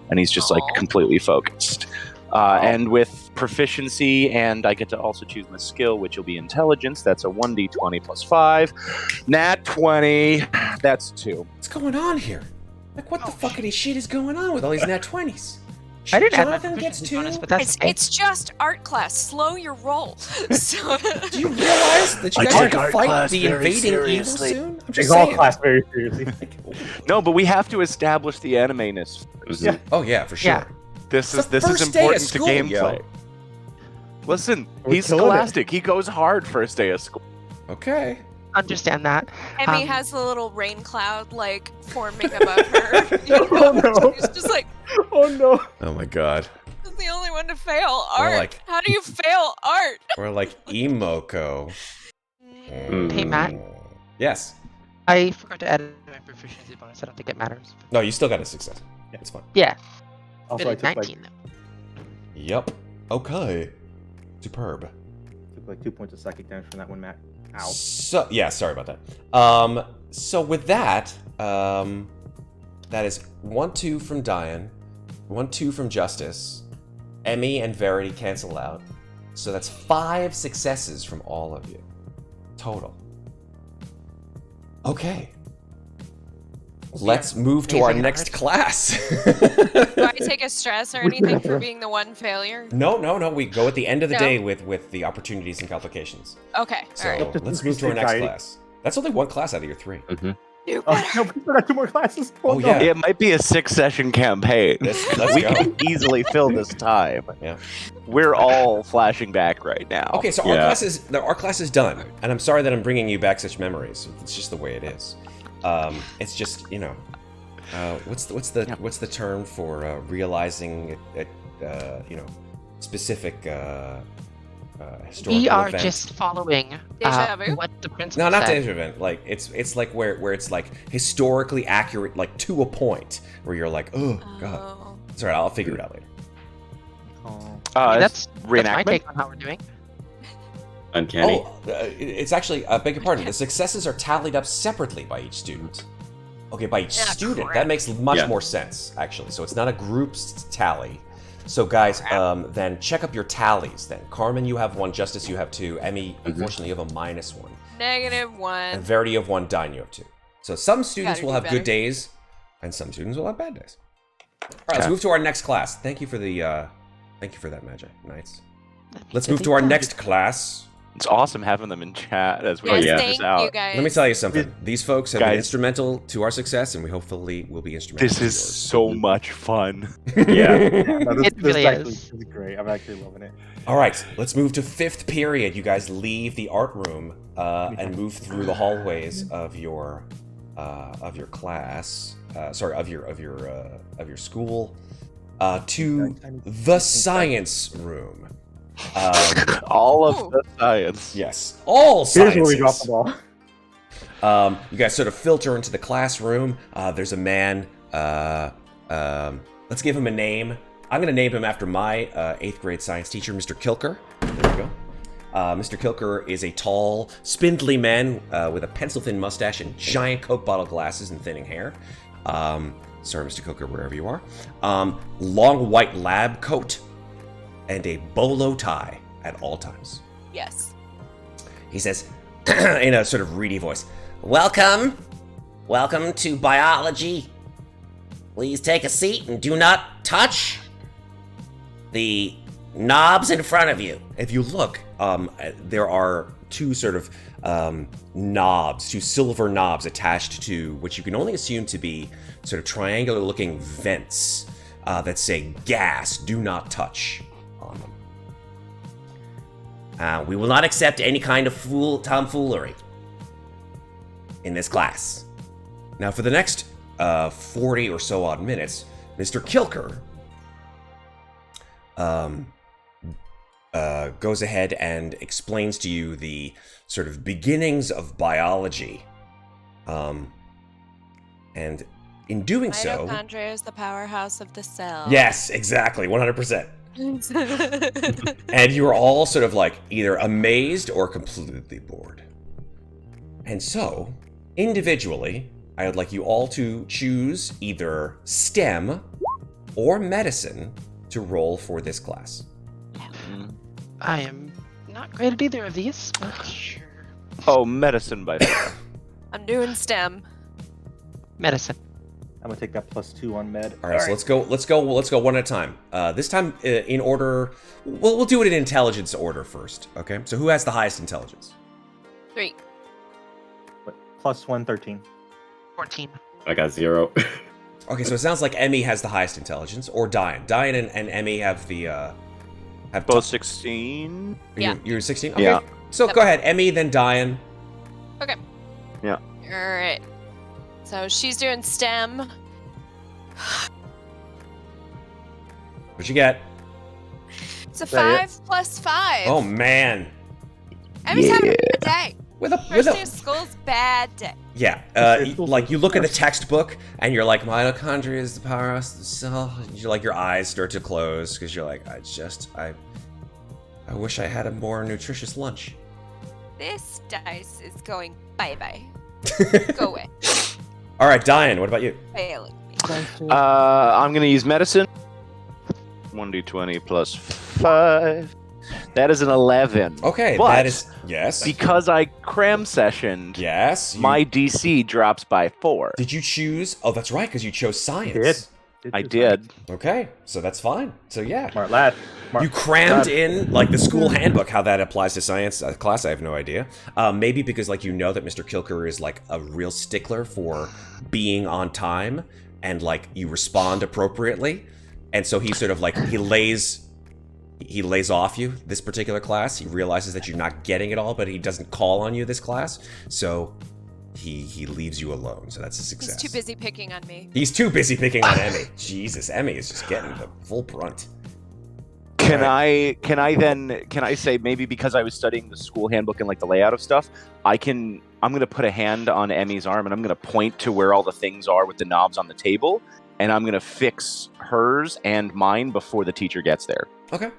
And he's just like completely focused. And with proficiency, and I get to also choose my skill, which will be intelligence. That's a 1d20 plus 5. Nat 20. That's 2. What's going on here? Like, what the fuckity shit is going on with all these nat 20s? I didn't add my Jonathan gets proficiency 2. bonus, but that's It's just art class. Slow your roll. So Do you realize that you I guys have take to art fight class the very invading evil seriously. soon? I'm Take just all saying. class very seriously. No, but we have to establish the anime-ness. Yeah. Oh yeah, for sure. Yeah. This It's is the this is first day of important to school, gameplay. yo. Listen, We're he's killing it. scholastic. He goes hard first day of school. Okay. understand that. Emmy has a little rain cloud like forming above her. Oh, no. She's just like, Oh no. Oh my god. "I'm the only one to fail Or art. like- How do you fail art?" Or like Emiko. Hey, Matt. Yes. I forgot to add my proficiency bonus. I don't think it matters. No, you still got a success. Yeah. It's fine. Yeah, Also, but I it's took 19 like, though. Yep. Okay. Superb. 2 points of psychic damage from that one, Matt. Ow. So yeah, sorry about that. So with that, that is 1-2 from Dayen, 1-2 from Justus. Emmy and Verity cancel out. So that's 5 successes from all of you. Total. Okay. Let's move to our amazing next art. class. Do I take a stress or anything for being the one failure? No. We go at the end of the No. day with the opportunities and complications. Okay, So all right. let's move to our next Anxiety. class. That's only one class out of your 3. You Oh, better- no, we still got 2 more classes. Oh, no. yeah. It might be a 6-session campaign. Let's We go. can easily fill this time. Yeah. We're all flashing back right now. Okay, so our class is done, and I'm sorry that I'm bringing you back such memories. It's just the way it is. It's just what's the term for realizing specific historical We are event? just following Deja vu? what the principal No, not said. deja event. Like it's like where it's like historically accurate, like to a point where you're like, oh god. Oh. Sorry, I'll figure it out later. Oh. I mean, That's that's my reenactment. take on how we're doing. Uncanny. Oh, it's actually, beg your pardon, the successes are tallied up separately by each student. Okay, by each Ah, student. crap. That makes much Yeah. more sense, actually. So it's not a group's tally. So guys, then check up your tallies then. Carmen, you have 1. Justus, you have 2. Emmy, unfortunately, you have a -1. -1. And Verity, you have 1. Dayen, you have 2. So some students Gotta will do have better. good days, and some students will have bad days. All right, let's Okay. move to our next class. Thank you for that, Magi-Knights. Let's move to our next class. It's awesome having them in chat as we Yes, figure thank this out. you guys. Let me tell you something. These folks have been Guys. instrumental to our success, and we hopefully will be instrumental This to is yours. so much fun. Yeah. No, It really this is. great. I'm actually loving it. All right, let's move to 5th period. You guys leave the art room and move through the hallways of your class. Of your school to the science room. All of Ooh. the science. Yes, all Here's sciences. where we drop the ball. You guys sort of filter into the classroom. There's a man. Let's give him a name. I'm going to name him after my 8th grade science teacher, Mr. Kilker. There we go. Mr. Kilker is a tall, spindly man with a pencil-thin mustache and giant Coke bottle glasses and thinning hair. Sorry, Mr. Kilker, wherever you are. Long white lab coat and a bolo tie at all times. Yes. He says, in a sort of reedy voice, Welcome to biology. Please take a seat and do not touch the knobs in front of you. If you look, there are 2 sort of knobs, 2 silver knobs attached to which you can only assume to be sort of triangular-looking vents that say "gas, do not touch" on them. We will not accept any kind of tomfoolery in this class. Now, for the next 40 or so odd minutes, Mr. Kilker goes ahead and explains to you the sort of beginnings of biology. And in doing so... Mitochondria is the powerhouse of the cell. Yes, exactly, 100%. And you are all sort of like either amazed or completely bored. And so, individually, I would like you all to choose either STEM or medicine to roll for this class. I am not great at either of these, but sure. Oh, medicine by far. I'm doing STEM. Medicine. I'm gonna take that +2 on med. All right, so let's go one at a time. This time in order. We'll do it in intelligence order first. Okay. So who has the highest intelligence? 3. +1, 13. 14. I got 0. Okay, so it sounds like Emmy has the highest intelligence, or Dayen. Dayen and Emmy have the have Both 16. Yeah. You're 16. Okay. Yeah. So Yep. go ahead, Emmy, then Dayen. Okay. Yeah. All right. So she's doing STEM. What'd you get? It's a that 5 plus 5. Oh man. Emmy's having a good day. With a First day of school's bad day. yeah, like you look at the textbook and you're like, mitochondria is the powerhouse of the cell. You're like, your eyes start to close because you're like, I wish I had a more nutritious lunch. This dice is going bye-bye. Go away. All right, Dayen, what about you? Failing me. I'm gonna use medicine. 1d20 plus 5. That is an 11. Okay, But that is yes. because I cram sessioned, Yes. my DC drops by 4. Did you choose? Oh, that's right, because you chose science. I did. Okay, so that's fine. So yeah, Smart lad. you crammed in like the school handbook. How that applies to science class, I have no idea. Maybe because like you know that Mr. Kilker is like a real stickler for being on time and like you respond appropriately, and so he sort of like he lays off you this particular class. He realizes that you're not getting it all, but he doesn't call on you this class, so he leaves you alone. So that's a success. He's too busy picking on me. He's too busy picking on Emmy. Jesus, Emmy is just getting the full brunt. Can I say maybe because I was studying the school handbook and like the layout of stuff, I'm gonna put a hand on Emmy's arm and I'm gonna point to where all the things are with the knobs on the table, and I'm gonna fix hers and mine before the teacher gets there. Okay.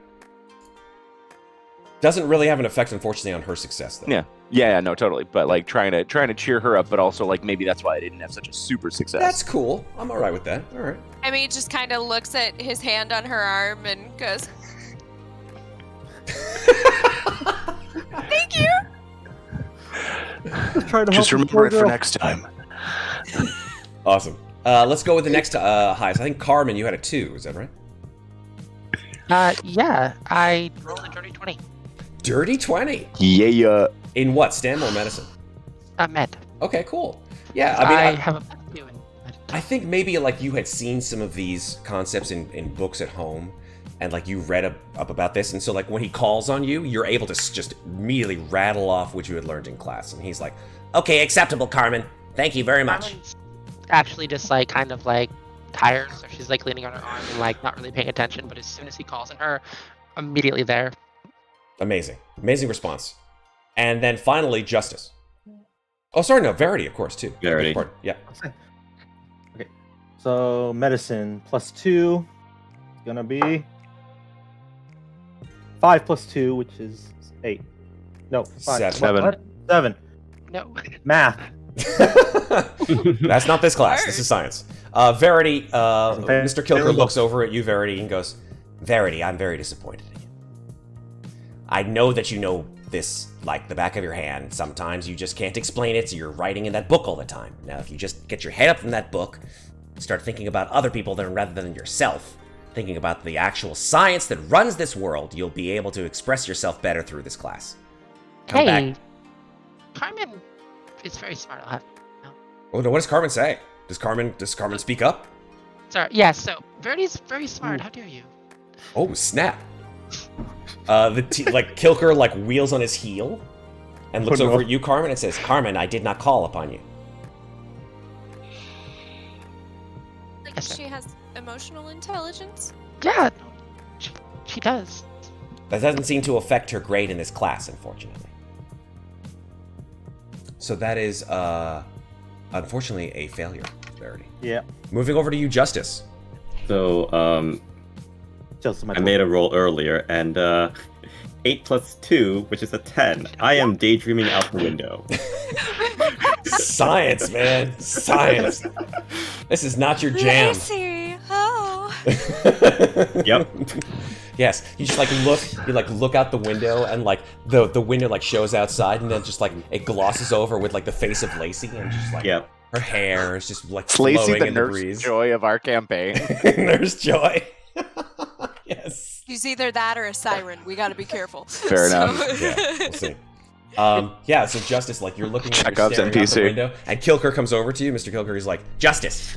Doesn't really have an effect, unfortunately, on her success, though. Yeah, no, totally. But like trying to cheer her up, but also like maybe that's why I didn't have such a super success. That's cool. I'm all right with that. All right. Emmy just kind of looks at his hand on her arm and goes, "Thank you." Just remember it for next time. Awesome. Let's go with the next highest. I think Carmen, you had a 2. Is that right? Yeah, I rolled a dirty 20. Dirty 20. Yeah. In what? STEM or medicine? Med. Okay, cool. Yeah, I I mean, have a +2 in med. I think maybe like you had seen some of these concepts in books at home, and like you read up about this, and so like when he calls on you, you're able to just immediately rattle off what you had learned in class, and he's like, Okay, acceptable, Carmen. Thank you very much. Carmen's actually just like kind of like tired, so she's like leaning on her arm and like not really paying attention, but as soon as he calls on her, immediately there. amazing response. And then finally, Justus. Oh, sorry, no, Verity, of course, too. Verity. Pardon. Yeah. Okay. So medicine +2 gonna be 5 + 2, which is 8. No, 5. 7. What? 7. No. Math. That's not this class. This is science. Verity, Mr. Kilker Very looks over at you, Verity, and goes, Verity, I'm very disappointed in you. I know that you know this like the back of your hand. Sometimes you just can't explain it, so you're writing in that book all the time. Now, if you just get your head up from that book, start thinking about other people rather than yourself, thinking about the actual science that runs this world, you'll be able to express yourself better through this class. Come Hey, back. Carmen is very smart. I'll have. Oh, no, what does Carmen say? Does Carmen speak up? Sorry. Yeah. So Verity's very smart. How dare you? Oh, snap. Like Kilker like wheels on his heel and looks Oh, no. over at you, Carmen, and says, Carmen, I did not call upon you. Like Yes, she has emotional intelligence. Yeah. She does. That doesn't seem to affect her grade in this class, unfortunately. So that is, unfortunately, a failure, Verity. Yeah. Moving over to you, Justus. So, Just my I made a roll earlier, and 8 + 2, which is a 10. I am daydreaming out the window. Science, man. Science. This is not your jam. Lacy, oh. Yep. Yes, you just look out the window, and like the window like shows outside, and then just like it glosses over with like the face of Lacey, and just like her hair is just like It's Lacey, flowing the in the nurse breeze. joy of our campaign. Nurse Joy. Yes. She's either that or a siren. We got to be careful. Fair enough. Yeah, we'll see. So Justus, like you're looking at Chekhov's staring out the NPC. window, and Kilker comes over to you. Mr. Kilker, he's like, Justus.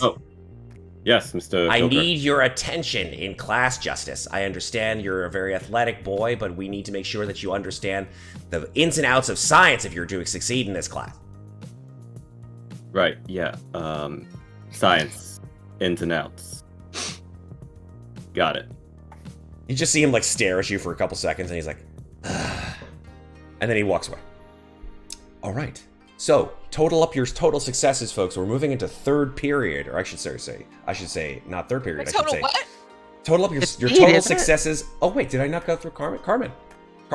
Oh, yes, Mr. I Kilker. need your attention in class, Justus. I understand you're a very athletic boy, but we need to make sure that you understand the ins and outs of science if you're to succeed in this class. Right, yeah. Science. Ins and outs. Got it. You just see him like stare at you for a couple seconds, and he's like, and then he walks away. All right. So total up your total successes, folks. We're moving into third period, or I should say not third period. Total what? Total up your It's total isn't it? successes. Oh wait, did I not go through Carmen?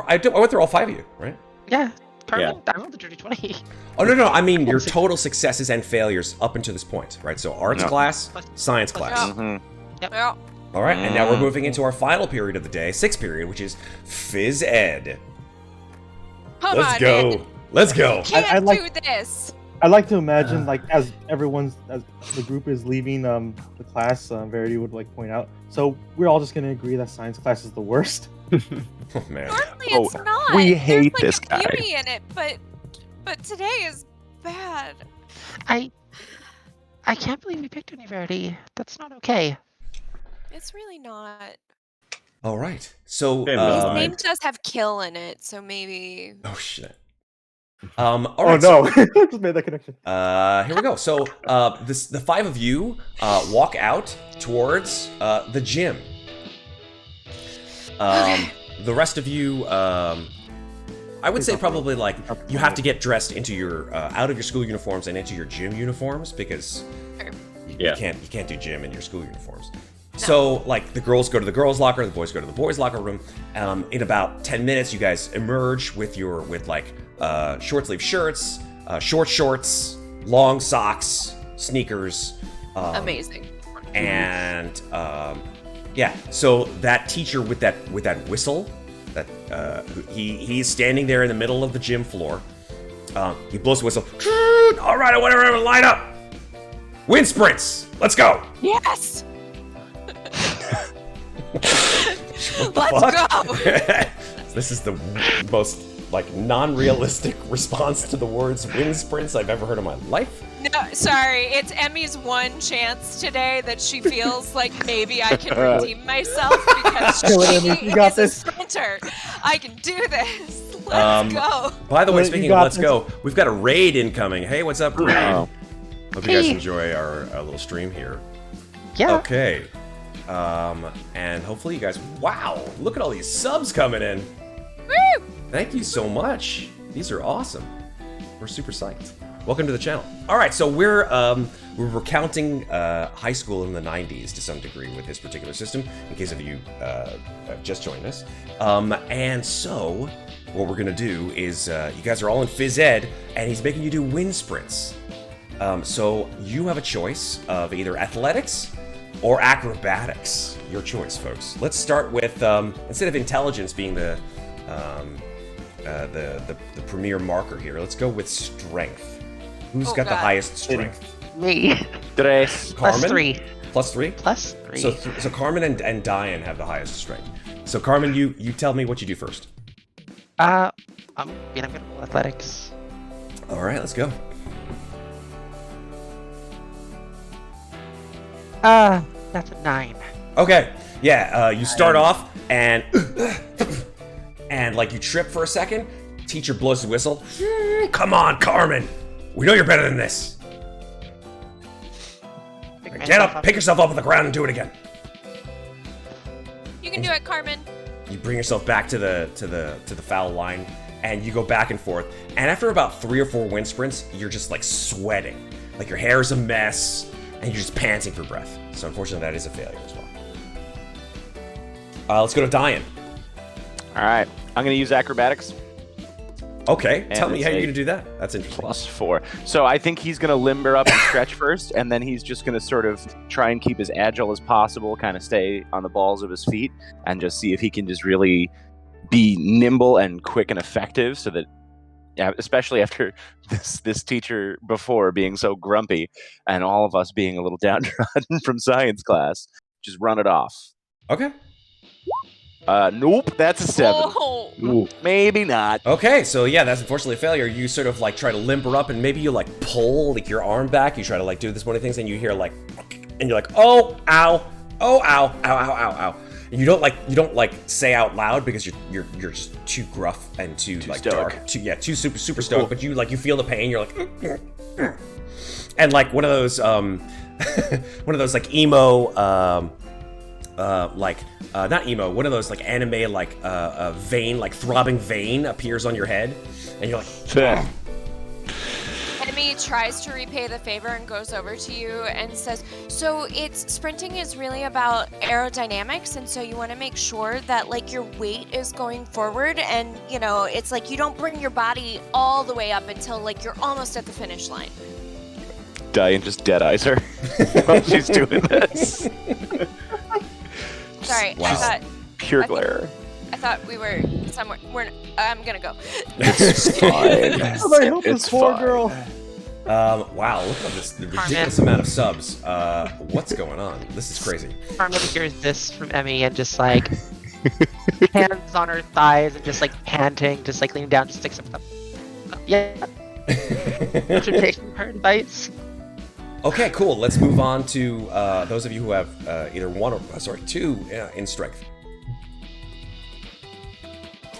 I went through all 5 of you, right? Yeah. Carmen, I rolled the dirty 20. Oh no, I mean your total successes and failures up until this point, right? So arts No. class, science class. Yeah. Yep. Yeah. All right, and now we're moving into our final period of the day, sixth period, which is phys ed. Come Let's on, go. man. Let's go. Can't I'd like- do this. I like to imagine, like, as the group is leaving the class, Verity would like point out. So we're all just gonna agree that science class is the worst. Oh man. Normally Oh, it's not. we There's, hate like, this a guy. beauty in it, but today is bad. I can't believe we picked any Verity. That's not okay. It's really not. All right. So Okay, His Uh, name does have kill in it, so maybe. oh shit. All Oh right. no! I just made that connection. Here we go. So, the 5 of you walk out towards the gym. Okay. The rest of you, I would say probably like you have to get dressed into your out of your school uniforms and into your gym uniforms because Sure. you can't do gym in your school uniforms. So, like, the girls go to the girls' locker, the boys go to the boys' locker room. In about 10 minutes, you guys emerge with short sleeve shirts, short shorts, long socks, sneakers. Amazing. And yeah, so that teacher with that whistle, that he's standing there in the middle of the gym floor. He blows the whistle. All right, I want everyone to line up. Wind sprints. Let's go. Yes. What the Let's fuck? go. This is the most like non-realistic response to the words wind sprints I've ever heard in my life. No, sorry. It's Emmy's one chance today that she feels like maybe I can redeem myself because Kill it, she Emmy. You got is a this. sprinter. I can do this. Let's go. By the way, Well, you speaking of got let's this. go, we've got a raid incoming. Hey, what's up, raid? Oh. Hope you guys Hey. enjoy our little stream here. Yeah. Okay. And hopefully you guys, wow, look at all these subs coming in. Woo! Thank you so much. These are awesome. We're super psyched. Welcome to the channel. All right, so we're recounting high school in the 90s to some degree with this particular system, in case of you just joined us. And so what we're gonna do is you guys are all in phys ed, and he's making you do wind sprints. So you have a choice of either athletics or acrobatics. Your choice, folks. Let's start with instead of intelligence being the premier marker here, let's go with strength. Who's Oh, got the God. highest strength? Me. Tres. Carmen? +3. Plus 3? +3. So Carmen and Dayen have the highest strength. So Carmen, you tell me what you do first. I'm gonna roll athletics. All right, let's go. That's a 9. Okay, yeah, you start off and and like you trip for a second. Teacher blows the whistle. Come on, Carmen. We know you're better than this. Get up, pick yourself up off the ground, and do it again. You can do it, Carmen. You bring yourself back to the foul line, and you go back and forth. And after about 3 or 4 wind sprints, you're just like sweating, like your hair is a mess, and you're just panting for breath. So unfortunately, that is a failure as well. Let's go to Dayen. All right. I'm going to use acrobatics. Okay, And tell me it's how you're a gonna do that. That's interesting. +4. So I think he's gonna limber up and stretch first, and then he's just gonna sort of try and keep as agile as possible, kind of stay on the balls of his feet, and just see if he can just really be nimble and quick and effective, so that, yeah, especially after this teacher before being so grumpy, and all of us being a little downtrodden from science class, just run it off. Okay. Nope, that's a 7. Oh, Ooh. Maybe not. Okay, so yeah, that's unfortunately a failure. You sort of like try to limber up, and maybe you like pull like your arm back. You try to like do this one of things, and you hear like, and you're like, oh, ow, oh, ow, ow, ow, ow, ow. And you don't like say out loud because you're just too gruff and too like stoic. dark, too super stoic. But you feel the pain. You're like, and like one of those like emo not emo, one of those like anime like vein, like throbbing vein appears on your head, and you're like, Enemy tries to repay the favor and goes over to you and says, so sprinting is really about aerodynamics, and so you want to make sure that like your weight is going forward, and you know, it's like you don't bring your body all the way up until like you're almost at the finish line. Dayen just dead eyes her while she's doing this. Sorry, Wow. Pure glare. I thought we were somewhere. I'm gonna go. It's fine. Somebody help this It's poor fine. girl. wow, look at this ridiculous amount of subs. What's going on? This is crazy. Carmen hears this from Emmy and just like hands on her thighs and just like panting, just like leaning down, just like something. Yeah. Should take her advice. Okay, cool. Let's move on to those of you who have either one or two in strength.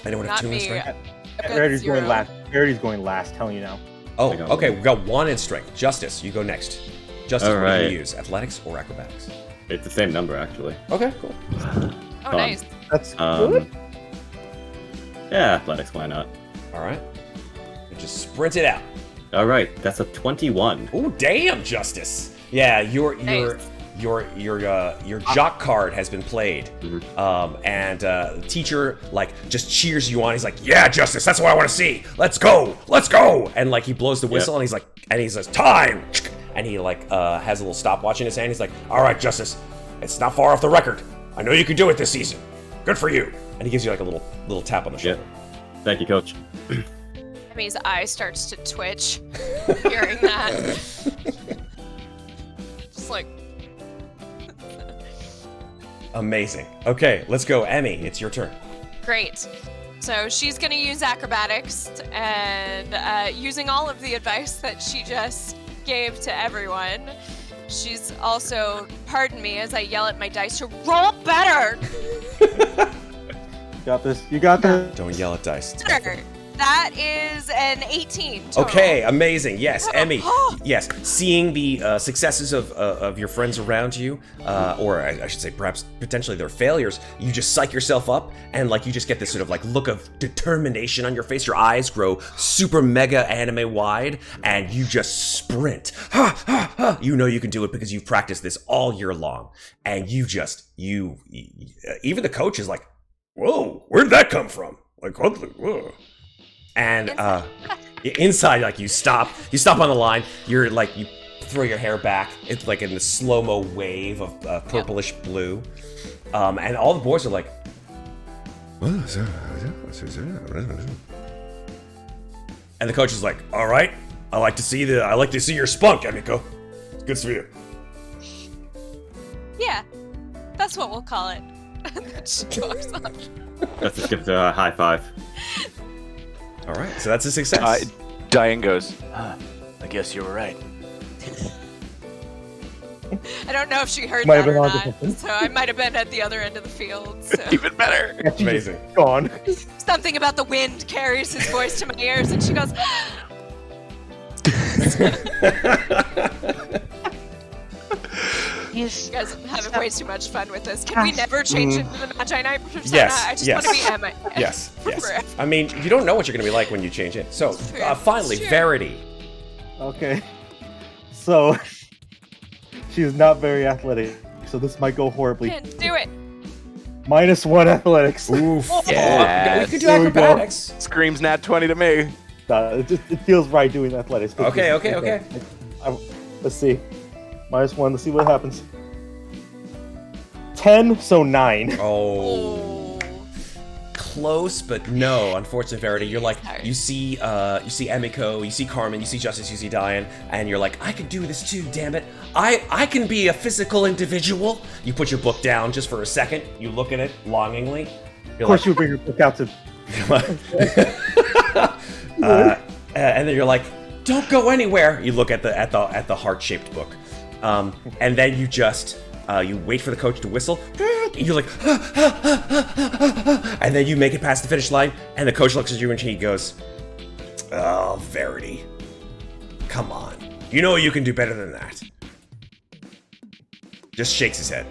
Anyone have Not 2 in me. strength? I've got Verity's 0. going last. Verity's going last. Telling you now. Oh, I got okay. one. We got 1 in strength. Justus, you go next. Justus, All what do you right. use? Athletics or acrobatics? It's the same number, actually. Okay, cool. Oh, nice. That's good. Yeah, athletics, why not? All right. You just sprint it out. All right, that's a 21. Oh, damn, Justus. Yeah, your Nice. jock card has been played, Mhm. and the teacher like just cheers you on. He's like, "Yeah, Justus, that's what I want to see. Let's go, let's go!" And like he blows the whistle, and he's like, and he says, "Time!" And he like has a little stopwatch in his hand. He's like, "All right, Justus, it's not far off the record. I know you can do it this season. Good for you." And he gives you like a little tap on the shoulder. Thank you, coach. Emmy's eye starts to twitch hearing that. Just like, Amazing. Okay, let's go, Emmy. It's your turn. great. So she's gonna use acrobatics and using all of the advice that she just gave to everyone. She's also, pardon me as I yell at my dice to roll better. You got this. You got this. Don't yell at dice. It's Better. That is an 18 total. Okay, amazing. Yes, Emmy. Yes, seeing the successes of your friends around you, or I should say, perhaps potentially their failures, you just psych yourself up, and like you just get this sort of like look of determination on your face. Your eyes grow super mega anime wide, and you just sprint. Ha, ha, ha. You know you can do it because you've practiced this all year long, and you even the coach is like, "Whoa, where did that come from?" Like, what? Whoa. And inside, like you stop on the line. You're like you throw your hair back. It's like in the slow-mo wave of purplish blue, and all the boys are like, and the coach is like, "All right, I like to see your spunk, Emiko. It's good for you." Yeah, that's what we'll call it. And then she walks off. Let's just give her a high five. All right, so that's a success. Dayen goes, I guess you were right. I don't know if she heard Might that have or been on not, different. so I might have been at the other end of the field. So. Even better. Yeah, she's Amazing. Gone. Something about the wind carries his voice to my ears, and she goes, He's "You guys are having way too much fun with this. Can we never change into the Magi-Knight persona? Yes, I just yes. want to be Emma." Yes, Forever. yes. I mean, you don't know what you're going to be like when you change it. So, true. finally, It's true. Verity. Okay. So she is not very athletic, so this might go horribly. Can do it. -1 athletics. Oof. Yes. You can do There we go. acrobatics. Screams nat 20 to me. It feels right doing athletics. Okay. Let's see. -1. Let's see what happens. 10, so 9. Oh. Close, but no. Unfortunately, Verity, you're like, Sorry. you see Emiko, you see Carmen, you see Justus, you see Dayen, and you're like, I could do this too, damn it. I can be a physical individual. You put your book down just for a second. You look at it longingly. Of course, you bring your book out to. And then you're like, don't go anywhere. You look at the heart-shaped book, and then you just you wait for the coach to whistle. And you're like, and then you make it past the finish line, and the coach looks at you and he goes, "Oh, Verity, come on, you know you can do better than that." Just shakes his head.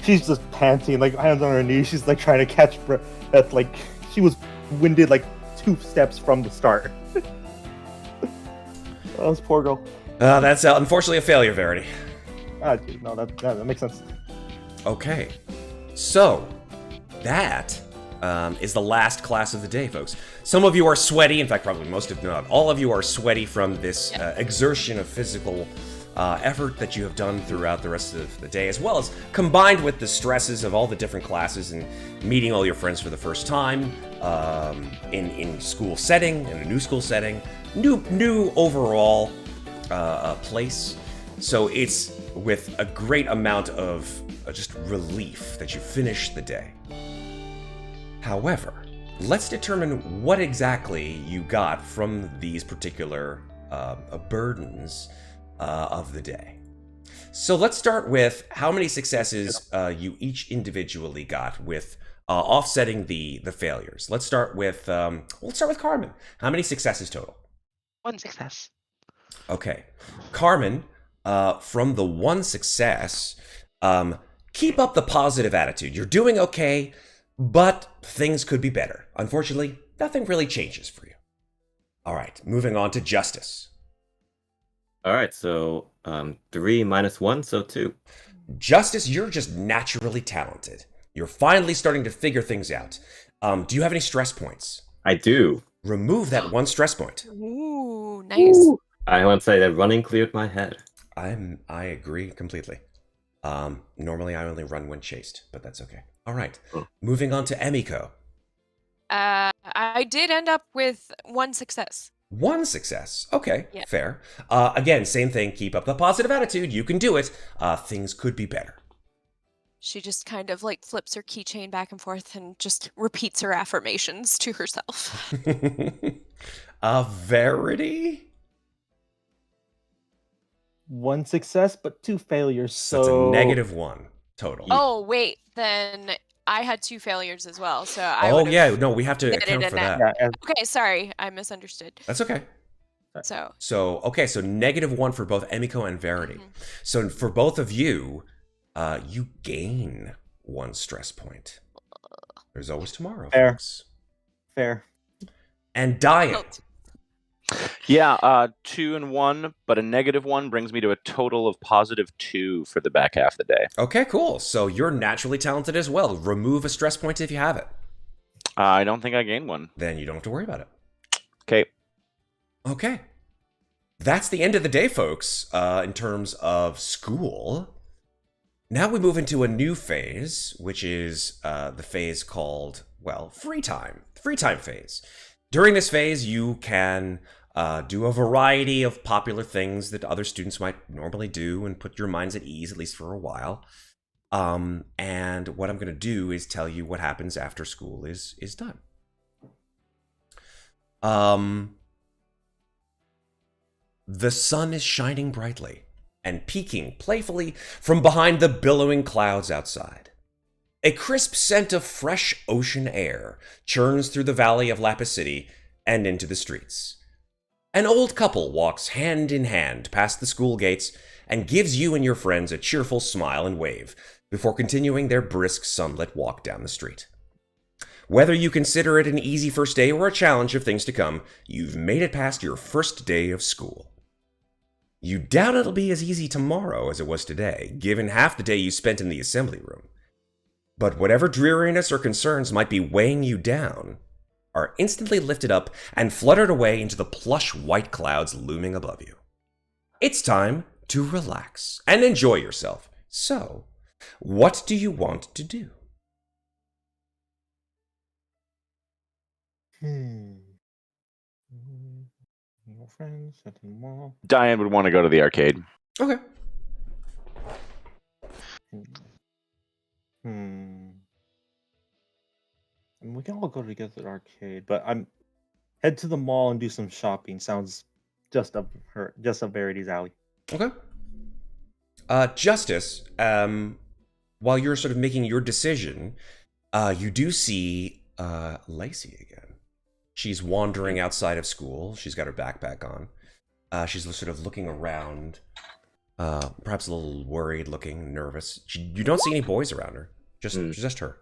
She's just panting, like hands on her knees. She's like trying to catch breath. Like she was winded like 2 steps from the start. Oh, this poor girl. That's unfortunately a failure, Verity. No, that makes sense. Okay, so that is the last class of the day, folks. Some of you are sweaty. In fact, probably most of not all of you are sweaty from this exertion of physical effort that you have done throughout the rest of the day, as well as combined with the stresses of all the different classes and meeting all your friends for the first time in school setting, in a new school setting, new overall place. So it's with a great amount of just relief that you finish the day. However, let's determine what exactly you got from these particular burdens of the day. So let's start with how many successes you each individually got with offsetting the failures. Let's start with Carmen. How many successes total? 1 success. Okay, Carmen. From the 1 success, keep up the positive attitude. You're doing okay, but things could be better. Unfortunately, nothing really changes for you. All right, moving on to Justus. All right, so 3 -1, so 2. Justus, you're just naturally talented. You're finally starting to figure things out. Do you have any stress points? I do. Remove that 1 stress point. Ooh, nice. Ooh. I want to say that running cleared my head. I agree completely. Normally I only run when chased, but that's okay. All right, moving on to Emiko. I did end up with 1 success. 1 success. Okay, Yeah. fair. Again, same thing. Keep up the positive attitude. You can do it. Things could be better. She just kind of like flips her keychain back and forth and just repeats her affirmations to herself. Verity? 1 success, but 2 failures. So it's a -1 total. Oh, wait, then I had 2 failures as well, so I Oh would've yeah, no, we have to netted account a for net. that. Yeah, Okay, sorry, I misunderstood. That's okay. So So okay, so -1 for both Emiko and Verity. Mhm. So for both of you, you gain 1 stress point. There's always tomorrow, Fair. folks. fair. And Dayen. Yeah, 2 and 1, but a -1 brings me to a total of +2 for the back half of the day. Okay, cool. So you're naturally talented as well. Remove a stress point if you have it. I don't think I gained one. Then you don't have to worry about it. Okay. Okay. That's the end of the day, folks, in terms of school. Now we move into a new phase, which is the phase called, well, free time. Free time phase. During this phase, you can do a variety of popular things that other students might normally do and put your minds at ease, at least for a while. And what I'm going to do is tell you what happens after school is done. The sun is shining brightly and peeking playfully from behind the billowing clouds outside. A crisp scent of fresh ocean air churns through the valley of Lapis City and into the streets. An old couple walks hand in hand past the school gates and gives you and your friends a cheerful smile and wave before continuing their brisk sunlit walk down the street. Whether you consider it an easy first day or a challenge of things to come, you've made it past your first day of school. You doubt it'll be as easy tomorrow as it was today, given half the day you spent in the assembly room. But whatever dreariness or concerns might be weighing you down are instantly lifted up and fluttered away into the plush white clouds looming above you. It's time to relax and enjoy yourself. So, what do you want to do? No friends at the mall. Dayen would want to go to the arcade. Okay. And we can all go together to the arcade, but I'm head to the mall and do some shopping. Sounds just up Verity's alley. Okay. Justus, while you're sort of making your decision, you do see Lacey again. She's wandering outside of school. She's got her backpack on. She's sort of looking around, perhaps a little worried looking, nervous. You don't see any boys around her, just her.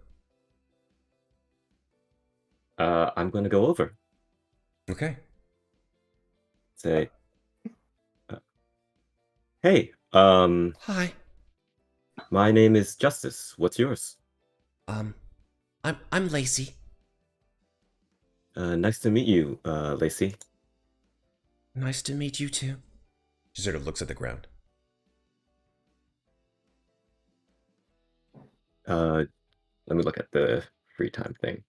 I'm going to go over. Okay. Say, hey, Hi. my name is Justus. What's yours? I'm Lacey. Nice to meet you, Lacey. Nice to meet you too. She sort of looks at the ground. Let me look at the free time thing.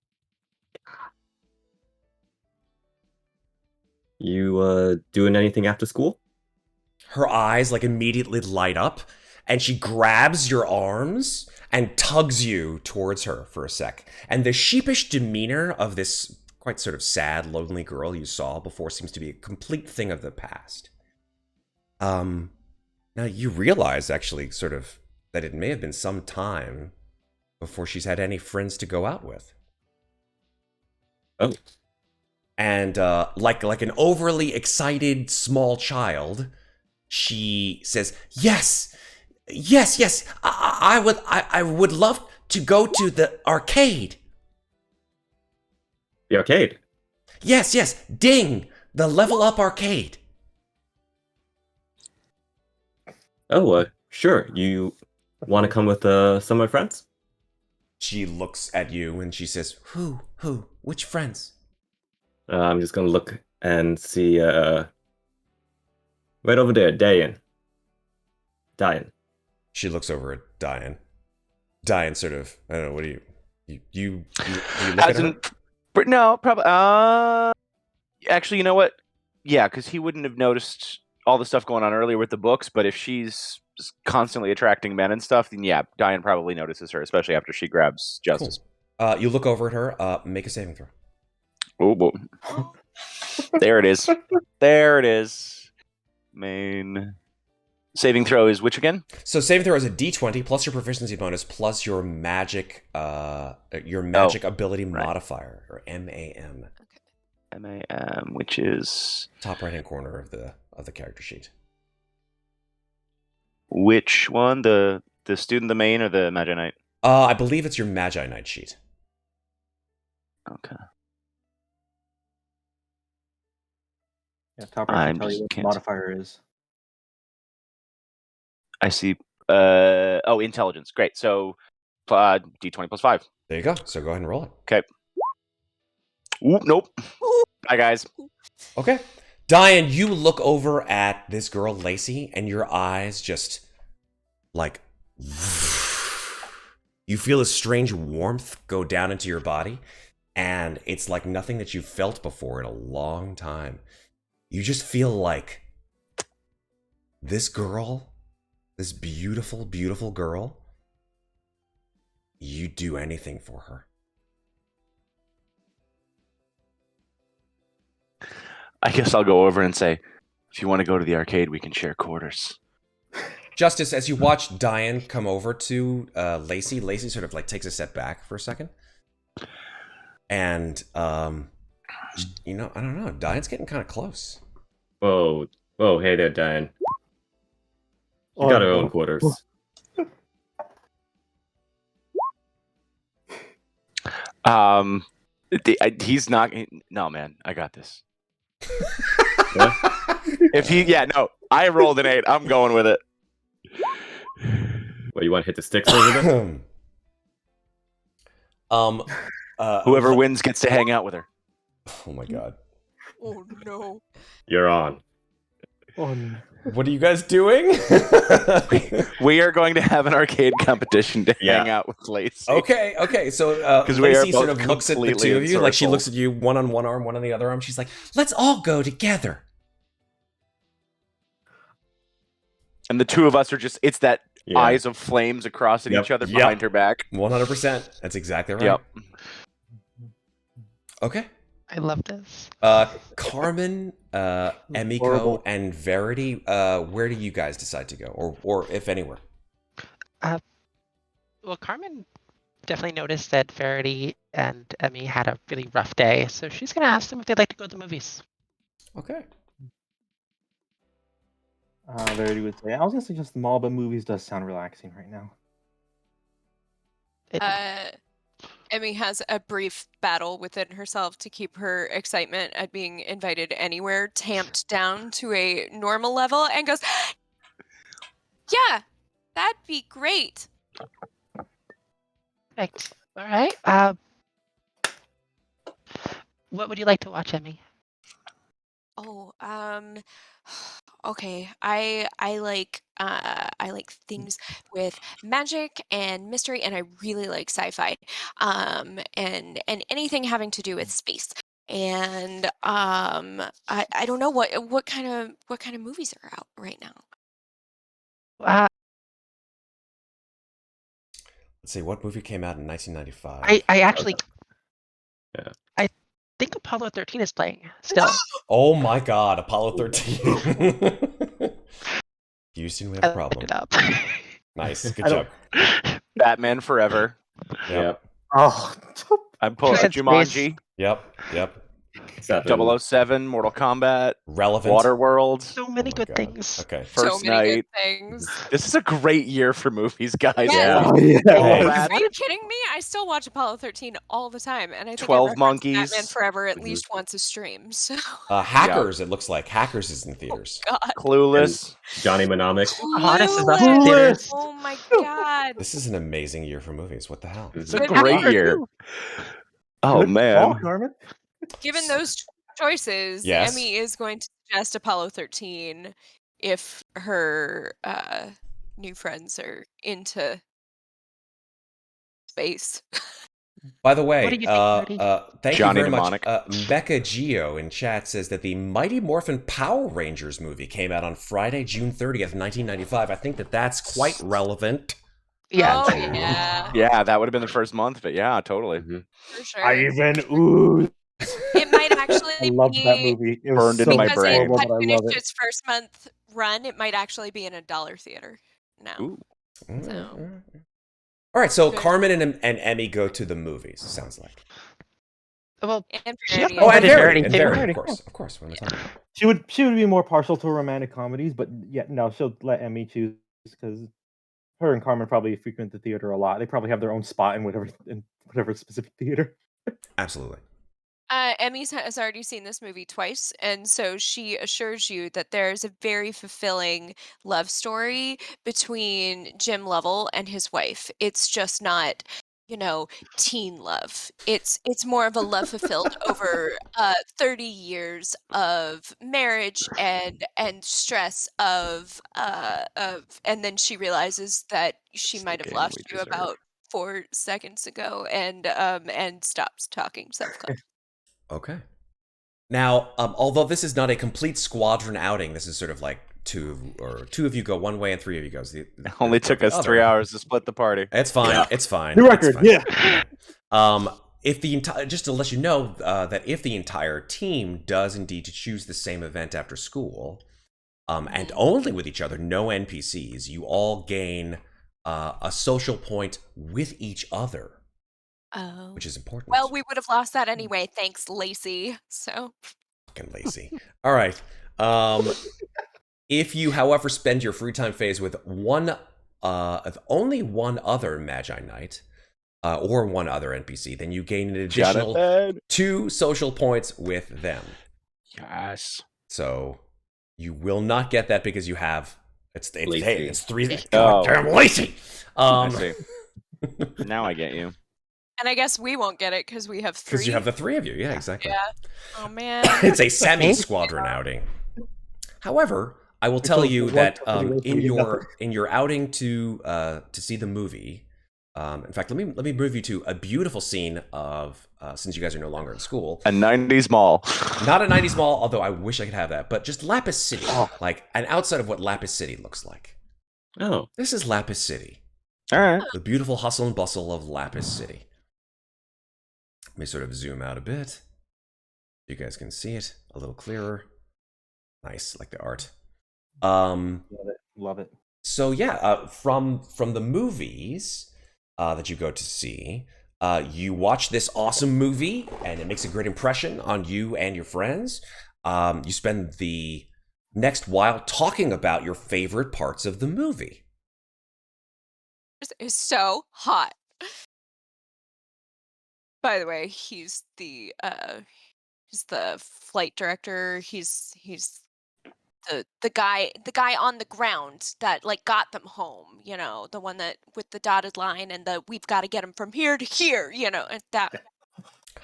You, doing anything after school? Her eyes like immediately light up, and she grabs your arms and tugs you towards her for a sec. And the sheepish demeanor of this quite sort of sad, lonely girl you saw before seems to be a complete thing of the past. Now you realize actually sort of that it may have been some time before she's had any friends to go out with. Oh. And like an overly excited small child, she says, yes, I would love to go to the arcade. The arcade? Yes, ding, the level up arcade. Oh, sure. You want to come with some of my friends? She looks at you and she says, Who? Which friends? I'm just gonna look and see, right over there, Dayen. she looks over at Dayen. Dayen sort of, I don't know, what do you look at her? No, probably. Actually, you know what? Yeah, because he wouldn't have noticed all the stuff going on earlier with the books. But if she's constantly attracting men and stuff, then yeah, Dayen probably notices her, especially after she grabs Justus. Cool. You look over at her. Make a saving throw. Oh, there it is. There it is. Main saving throw is which again? So saving throw is a D20 plus your proficiency bonus plus your magic ability modifier, or MAM. MAM, which is Top right hand corner of the character sheet. which one? The student, the main, or the Magi-Knight? I believe it's your Magi-Knight sheet. Okay. Yeah, top right I'm can tell you just what the can't- modifier is. I see. Intelligence. Great. So, D20 plus 5. There you go. So go ahead and roll it. Okay. Ooh, nope. Bye, guys. Okay. Dayen, you look over at this girl, Lacey, and your eyes just like you feel a strange warmth go down into your body, and it's like nothing that you've felt before in a long time. You just feel like this girl, this beautiful, beautiful girl, you'd do anything for her. I guess I'll go over and say, if you want to go to the arcade, we can share quarters. Justus, as you watch Dayen come over to Lacey, Lacey sort of like takes a step back for a second. And, you know, I don't know, Dayen's getting kind of close. Whoa, hey there, Dayen. You got our own quarters. He's not. No, man, I got this. What? I rolled an 8. I'm going with it. What, you want to hit the sticks over there? Whoever wins gets to hang out with her. Oh my god. Oh no. You're on. Oh, no. What are you guys doing? We are going to have an arcade competition to Yeah. hang out with Lacey. Okay. So 'Cause we are Lacey sort both of looks at the completely two of you, like she ensorcelled. looks at you, one on one arm, one on the other arm. She's like, "Let's all go together." And the two of us are just—it's that Yeah. eyes of flames across at Yep. each other Yep. behind her back. 100%. That's exactly right. Yep. Okay. I love this. Carmen, Emiko, Horrible. and Verity. Where do you guys decide to go, or if anywhere? Well, Carmen definitely noticed that Verity and Emmy had a really rough day, so she's gonna ask them if they'd like to go to the movies. Okay. Verity would say, I was gonna suggest the mall, but movies does sound relaxing right now. Emmy has a brief battle within herself to keep her excitement at being invited anywhere tamped down to a normal level and goes, yeah, that'd be great. Perfect. All right. What would you like to watch, Emmy? Oh, okay. I like things with magic and mystery, and I really like sci-fi. And anything having to do with space. And I don't know what kind of movies are out right now. Let's see. What movie came out in 1995? I actually, Yeah. I think Apollo 13 is playing still. Oh my God, Apollo 13. Houston, we have a I problem. looked it up. Nice, good I job. don't- Batman Forever. Yep. Oh, I'm pulling Said Jumanji. Yep. 007, Mortal Kombat, Relevant. Waterworld, So many my good God. things. Okay. First So many Night. good things. This is a great year for movies, guys. Yeah. oh, yeah. Hey. Brad, Are you kidding me? I still watch Apollo 13 all the time, and I think 12 I reference Monkeys. Batman Forever at Mhm. least once a stream. So Hackers. It looks like Hackers is in theaters. God, Clueless. Johnny Mnemonic. Honest is up Clueless. in theaters. Oh my God. This is an amazing year for movies. What the hell? It's a Good great for year. you. Oh, Good man. call, Carmen. Given those choices, Yes. Emmy is going to suggest Apollo 13 if her new friends are into space. By the way, What do you think, Verity? thank Johnny you very Mnemonic. much. Mecha Geo in chat says that the Mighty Morphin Power Rangers movie came out on Friday, June 30th, 1995. I think that's quite relevant. Yeah. Oh yeah, Yeah, that would have been the first month, but yeah, totally. for sure. Ivan Ooze. It might actually I loved be that movie. It was Burned so into my because brain. it horrible, had but I finished love it. its first month run. It might actually be in a dollar theater now. Ooh. So. All right, so Good. Carmen and Emmy go to the movies. Sounds like. Well, And She Verity. Oh, and Invited Verity, Verity, and too. Verity, Verity, of course. What am I talking about? She would be more partial to romantic comedies, but yeah, no, she'll let Emmy choose because her and Carmen probably frequent the theater a lot. They probably have their own spot in whatever specific theater. Absolutely. Emmy has already seen this movie twice, and so she assures you that there's a very fulfilling love story between Jim Lovell and his wife. It's just not, teen love. It's more of a love fulfilled over 30 years of marriage and stress and then she realizes that she It's the might have game lost we you deserve. about 4 seconds ago and stops talking self-conscious. Okay. Now, although this is not a complete squadron outing, this is sort of like two of you go one way and three of you goes the Only took the us other. 3 hours to split the party. It's fine. Yeah. It's fine. New It's record, fine. yeah. If the entire, just to let you know that if the entire team does indeed to choose the same event after school, and only with each other, no NPCs, you all gain a social point with each other, Oh. which is important. Well, we would have lost that anyway, thanks, Lacey. So Fucking lazy. All right. If you, however, spend your free time phase with only one other Magi-Knight, or one other NPC, then you gain an additional Jonathan. 2 social points with them. Yes. So you will not get that because you have Lazy. hey, it's 3. Oh. Goddamn lazy. I see. Now I get you. And I guess we won't get it because we have 3. Because you have the 3 of you. Yeah, exactly. Yeah. Oh man. It's a semi-squadron outing. However, I will tell you that in your outing to see the movie, in fact, let me move you to a beautiful scene of since you guys are no longer in school. A 90s mall. Not a 90s mall, although I wish I could have that, but just Lapis City, like an outside of what Lapis City looks like. Oh, This is Lapis City. All right. The beautiful hustle and bustle of Lapis City. Let me sort of zoom out a bit. You guys can see it a little clearer. Nice, like the art. Love it. So yeah, from the movies that you go to see, you watch this awesome movie, and it makes a great impression on you and your friends. You spend the next while talking about your favorite parts of the movie. Is so hot. By the way, he's the flight director. He's the guy on the ground that like got them home, you know, the one that with the dotted line and the we've got to get him from here to here, you know, and that.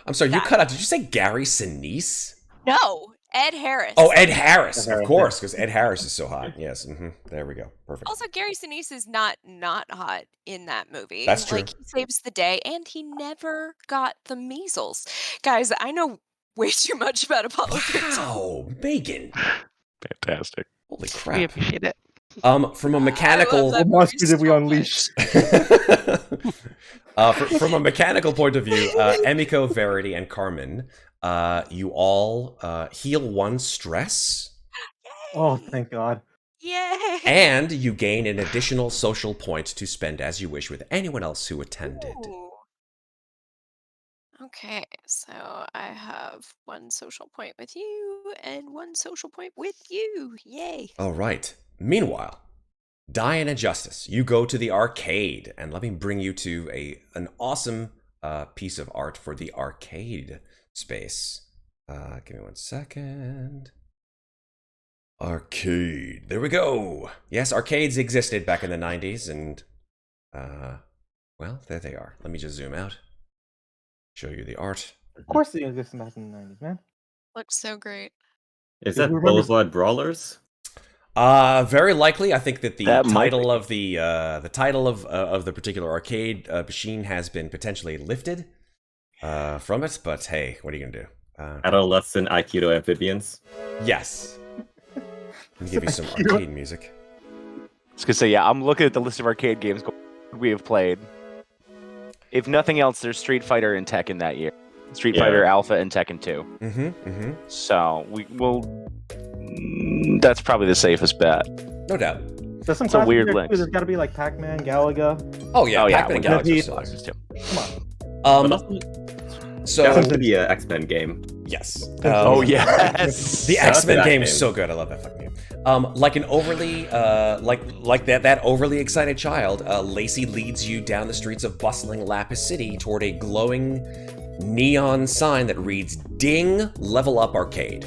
I'm sorry, you cut out. Did you say Gary Sinise? No, Ed Harris. Oh, Ed Harris, of course, because Ed Harris is so hot. Yes, there we go. Perfect. Also, Gary Sinise is not hot in that movie. That's true. Like, he saves the day, and he never got the measles. Guys, I know way too much about Apollo 13. Wow, Megan. Fantastic. Holy We crap. appreciate it. From a mechanical... What monster did we unleash? From a mechanical point of view, Emiko, Verity, and Carmen, you all heal 1 stress, Oh, thank God. Yay! and you gain an additional social point to spend as you wish with anyone else who attended. Ooh. Okay, so I have 1 social point with you and 1 social point with you. Yay! All right. Meanwhile, Dayen and Justus, you go to the arcade, and let me bring you to an awesome piece of art for the arcade space. Give me 1 second. Arcade. There we go. Yes, arcades existed back in the 90s, and well, there they are. Let me just zoom out. Show you the art. Of course they existed back in the 90s, man. Looks so great. is Yeah, that who remembers- Boulevard Brawlers? Very likely. I think that the That might title of the title of the particular arcade machine has been potentially lifted from it. But hey, what are you gonna do? Adolescent Aikido amphibians. Yes. Let me give you some arcade music. I was gonna say, yeah, I'm looking at the list of arcade games we have played. If nothing else, there's Street Fighter and Tekken that year. Street Yeah. Fighter Alpha and Tekken 2. So we will. That's probably the safest bet. No doubt. There's some It's a classics weird there, too. link. There's got to be like Pac-Man, Galaga. Oh yeah. Oh yeah, Pac-Man and we Galaxy Galaxy still Boxes exist. too. Come on. But also, So that was the X-Men game. yes. Oh yes. The Shout out to X-Men that game is game. so good. I love that fucking game. Like an overly, like that overly excited child, Lacey leads you down the streets of bustling Lapis City toward a glowing neon sign that reads "Ding, Level Up Arcade."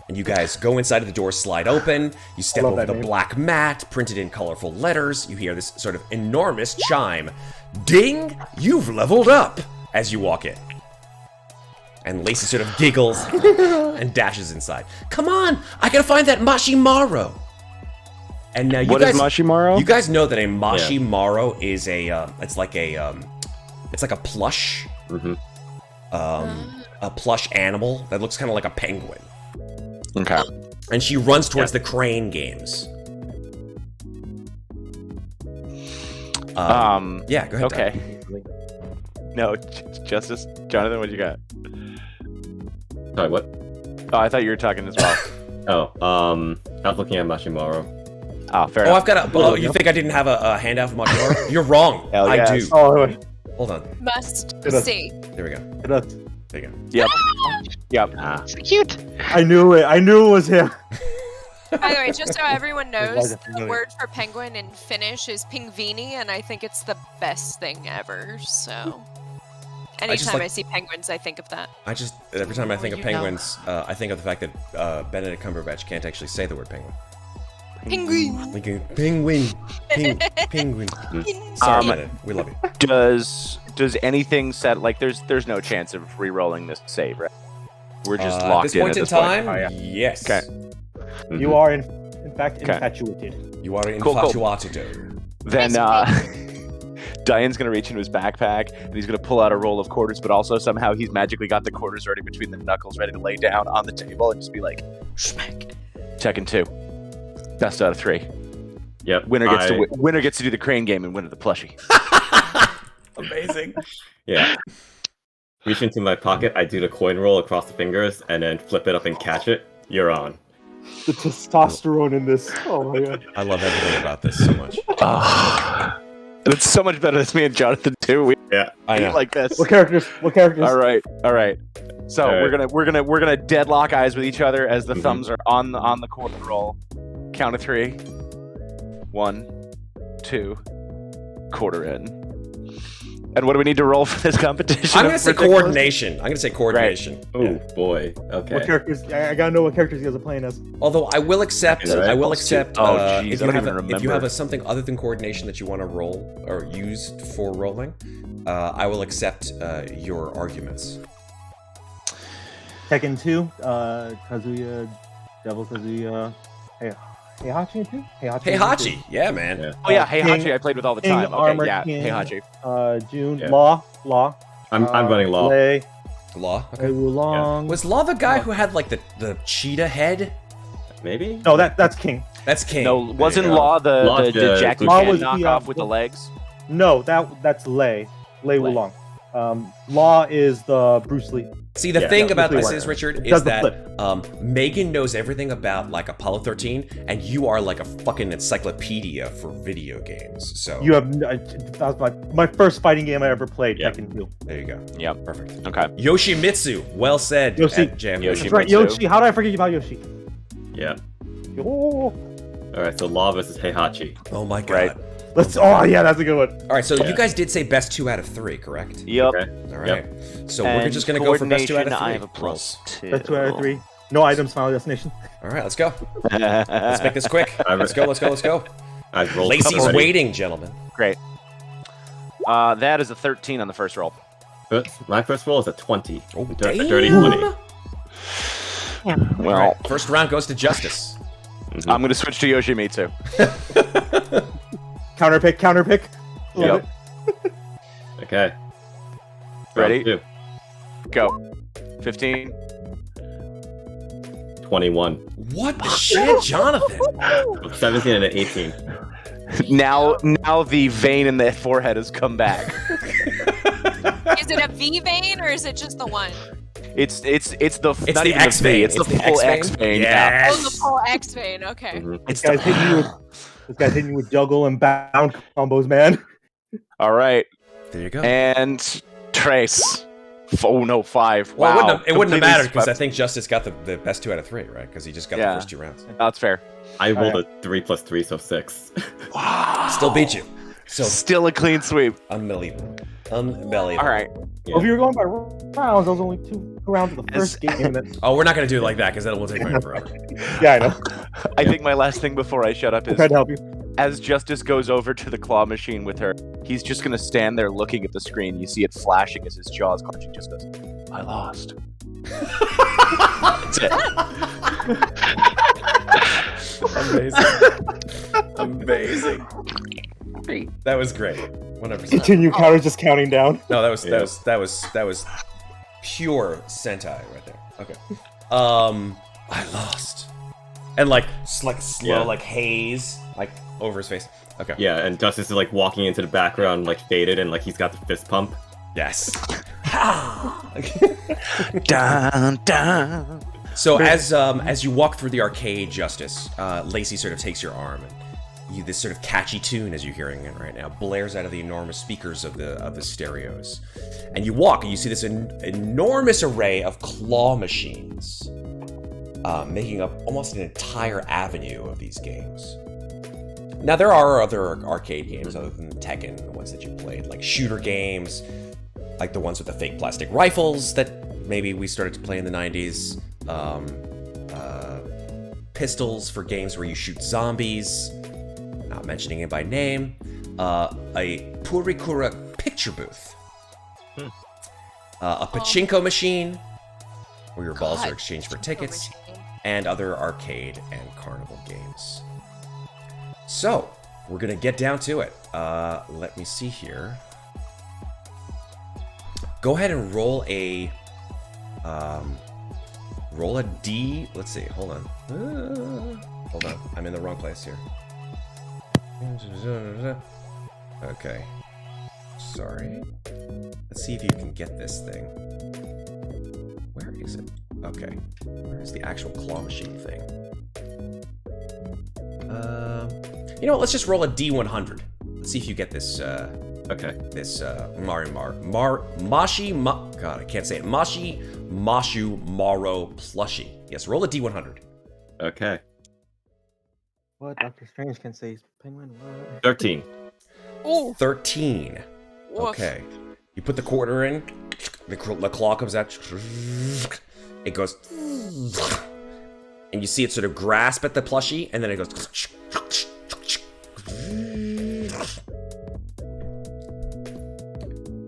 And you guys go inside of the door, slide open. You step love over that the name. black mat, printed in colorful letters. You hear this sort of enormous chime, "Ding, you've leveled up!" as you walk in. And Lacey sort of giggles and dashes inside. Come on, I gotta find that Mashimaro. And now you What guys, is Mashimaro? you guys know that a Mashimaro is it's like a plush, Mm-hmm. a plush animal that looks kind of like a penguin. Okay. And she runs towards the crane games. Yeah, go ahead. Okay. No, Justice, Jonathan, what you got? Sorry, what? Oh, I thought you were talking as well. I was looking at Mashimaro. Oh, fair Oh, enough. I've got a. Oh, you think I didn't have a handout for Mashimaro? You're wrong. Hell I yes. do. Oh, wait. Hold on. Must It is. see. There we go. It is. There you go. Yep. Yep. So cute. I knew it. I knew it was him. By the way, just so everyone Why knows, is it the familiar? word for penguin in Finnish is pingvini, and I think it's the best thing ever. So, anytime like- I see penguins, I think of that. I just every time I think of You know. penguins, I think of the fact that Benedict Cumberbatch can't actually say the word penguin. Penguin. Like a penguin. Penguin. Sorry, Bennett. We love you. Does anything set like there's no chance of re-rolling this save, right? We're just At locked this in point at in this time, point. Oh, yeah. yes. Okay. You are in fact Okay. infatuated. You are Cool. infatuated. Then Nice Diane's gonna reach into his backpack and he's gonna pull out a roll of quarters, but also somehow he's magically got the quarters already between the knuckles, ready to lay down on the table and just be like, smack. Tekken 2. Best out of 3. Yep. Winner gets to do the crane game and win the plushie. Amazing. Yeah. Reach into my pocket, I do the coin roll across the fingers, and then flip it up and catch it. You're on. The testosterone in this. Oh my god. I love everything about this so much. And it's so much better than me and Jonathan too. We I know. eat like this. What characters? All right. So All right. we're gonna deadlock eyes with each other as the Mhm. thumbs are on the quarter roll. Count of 3. 1, 2, quarter in. And what do we need to roll for this competition? I'm gonna say Ridiculous? coordination. I'm gonna say coordination. Oh Yeah. boy. Okay. What characters? I gotta know what characters you guys are playing as. Although I will accept, Right. I will accept. Oh, jeez, if I you don't have even if you remember. have something other than coordination that you want to roll or use for rolling, I will accept your arguments. Tekken 2, Kazuya, Devil Kazuya, Heihachi 2? Heihachi, yeah, man. Yeah. Oh yeah, King- Heihachi I played with all the King time. Okay, Armor yeah, King. Heihachi. June, Yeah. Law. I'm running law. Lei, Law. Lei Wulong. Was Law the guy who had like the cheetah head? Maybe? No, that's King. That's King. No, wasn't There you go. Law the Law, Jackie Law Chan was the, knockoff with the legs? No, that's Lei Wulong. Law is the Bruce Lee. See, the Yeah, thing yeah, about Bruce this Lee is, one. Richard, Does is the that flip. Megan knows everything about like Apollo 13, and you are like a fucking encyclopedia for video games. So You have that was my first fighting game I ever played. Yeah. Tekken 2. there you go. Yep. Perfect. Okay. Yoshimitsu, well said. Yoshi. at Jam. Yoshi. That's right, Mitsu. Yoshi. How did I forget about Yoshi? Yeah. Oh, Alright, so law versus Heihachi. Oh my god. Right. let's. Oh yeah, that's a good one. All right, so Yeah. you guys did say best 2 out of 3, correct? Yep. Okay. All right. So we're And just gonna go for best 2 out of 3. coordination, I have a plus 2. That's 2 out of 3. No items, final destination. All right, let's go. Let's make this quick. Let's go. I've rolled Lacey's already. waiting, gentlemen. Great. That is a 13 on the first roll. My first roll is a 20. Oh, A damn. dirty 20. Well, All right, first round goes to Justus. I'm going to switch to Yoshimitsu. Counterpick. Love Yep. it. Okay. Ready? Round Go. 15. 2, 21. What the shit, Jonathan? 17 and an 18. Now the vein in the forehead has come back. Is it a V vein or is it just the one? It's the It's not the even X the V, vein. it's the full X vein. Yeah. Oh, the full X vein. Okay. Mhm. It's This guy's hitting you with juggle and bound combos, man. All right. There you go. And trace. Oh no, 5. Well, Wow. it wouldn't have Completely mattered because I swept. think Justice got the best 2 out of 3, right? Because he just got Yeah. the first 2 rounds. That's fair. I rolled a 3 plus 3, so 6. Wow. Still beat you. So Still a clean sweep. unbelievable. Unbelievable. All right. Well, if you were going by rounds, those only 2 rounds of the first game. And then, Oh, we're not gonna do it like that because that will take forever. yeah, I know. I think my last thing before I shut up I is tried to help you. as Justice goes over to the claw machine with her, he's just gonna stand there looking at the screen. You see it flashing as his jaws clenching. Just goes, I lost. That's it. Amazing. That was great. 100%. Continue counters just counting down. No, that was Yeah. that was pure Sentai right there. Okay. I lost. And like slow Yeah. like haze like over his face. Okay. Yeah, and Justice is like walking into the background, like faded, and like he's got the fist pump. Yes. Dun, dun. So as you walk through the arcade, Justice, Lacey sort of takes your arm, and this sort of catchy tune, as you're hearing it right now, blares out of the enormous speakers of the stereos. And you walk, and you see this enormous array of claw machines, making up almost an entire avenue of these games. Now, there are other arcade games other than Tekken, the ones that you played, like shooter games, like the ones with the fake plastic rifles that maybe we started to play in the 90s. pistols for games where you shoot zombies. Not mentioning it by name. A Purikura picture booth. A pachinko machine, where your balls are exchanged for tickets, and other arcade and carnival games. So, we're gonna get down to it. Let me see here. Go ahead and roll a D. Let's see. Hold on. Hold on. I'm in the wrong place here. Okay. Sorry. Let's see if you can get this thing. Where is it? Okay. Where is the actual claw machine thing? You know what? Let's just roll a D100. Let's see if you get this. Okay. This God, I can't say it. Mashu Maro plushie. Yes, roll a D100. Okay. What Doctor Strange can say? Penguin. What? 13. Oh. 13. Okay. You put the quarter in. The claw comes out. It goes. And you see it sort of grasp at the plushie, and then it goes.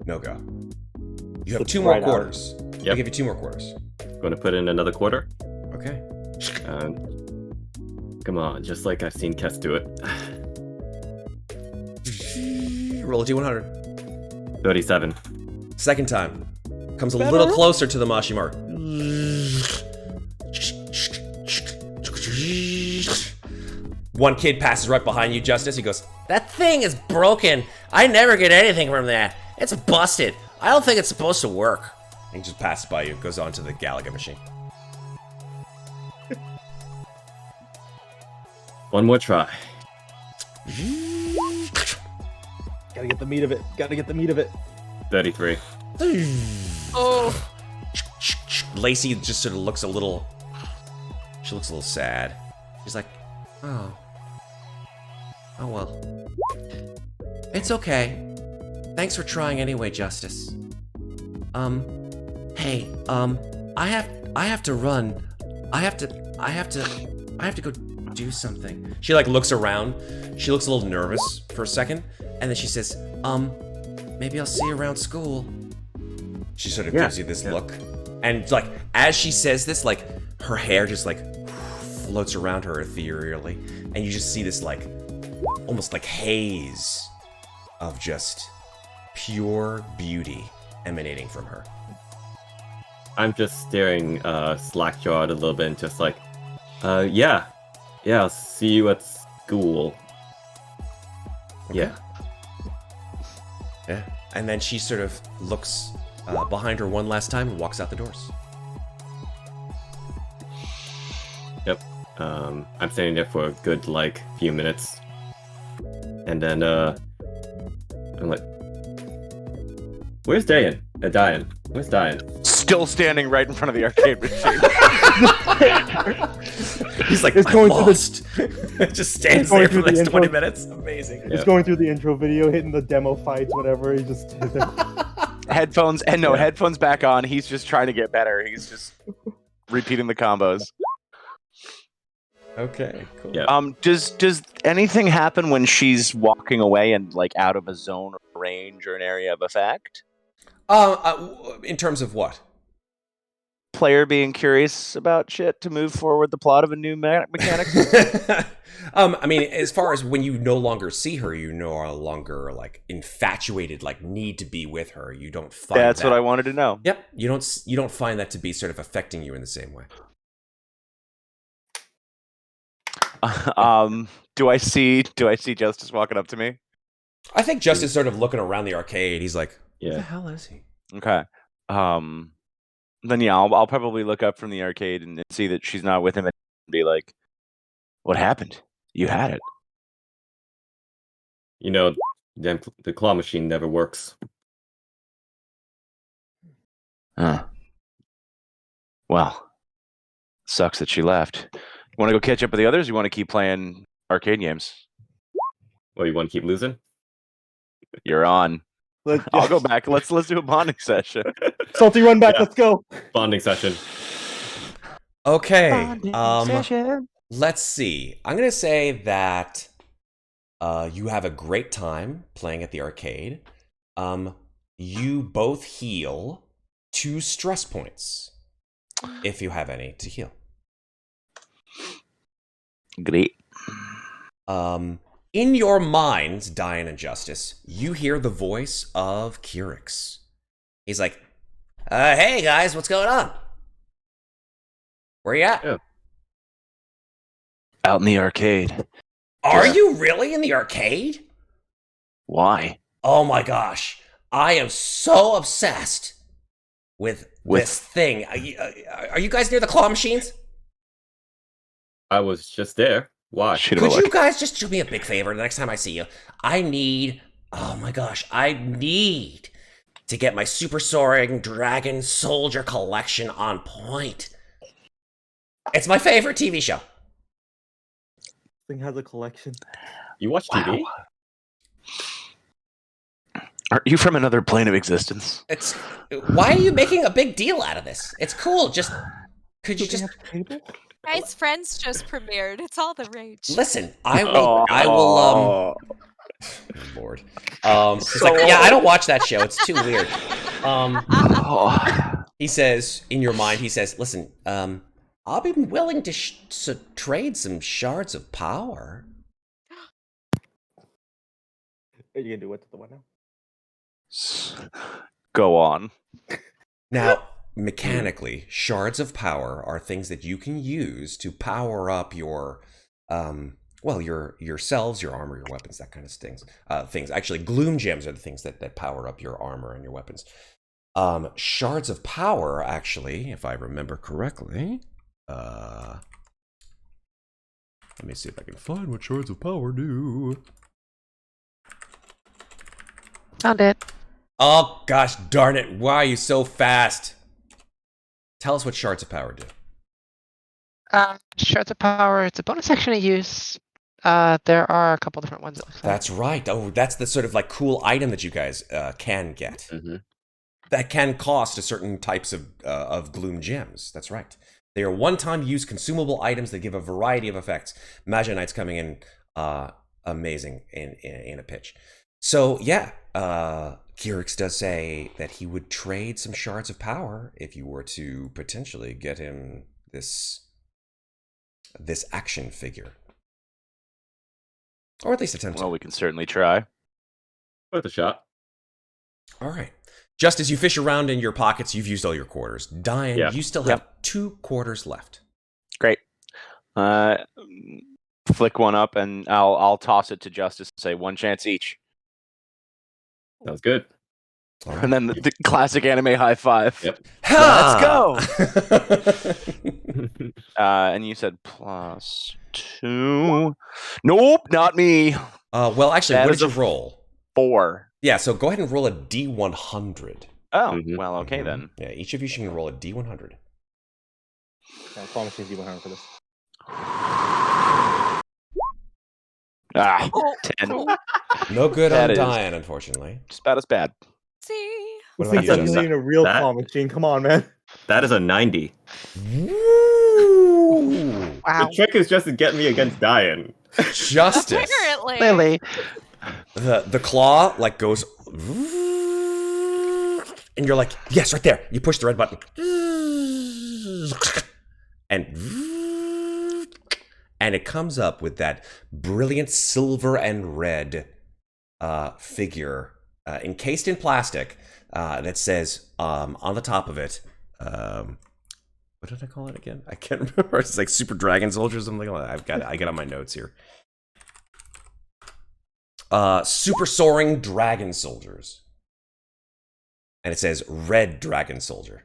No go. You have 2 more quarters. Yep. I'll give you 2 more quarters. Going to put in another quarter. Okay. Come on, just like I've seen Kess do it. Roll a D100. 37. Second time. Comes a little closer to the Mashi mark. One kid passes right behind you, Justus. He goes, "That thing is broken. I never get anything from that. It's busted. I don't think it's supposed to work." And he just passes by you, goes on to the Galaga machine. One more try. Gotta get the meat of it. Gotta get the meat of it. 33. Oh. Lacey just sort of looks a little... She looks a little sad. She's like, oh. Oh well. It's okay. Thanks for trying anyway, Justus. Hey, I have to run. I have to go do something. She like looks around. She looks a little nervous for a second, and then she says, maybe I'll see you around school. She sort of gives you this look. And like as she says this, like her hair just like floats around her ethereally, and you just see this like almost like haze of just pure beauty emanating from her. I'm just staring slack-jawed a little bit and just like, yeah, I'll see you at school. Okay. Yeah. And then she sort of looks behind her one last time and walks out the doors. Yep. I'm standing there for a good like few minutes, and then I'm like, "Where's Dayen? Dayen? Where's Dayen?" Still standing right in front of the arcade machine. He's like, It's "I'm going through lost." Just stands there for the next 20 intro. minutes. Amazing. It's going through the intro video, hitting the demo fights, whatever. He just Headphones headphones back on. He's just trying to get better. He's just repeating the combos. Okay, cool. Yeah. Does anything happen when she's walking away and like out of a zone or range or an area of effect? In terms of what? Player being curious about shit to move forward the plot of a new mechanic. I mean, as far as when you no longer see her, you no longer like infatuated, like need to be with her. You don't find That's that. what I wanted to know. Yep. You don't find that to be sort of affecting you in the same way. Do I see Justus walking up to me? I think Justus sort of looking around the arcade. He's like, "Who the Yeah. hell is he?" Okay. Then yeah, I'll probably look up from the arcade and see that she's not with him and be like, "What happened? You had it." You know, the claw machine never works. Well, sucks that she left. You want to go catch up with the others? Or you want to keep playing arcade games? Well, you want to keep losing? You're on. I'll go back. Let's do a bonding session. Salty, run back. Yeah. Let's go. Bonding session. Okay. Bonding session. Let's see. I'm gonna say that you have a great time playing at the arcade. You both heal 2 stress points, if you have any to heal. Great. In your minds, Dayen and Justus, you hear the voice of Kirix. He's like, hey guys, what's going on? Where you at? Yeah. Out in the arcade. Are Yeah. you really in the arcade? Why? Oh my gosh. I am so obsessed with this thing. Are you guys near the claw machines? I was just there. Why? Shoot him Could a you look. guys just do me a big favor the next time I see you? I need to get my super soaring dragon soldier collection on point. It's my favorite TV show. Thing has a collection. You watch TV? Wow. Are you from another plane of existence? Why are you making a big deal out of this? It's cool. Could you Do they just have cable? Guys, Friends just premiered. It's all the rage. listen? I will. Oh, Lord. It's like, yeah, I don't watch that show. It's too weird. Oh. He says, in your mind, he says, listen, I'll be willing to trade some shards of power. Are you gonna do what to the one now? Go on. Now, mechanically, shards of power are things that you can use to power up your, yourselves, your armor, your weapons, that kind of things. Actually, gloom gems are the things that power up your armor and your weapons. Shards of power, actually, if I remember correctly, let me see if I can find what shards of power do. Found it. Oh, gosh darn it. Why are you so fast? Tell us what shards of power do. Shards of power. It's a bonus action to use. There are a couple different ones. It looks like. That's right. Oh, that's the sort of like cool item that you guys can get. Mm-hmm. That can cost a certain types of gloom gems. That's right. They are one-time use consumable items that give a variety of effects. Magi-Knights coming in amazing in a pitch. So yeah, Kirix does say that he would trade some shards of power if you were to potentially get him this action figure, or at least attempt. Well, we can certainly try. Worth a shot. All right. Just as you fish around in your pockets, you've used all your quarters. Dayen, Yeah. you still have 2 quarters left. Great. Flick one up, and I'll toss it to Justus and say 1 chance each. Sounds good. All right. And then the classic anime high five. Yep. Let's go. go. And you said +2. Nope, not me. Well, actually, That what is did you a roll? 4. Yeah, so go ahead and roll a D100. Oh, Mhm. well, okay then. Yeah, each of you should roll a D100. No, claw machines D100 for this. Ah, Oh, 10. No good on That is- Dayen, unfortunately. Just about as bad. see. What It's about like you, that Justus? million a real That- claw machine. Come on, man. That is a 90. Woo! Wow. The trick is just to get me against Dayen. Justice. Apparently. Clearly. The claw like goes, and you're like, yes, right there. You push the red button, and it comes up with that brilliant silver and red figure encased in plastic that says on the top of it, what did I call it again? I can't remember. It's like Super Dragon Soldier or something like that. I got on my notes here. Super Soaring Dragon Soldiers. And it says Red Dragon Soldier.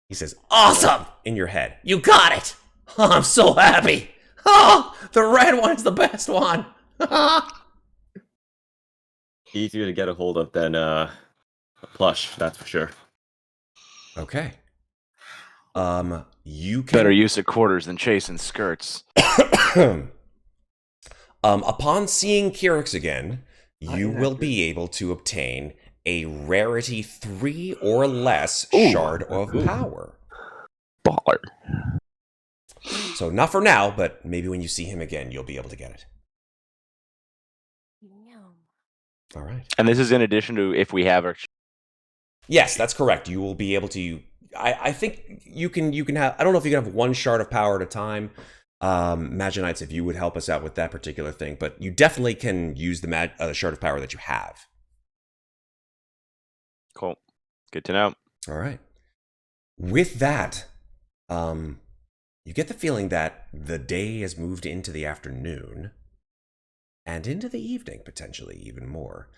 He says, awesome! In your head. You got it! Oh, I'm so happy! Oh, the red one's the best one! Easier to get a hold of than a plush, that's for sure. Okay. You can... Better use of quarters than chasing skirts. Upon seeing Kirix again, you will inaccurate. be able to obtain a rarity 3 or less Ooh. shard of power. Baller. So not for now, but maybe when you see him again, you'll be able to get it. All right. And this is in addition to if we have our. Yes, that's correct. You will be able to. I think you can have. I don't know if you can have one shard of power at a time. Magi-Knights, if you would help us out with that particular thing, but you definitely can use the shard of power that you have. Cool. Good to know. All right. With that, you get the feeling that the day has moved into the afternoon and into the evening, potentially even more.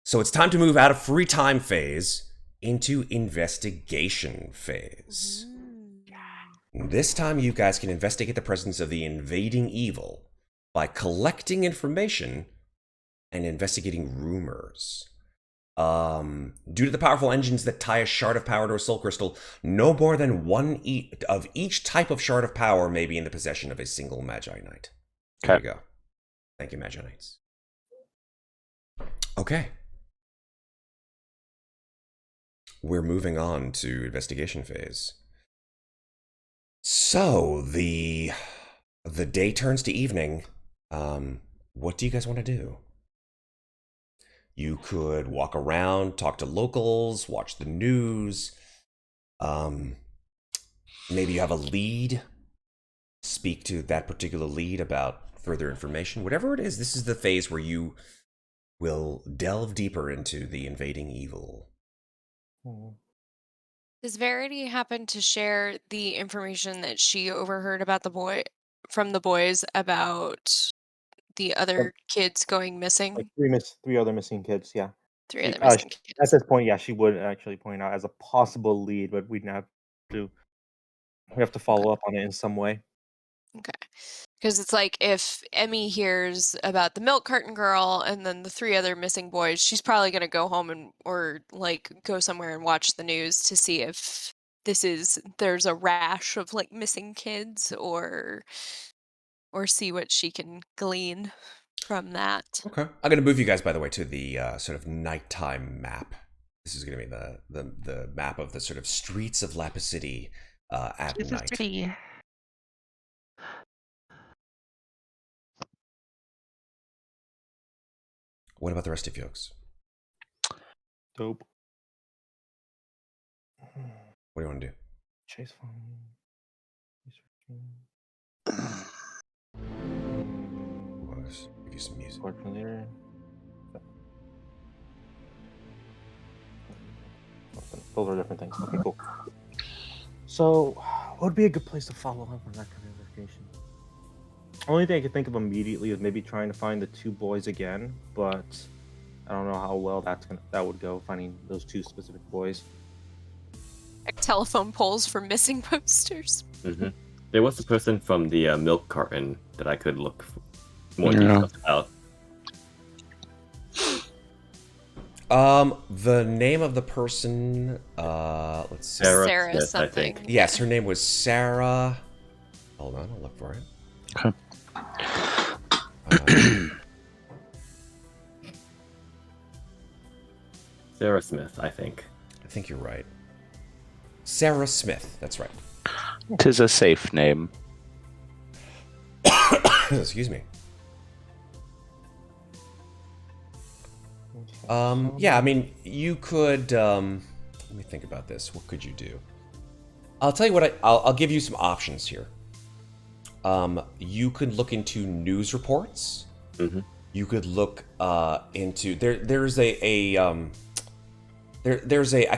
So it's time to move out of free time phase into investigation phase. This time you guys can investigate the presence of the invading evil by collecting information and investigating rumors. Due to the powerful engines that tie a shard of power to a soul crystal, no more than one of each type of shard of power may be in the possession of a single Magi-Knight. There you go. Thank you, Magi-Knights. Okay. We're moving on to investigation phase. So, the day turns to evening. What do you guys want to do? You could walk around, talk to locals, watch the news. Maybe you have a lead. Speak to that particular lead about further information. Whatever it is, this is the phase where you will delve deeper into the invading evil. Does Verity happen to share the information that she overheard about from the boys about the other kids going missing? Like three other missing kids. Yeah. Three other missing At kids. this point, yeah, she would actually point out as a possible lead, but we have to follow up on it in some way. Okay. Because it's like if Emmy hears about the milk carton girl and then the three other missing boys, she's probably going to go home or like go somewhere and watch the news to see if there's a rash of like missing kids or see what she can glean from that. Okay. I'm going to move you guys, by the way, to the sort of nighttime map. This is going to be the map of the sort of streets of Lapis City at This night. is pretty. What about the rest of you folks? Dope. What do you want to do? Chase phone. Give you some music. Those are different things. Okay, cool. So, what would be a good place to follow up on that kind of investigation? Only thing I could think of immediately is maybe trying to find the two boys again, but I don't know how well that would go, finding those two specific boys. Like telephone poles for missing posters. Mm-hmm. There was a person from the milk carton that I could look for more details about. The name of the person, let's see. Sarah Smith, something. I think. Yes, her name was Sarah. Hold on, I'll look for it. Okay. Sarah Smith, I think. I think you're right. Sarah Smith, that's right. Tis a safe name. Excuse me. Yeah, I mean, you could, let me think about this. What could you do? I'll tell you what, I'll give you some options here. You could look into news reports. Mm-hmm. You could look into, there's a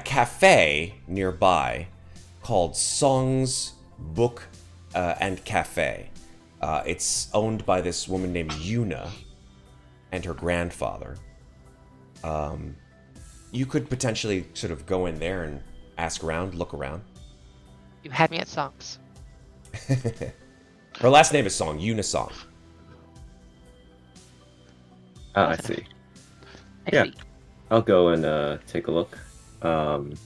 cafe nearby called Song's Book and Cafe. It's owned by this woman named Yuna and her grandfather. You could potentially sort of go in there and ask around, look around. You had me at songs. Her last name is Song, Yuna Song. I see. I Yeah. see. I'll go and take a look. Am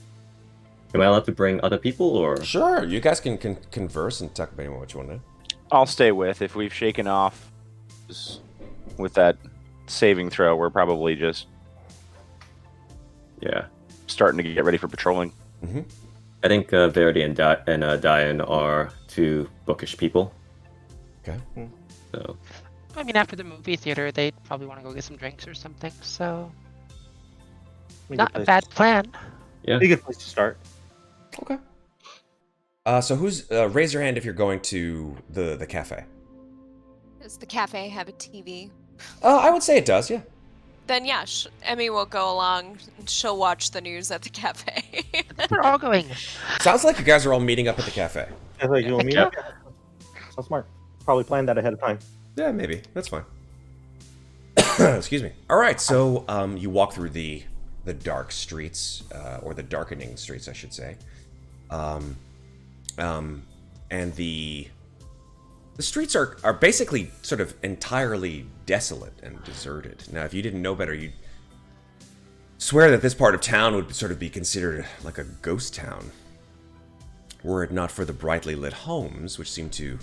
I allowed to bring other people, or? Sure, you guys can converse and talk about what you want to do. I'll stay with. If we've shaken off with that saving throw, we're probably just starting to get ready for patrolling. Mm-hmm. I think Verity and Dayen are two bookish people. Okay. So I mean, after the movie theater, they'd probably want to go get some drinks or something. So, not a bad plan. yeah. Be a good place to start. Okay. So who's raise your hand if you're going to the cafe? Does the cafe have a TV? I would say it does. Yeah. Then yeah, Emmy will go along. And she'll watch the news at the cafe. I think we're all going. Sounds like you guys are all meeting up at the cafe. I thought you want me. Yeah. So smart. Probably planned that ahead of time. Yeah, maybe. That's fine. Excuse me. All right, so you walk through the dark streets, or the darkening streets, I should say. And the streets are basically sort of entirely desolate and deserted. Now, if you didn't know better, you'd swear that this part of town would sort of be considered like a ghost town, were it not for the brightly lit homes, which seem to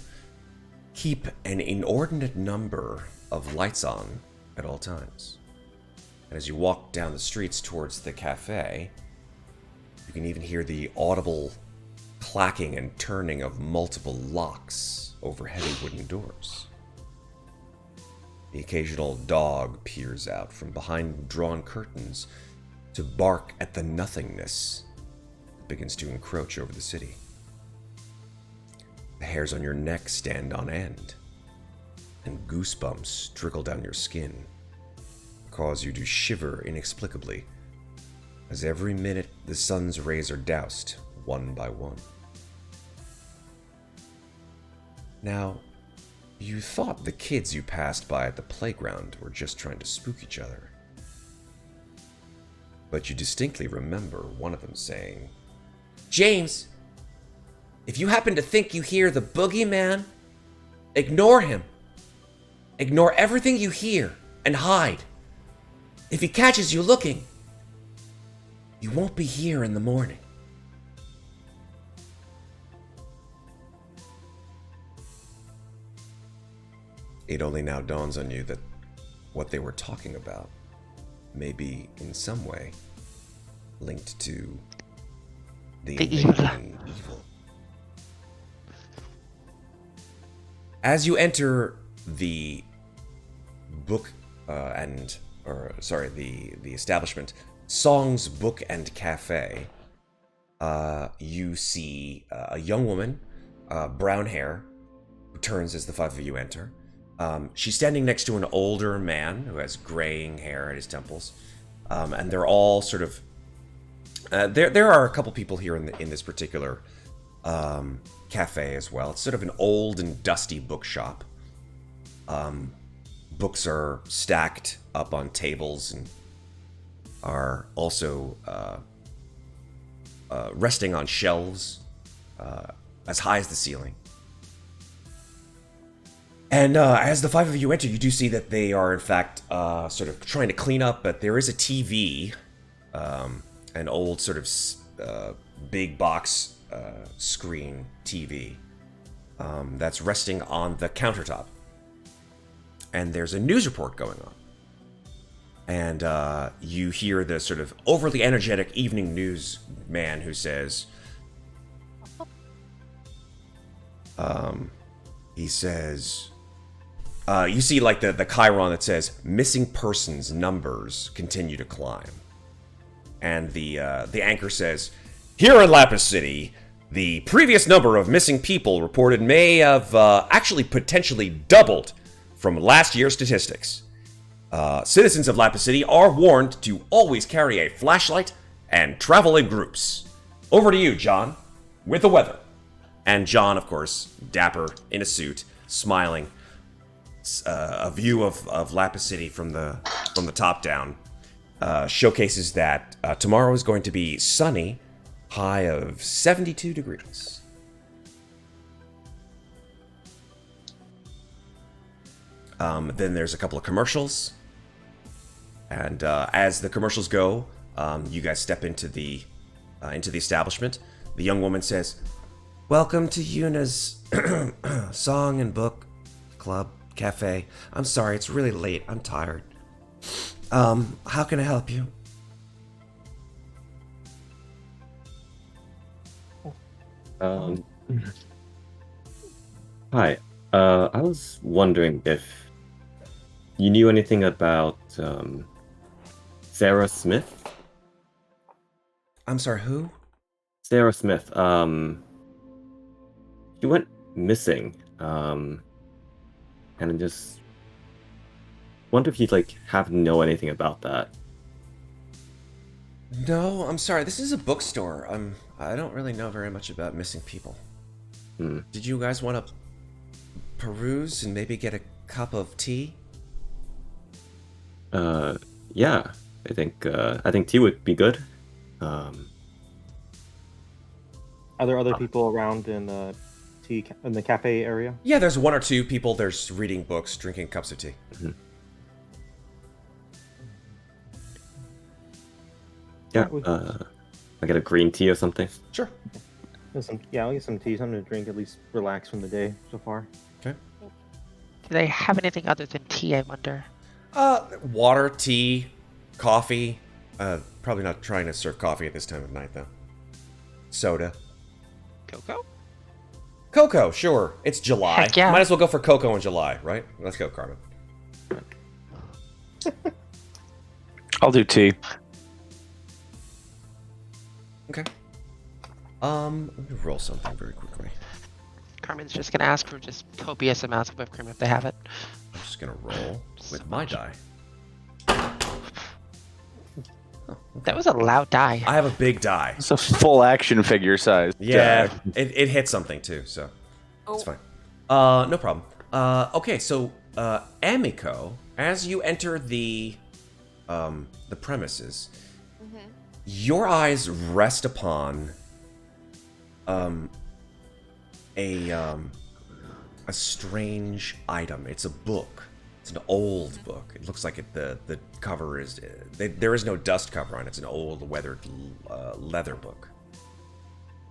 keep an inordinate number of lights on at all times. And as you walk down the streets towards the cafe, you can even hear the audible clacking and turning of multiple locks over heavy wooden doors. The occasional dog peers out from behind drawn curtains to bark at the nothingness that begins to encroach over the city. The hairs on your neck stand on end, and goosebumps trickle down your skin, cause you to shiver inexplicably, as every minute the sun's rays are doused one by one. Now, you thought the kids you passed by at the playground were just trying to spook each other. But you distinctly remember one of them saying, "James, if you happen to think you hear the boogeyman, ignore him. Ignore everything you hear and hide. If he catches you looking, you won't be here in the morning." It only now dawns on you that what they were talking about may be in some way linked to the invading evil. As you enter the the establishment, Song's Book and Cafe, you see a young woman, brown hair, who turns as the five of you enter. She's standing next to an older man who has graying hair at his temples, and they're all sort of. There are a couple people here in this particular cafe as well. It's sort of an old and dusty bookshop. Books are stacked up on tables and are also resting on shelves as high as the ceiling. And as the five of you enter, you do see that they are, in fact, sort of trying to clean up, but there is a TV, an old sort of big box screen TV that's resting on the countertop. And there's a news report going on. And you hear the sort of overly energetic evening news man who says, he says, you see like the chyron that says missing persons numbers continue to climb. And the anchor says, "Here in Lapis City, the previous number of missing people reported may have actually potentially doubled from last year's statistics. Citizens of Lapis City are warned to always carry a flashlight and travel in groups. Over to you, John, with the weather." And John, of course, dapper, in a suit, smiling, a view of Lapis City from the top down, showcases that tomorrow is going to be sunny, high of 72 degrees. Then there's a couple of commercials, and as the commercials go, you guys step into the establishment. The young woman says, "Welcome to Yuna's Song and Book Club Cafe. I'm sorry, it's really late. I'm tired. How can I help you?" Hi. I was wondering if you knew anything about Sarah Smith? I'm sorry, who? Sarah Smith. She went missing. And I just wonder if you'd happen to know anything about that. No, I'm sorry. This is a bookstore. I don't really know very much about missing people. Did you guys want to peruse and maybe get a cup of tea? Yeah. I think tea would be good. Are there other people around in the cafe area? Yeah, there's one or two people. There's reading books, drinking cups of tea. Mm-hmm. Yeah. I get a green tea or something. Sure. I'll get some tea, something to drink, at least relax from the day so far. Okay. Do they have anything other than tea, I wonder? Water, tea, coffee. Probably not trying to serve coffee at this time of night, though. Soda. Cocoa? Cocoa, sure. It's July. Heck yeah. Might as well go for cocoa in July, right? Let's go, Carmen. I'll do tea. Okay. Let me roll something very quickly. Carmen's just gonna ask for just copious amounts of whipped cream if they have it. I'm just gonna roll with my die. That was a loud die. I have a big die. It's a full action figure size. Yeah, it hit something too, so it's fine. No problem. Okay, so Emiko, as you enter the premises, your eyes rest upon a strange item. It's a book. It's an old book. It looks like the cover is there is no dust cover on it. It's an old weathered leather book,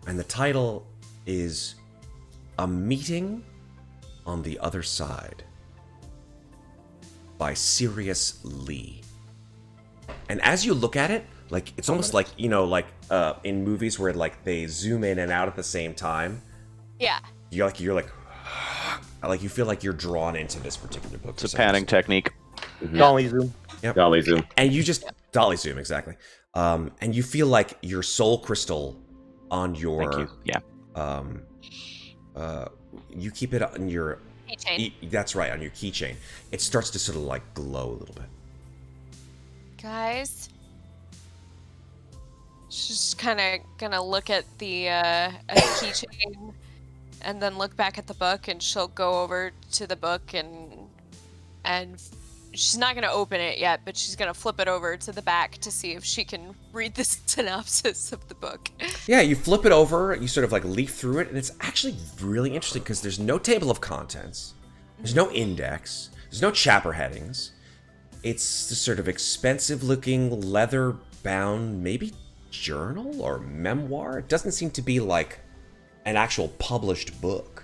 and the title is "A Meeting on the Other Side" by Sirius Lee. And as you look at it, like it's almost like in movies where they zoom in and out at the same time. Yeah. You're like you feel like you're drawn into this particular book. It's a panning technique. Dolly zoom. Yep. Dolly zoom. And you just dolly zoom, exactly. And you feel like your soul crystal on your Thank you. Yeah. you keep it on your Keychain. that's right, on your keychain. It starts to sort of glow a little bit. Guys. She's kind of gonna look at the keychain and then look back at the book, and she'll go over to the book and she's not gonna open it yet, but she's gonna flip it over to the back to see if she can read the synopsis of the book. Yeah, you flip it over, you sort of leaf through it, and it's actually really interesting because there's no table of contents, there's no index, there's no chapter headings. It's the sort of expensive-looking, leather-bound, maybe journal or memoir. It doesn't seem to be like an actual published book.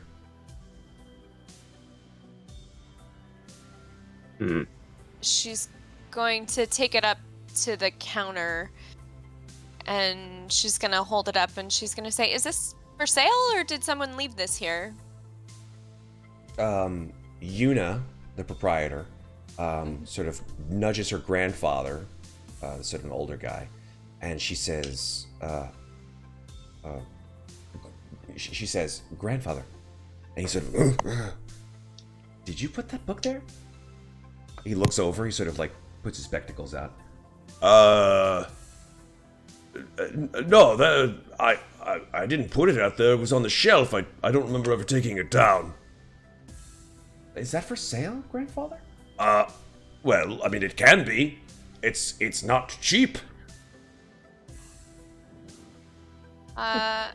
She's going to take it up to the counter, and she's gonna hold it up, and she's gonna say, "Is this for sale, or did someone leave this here?" Yuna, the proprietor, sort of nudges her grandfather, sort of an older guy, and she says, she says, "Grandfather," and he sort of, "Did you put that book there?" He looks over. He sort of puts his spectacles out. No, I didn't put it out there. It was on the shelf. I don't remember ever taking it down. Is that for sale, grandfather? Well, I mean, it can be. It's not cheap. How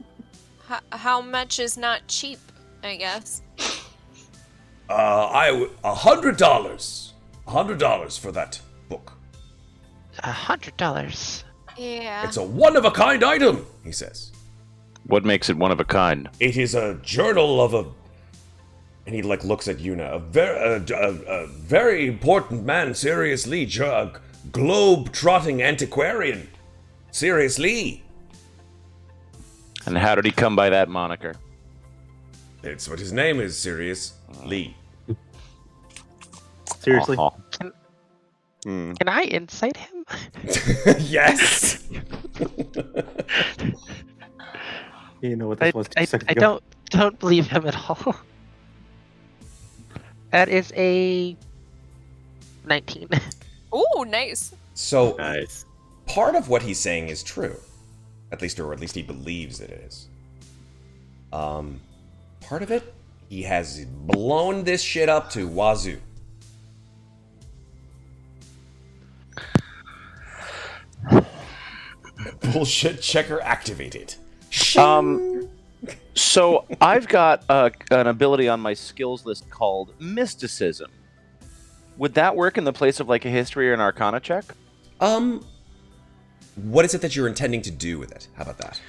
much is not cheap, I guess? $100. $100 for that book. $100. Yeah. It's a one-of-a-kind item, he says. What makes it one of a kind? It is a journal of a... And he looks at Yuna. A very important man, Sirius Lee. A globe-trotting antiquarian. Sirius Lee. And how did he come by that moniker? It's what his name is, Sirius. Lee. Seriously? Uh-huh. Can I incite him? Yes! You know what this was 2 seconds I ago. don't believe him at all. That is a 19. Ooh, nice. So, Nice. part of what he's saying is true. At least he believes it is. Part of it, he has blown this shit up to wazoo. Bullshit checker activated. So I've got an ability on my skills list called Mysticism. Would that work in the place of like a history or an arcana check? What is it that you're intending to do with it? How about that?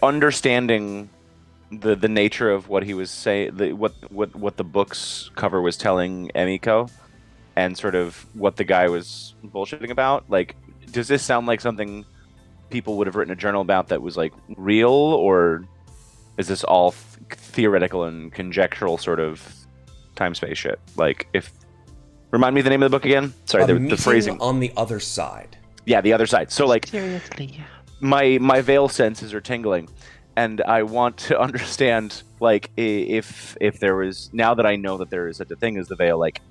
Understanding the nature of what he was saying, what the book's cover was telling Emiko, and sort of what the guy was bullshitting about. Like, does this sound like something people would have written a journal about that was like real, or is this all theoretical and conjectural sort of time space shit? Like, remind me the name of the book again. Sorry, the phrasing. On the other side. Yeah, the other side. So like, Seriously. my veil senses are tingling, and I want to understand like if there was, now that I know that there is such a thing as the veil, like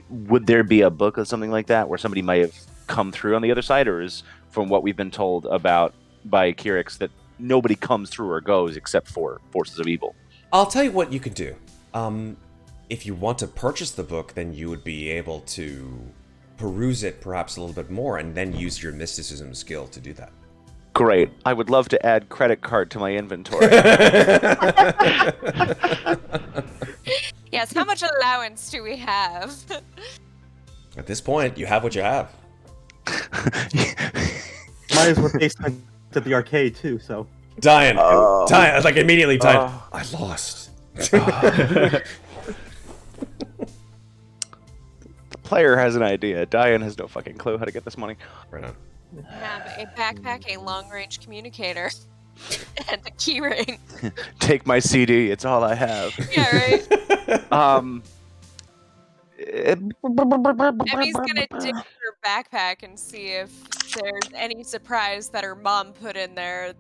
would there be a book or something like that where somebody might have come through on the other side, or is from what we've been told about by Kirix that nobody comes through or goes except for forces of evil? I'll tell you what you can do. If you want to purchase the book, then you would be able to peruse it perhaps a little bit more and then use your mysticism skill to do that. Great. I would love to add credit card to my inventory. Yes, how much allowance do we have? At this point, you have what you have. Mine is what they spent at the arcade too, so. Dayen, Oh. Dayen, like immediately, Dayen. Oh. I lost. The player has an idea. Dayen has no fucking clue how to get this money. Right on. Have a backpack, a long-range communicator, and a keyring. Take my CD. It's all I have. Yeah, right? Emmy's gonna dig her backpack and see if there's any surprise that her mom put in there.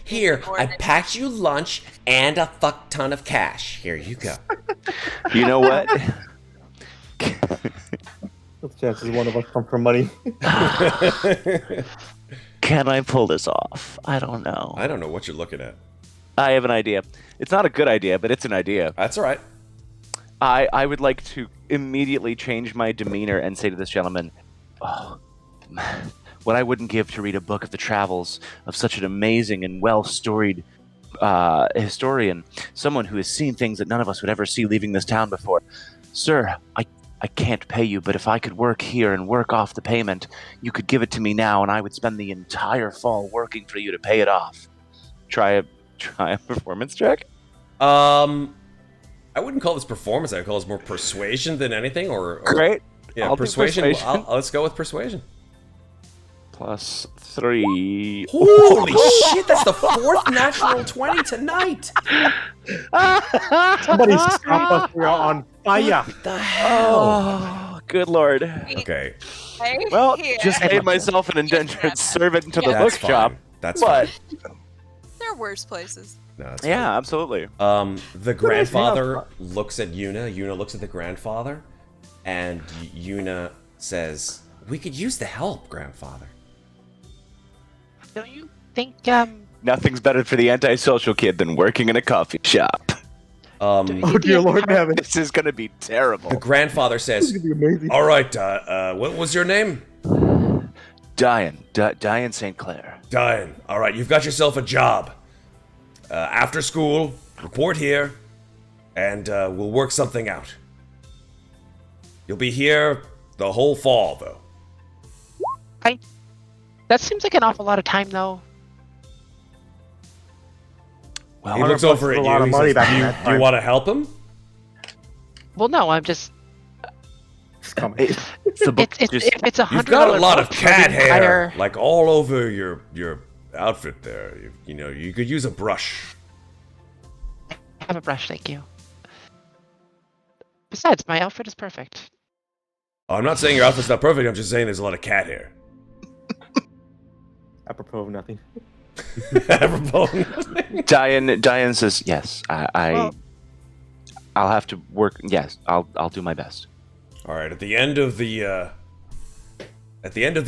Here, I packed you lunch and a fuck ton of cash. Here you go. You know what? What's the chances one of us come from money? Can I pull this off? I don't know. I don't know what you're looking at. I have an idea. It's not a good idea, but it's an idea. That's all right. I would like to immediately change my demeanor and say to this gentleman, oh, what I wouldn't give to read a book of the travels of such an amazing and well-storied historian, someone who has seen things that none of us would ever see leaving this town before. Sir, I can't pay you, but if I could work here and work off the payment, you could give it to me now, and I would spend the entire fall working for you to pay it off. Try a performance check? I wouldn't call this performance. I'd call this more persuasion than anything. Or Great. Yeah, I'll do persuasion. persuasion. Let's go with persuasion. +3. Holy shit! That's the fourth natural 20 tonight. Somebody stop us! We're on fire. What the hell? Oh, good lord. Okay, Well, Here. just made myself an indentured servant to the that's bookshop. fine. That's But fine. There are worse places. No, that's yeah, absolutely. fine. The grandfather looks at Yuna. Yuna looks at the grandfather, and Yuna says, "We could use the help, grandfather." Don't you think, Nothing's better for the antisocial kid than working in a coffee shop. Oh dear Lord in heaven. This is going to be terrible. The grandfather This says, is gonna be amazing. "All right, what was your name?" Dayen St. Clair. Dayen. All right, you've got yourself a job. After school, report here, and we'll work something out. You'll be here the whole fall, though. that seems like an awful lot of time, though. Well, He looks over at a you. lot of He money says, back do in you, that do you time." want to help him? Well, no, I'm just. It's coming. it's the book. If it's $100. You've got a lot of book, cat the hair, entire- like all over your outfit there. You know, you could use a brush. I have a brush, thank you. Besides, my outfit is perfect. Oh, I'm not saying your outfit's not perfect. I'm just saying there's a lot of cat hair. Apropos of nothing. Apropos. Dayen says, yes, Well- I'll have to work. Yes, I'll do my best. All right. At the end of the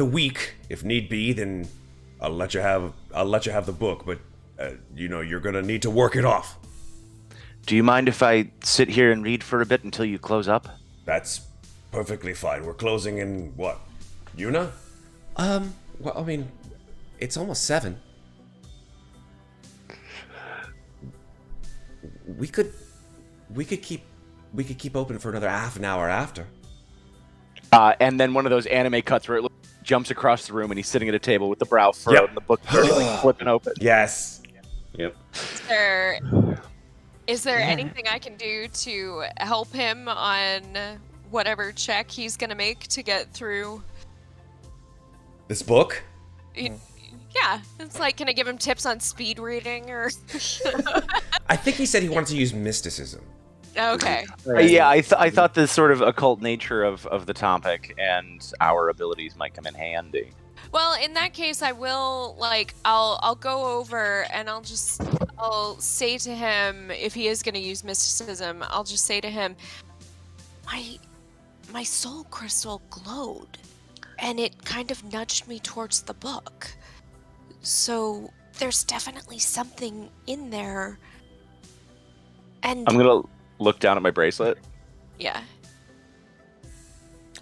week, if need be, then I'll let you have the book. But you're gonna need to work it off. Do you mind if I sit here and read for a bit until you close up? That's perfectly fine. We're closing in what? Yuna? Well, I mean, it's almost 7. We could keep open for another half an hour after. And then one of those anime cuts where it jumps across the room and he's sitting at a table with the brow furrowed Yep. and the book flipping open. Yes. Yep. Is there anything I can do to help him on whatever check he's gonna make to get through? This book? Yeah, it's like, can I give him tips on speed reading or? I think he said he wanted to use mysticism. Okay. Yeah, I thought the sort of occult nature of the topic and our abilities might come in handy. Well, in that case, I will I'll go over and I'll say to him, if he is going to use mysticism, I'll just say to him, my soul crystal glowed, and it kind of nudged me towards the book. So there's definitely something in there. And I'm gonna look down at my bracelet. yeah.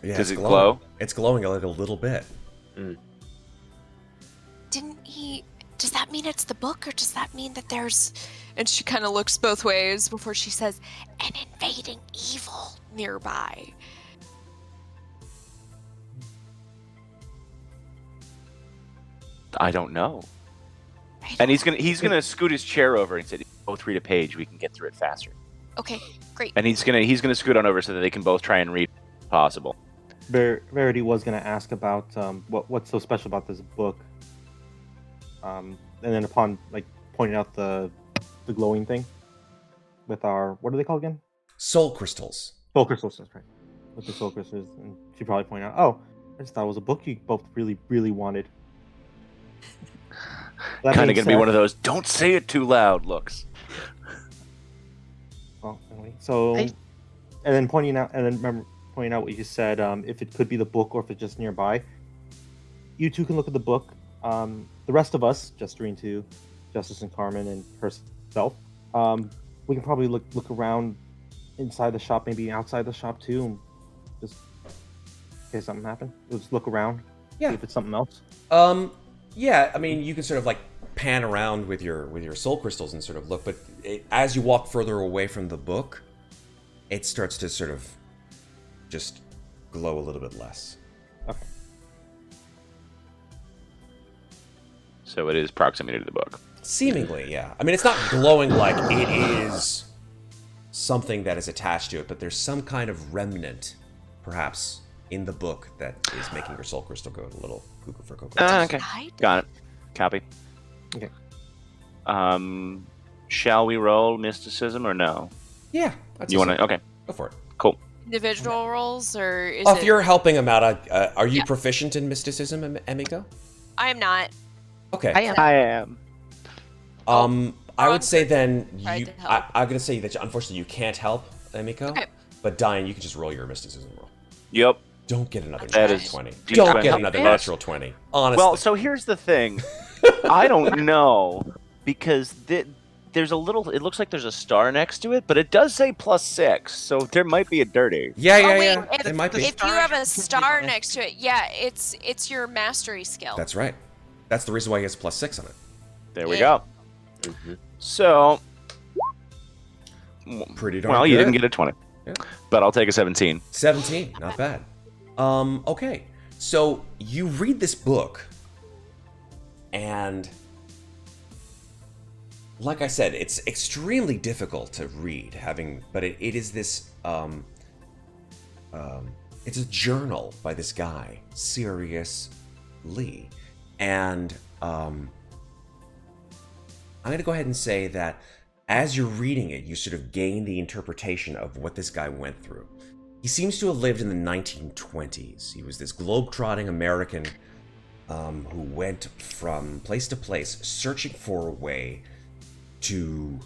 Yeah, Does it's it glowing. glow? It's glowing like a little bit. Does that mean it's the book, or does that mean that there's... And she kind of looks both ways before she says, an invading evil nearby. I don't know. And he's gonna scoot his chair over and say, "Both read a page. We can get through it faster." Okay, great. And he's gonna scoot on over so that they can both try and read if possible. Verity was going to ask about what's so special about this book. And then upon pointing out the glowing thing with our, what are they called again? Soul crystals. Soul crystals, that's right. With the soul crystals, and she probably pointed out, oh, I just thought it was a book you both really, really wanted. That Kind of being gonna be said- one of those "don't say it too loud" looks. Well, anyway, so I- and then pointing out what you said, if it could be the book or if it's just nearby. You two can look at the book. The rest of us, gesturing to Justus and Carmen and herself, we can probably look around inside the shop, maybe outside the shop too, and just in case something happened. We'll just look around, Yeah. see if it's something else. Yeah, I mean, you can sort of pan around with your soul crystals and sort of look, but as you walk further away from the book, it starts to sort of just glow a little bit less. Okay. So it is proximity to the book. Seemingly, yeah. I mean, it's not glowing like it is something that is attached to it, but there's some kind of remnant, perhaps, in the book that is making your soul crystal go a little cuckoo for cocoa. Okay, Hide? got it. Copy. Okay. Shall we roll mysticism or no? Yeah. That's You want to? Okay. Go for it. Individual roles, or is If it... you're helping him out, are you Yeah. proficient in mysticism, Emiko? I am not. Okay. I am. I would say Wrong then tried you. to help. I'm gonna say that unfortunately you can't help Emiko. Okay. But Dayen, you can just roll your mysticism roll. Yep. Don't get another That natural is 20. deep Don't cut. get another Yeah. natural 20. Honestly. Well, so here's the thing. I don't know because there's a little. It looks like there's a star next to it, but it does say +6, so there might be a dirty. yeah, Oh, wait, yeah. if- It might be. If you have a star next to it, yeah, it's your mastery skill. That's right. That's the reason why he has +6 on it. There we Yeah. go. So, Pretty darn well, good. you didn't get a 20, Yeah. but I'll take a 17. 17, not bad. Okay. So you read this book, and like I said, it's extremely difficult to read, but it is this it's a journal by this guy, Sirius Lee. And I'm gonna go ahead and say that as you're reading it, you sort of gain the interpretation of what this guy went through. He seems to have lived in the 1920s. He was this globe-trotting American who went from place to place, searching for a way to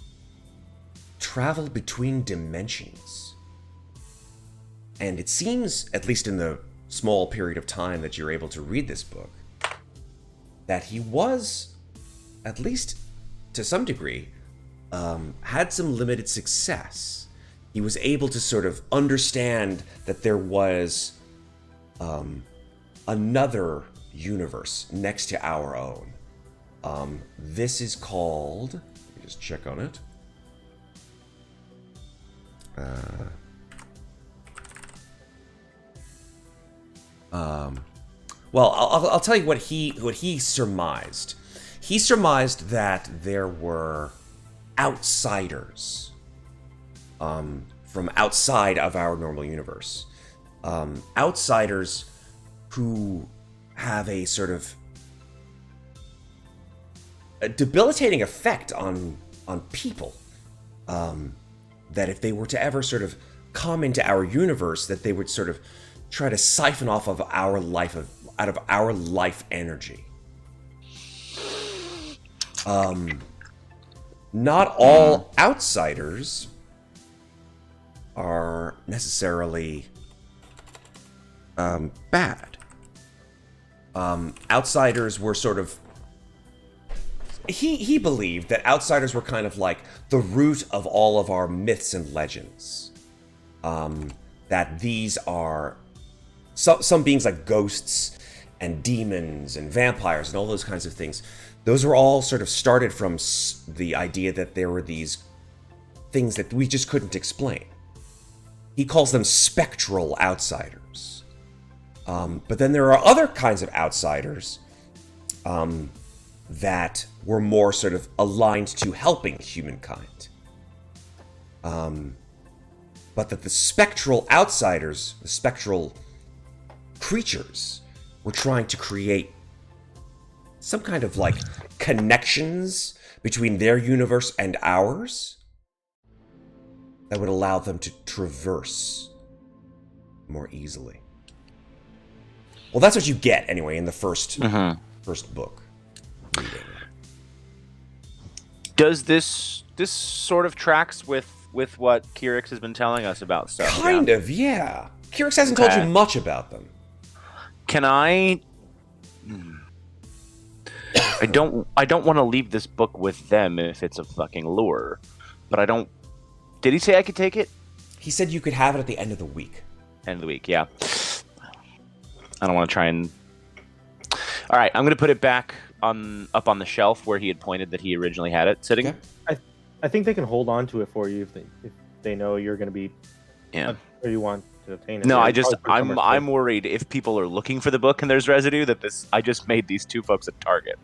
travel between dimensions. And it seems, at least in the small period of time that you're able to read this book, that he was, at least to some degree, had some limited success. He was able to sort of understand that there was another universe next to our own. This is called... Let me just check on it. Well, I'll tell you what he surmised. He surmised that there were outsiders from outside of our normal universe. Outsiders who have a sort of a debilitating effect on people. That if they were to ever sort of come into our universe, that they would sort of try to siphon off of our life out of our life energy. Not all outsiders are necessarily bad. Outsiders were sort of... He believed that outsiders were kind of like the root of all of our myths and legends. That these are... Some beings like ghosts and demons and vampires and all those kinds of things. Those were all sort of started from the idea that there were these things that we just couldn't explain. He calls them spectral outsiders. But then there are other kinds of outsiders that were more sort of aligned to helping humankind. But that the spectral outsiders, the spectral creatures, were trying to create some kind of like connections between their universe and ours that would allow them to traverse more easily. Well, that's what you get anyway in the first book reading. Does this sort of tracks with what Kyrix has been telling us about stuff? Kind of, yeah. Kyrix hasn't told you much about them. Can I don't want to leave this book with them if it's a fucking lure. But I don't... Did he say I could take it? He said you could have it at the end of the week. End of the week, yeah. I don't want to try and... Alright, I'm going to put it back up on the shelf where he had pointed that he originally had it sitting. Okay. I think they can hold on to it for you if they know you're going to be... Or you want to obtain it. No, I'm worried if people are looking for the book and there's residue that I just made these two folks a target.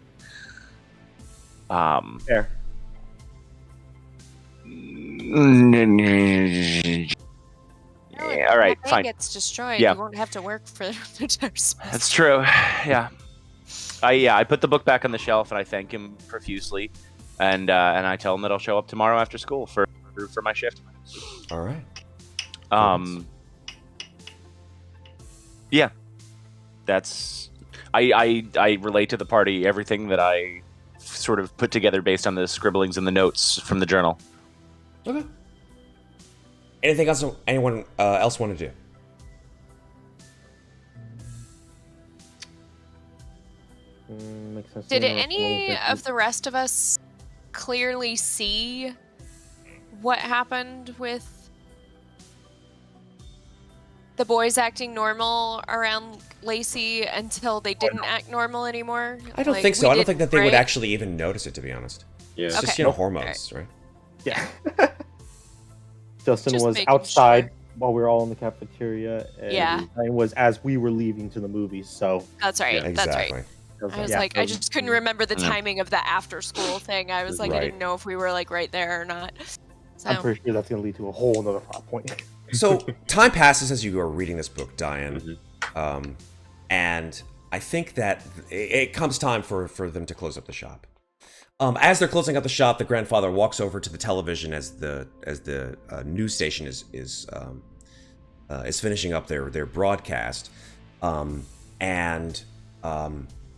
Fair. Yeah, all right, fine. Gets destroyed. Yeah. You won't have to work for the Justus. That's true. Yeah. I put the book back on the shelf and I thank him profusely, and I tell him that I'll show up tomorrow after school for my shift. All right. Yeah. That's I relate to the party everything that I sort of put together based on the scribblings and the notes from the journal. Okay. Anything else anyone else want to do? Makes sense. Did any of the rest of us clearly see what happened with the boys acting normal around Lacey until they didn't act normal anymore? I don't think so. I don't think that they would actually even notice it, to be honest. Yeah. It's just, hormones, right? Yeah. Justin Just was making outside sure. while we were all in the cafeteria. And Yeah. It was as we were leaving to the movies, so... That's right. Yeah, That's exactly. right. I was like, I just couldn't remember the timing of the after school thing. I was like, I didn't know if we were like right there or not. So. I'm pretty sure that's going to lead to a whole other plot point. So time passes as you are reading this book, Dayen, and I think that it comes time for them to close up the shop. As they're closing up the shop, the grandfather walks over to the television as the news station is finishing up their broadcast, and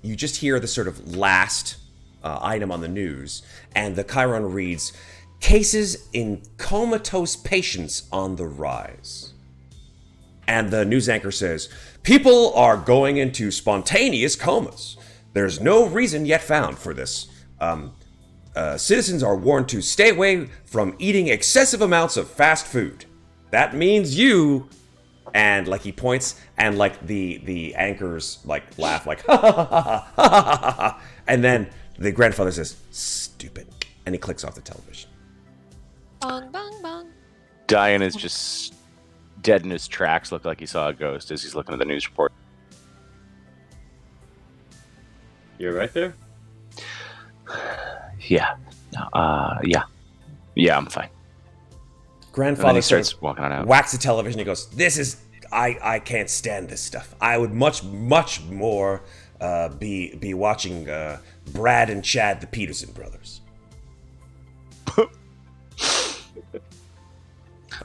you just hear the sort of last item on the news, and the chyron reads, "Cases in comatose patients on the rise." And the news anchor says, "People are going into spontaneous comas. There's no reason yet found for this. Citizens are warned to stay away from eating excessive amounts of fast food. That means you," and like he points, and like the anchors like laugh like ha ha ha ha ha ha ha ha, and then the grandfather says, "Stupid," and he clicks off the television. Bong, bong, bong. Dayen is just dead in his tracks, look like he saw a ghost as he's looking at the news report. You're right there? Yeah. Yeah, I'm fine. And then Grandfather he starts sort of walking on out. whacks the television. He goes, "This is I can't stand this stuff. I would much more be watching Brad and Chad, the Peterson brothers."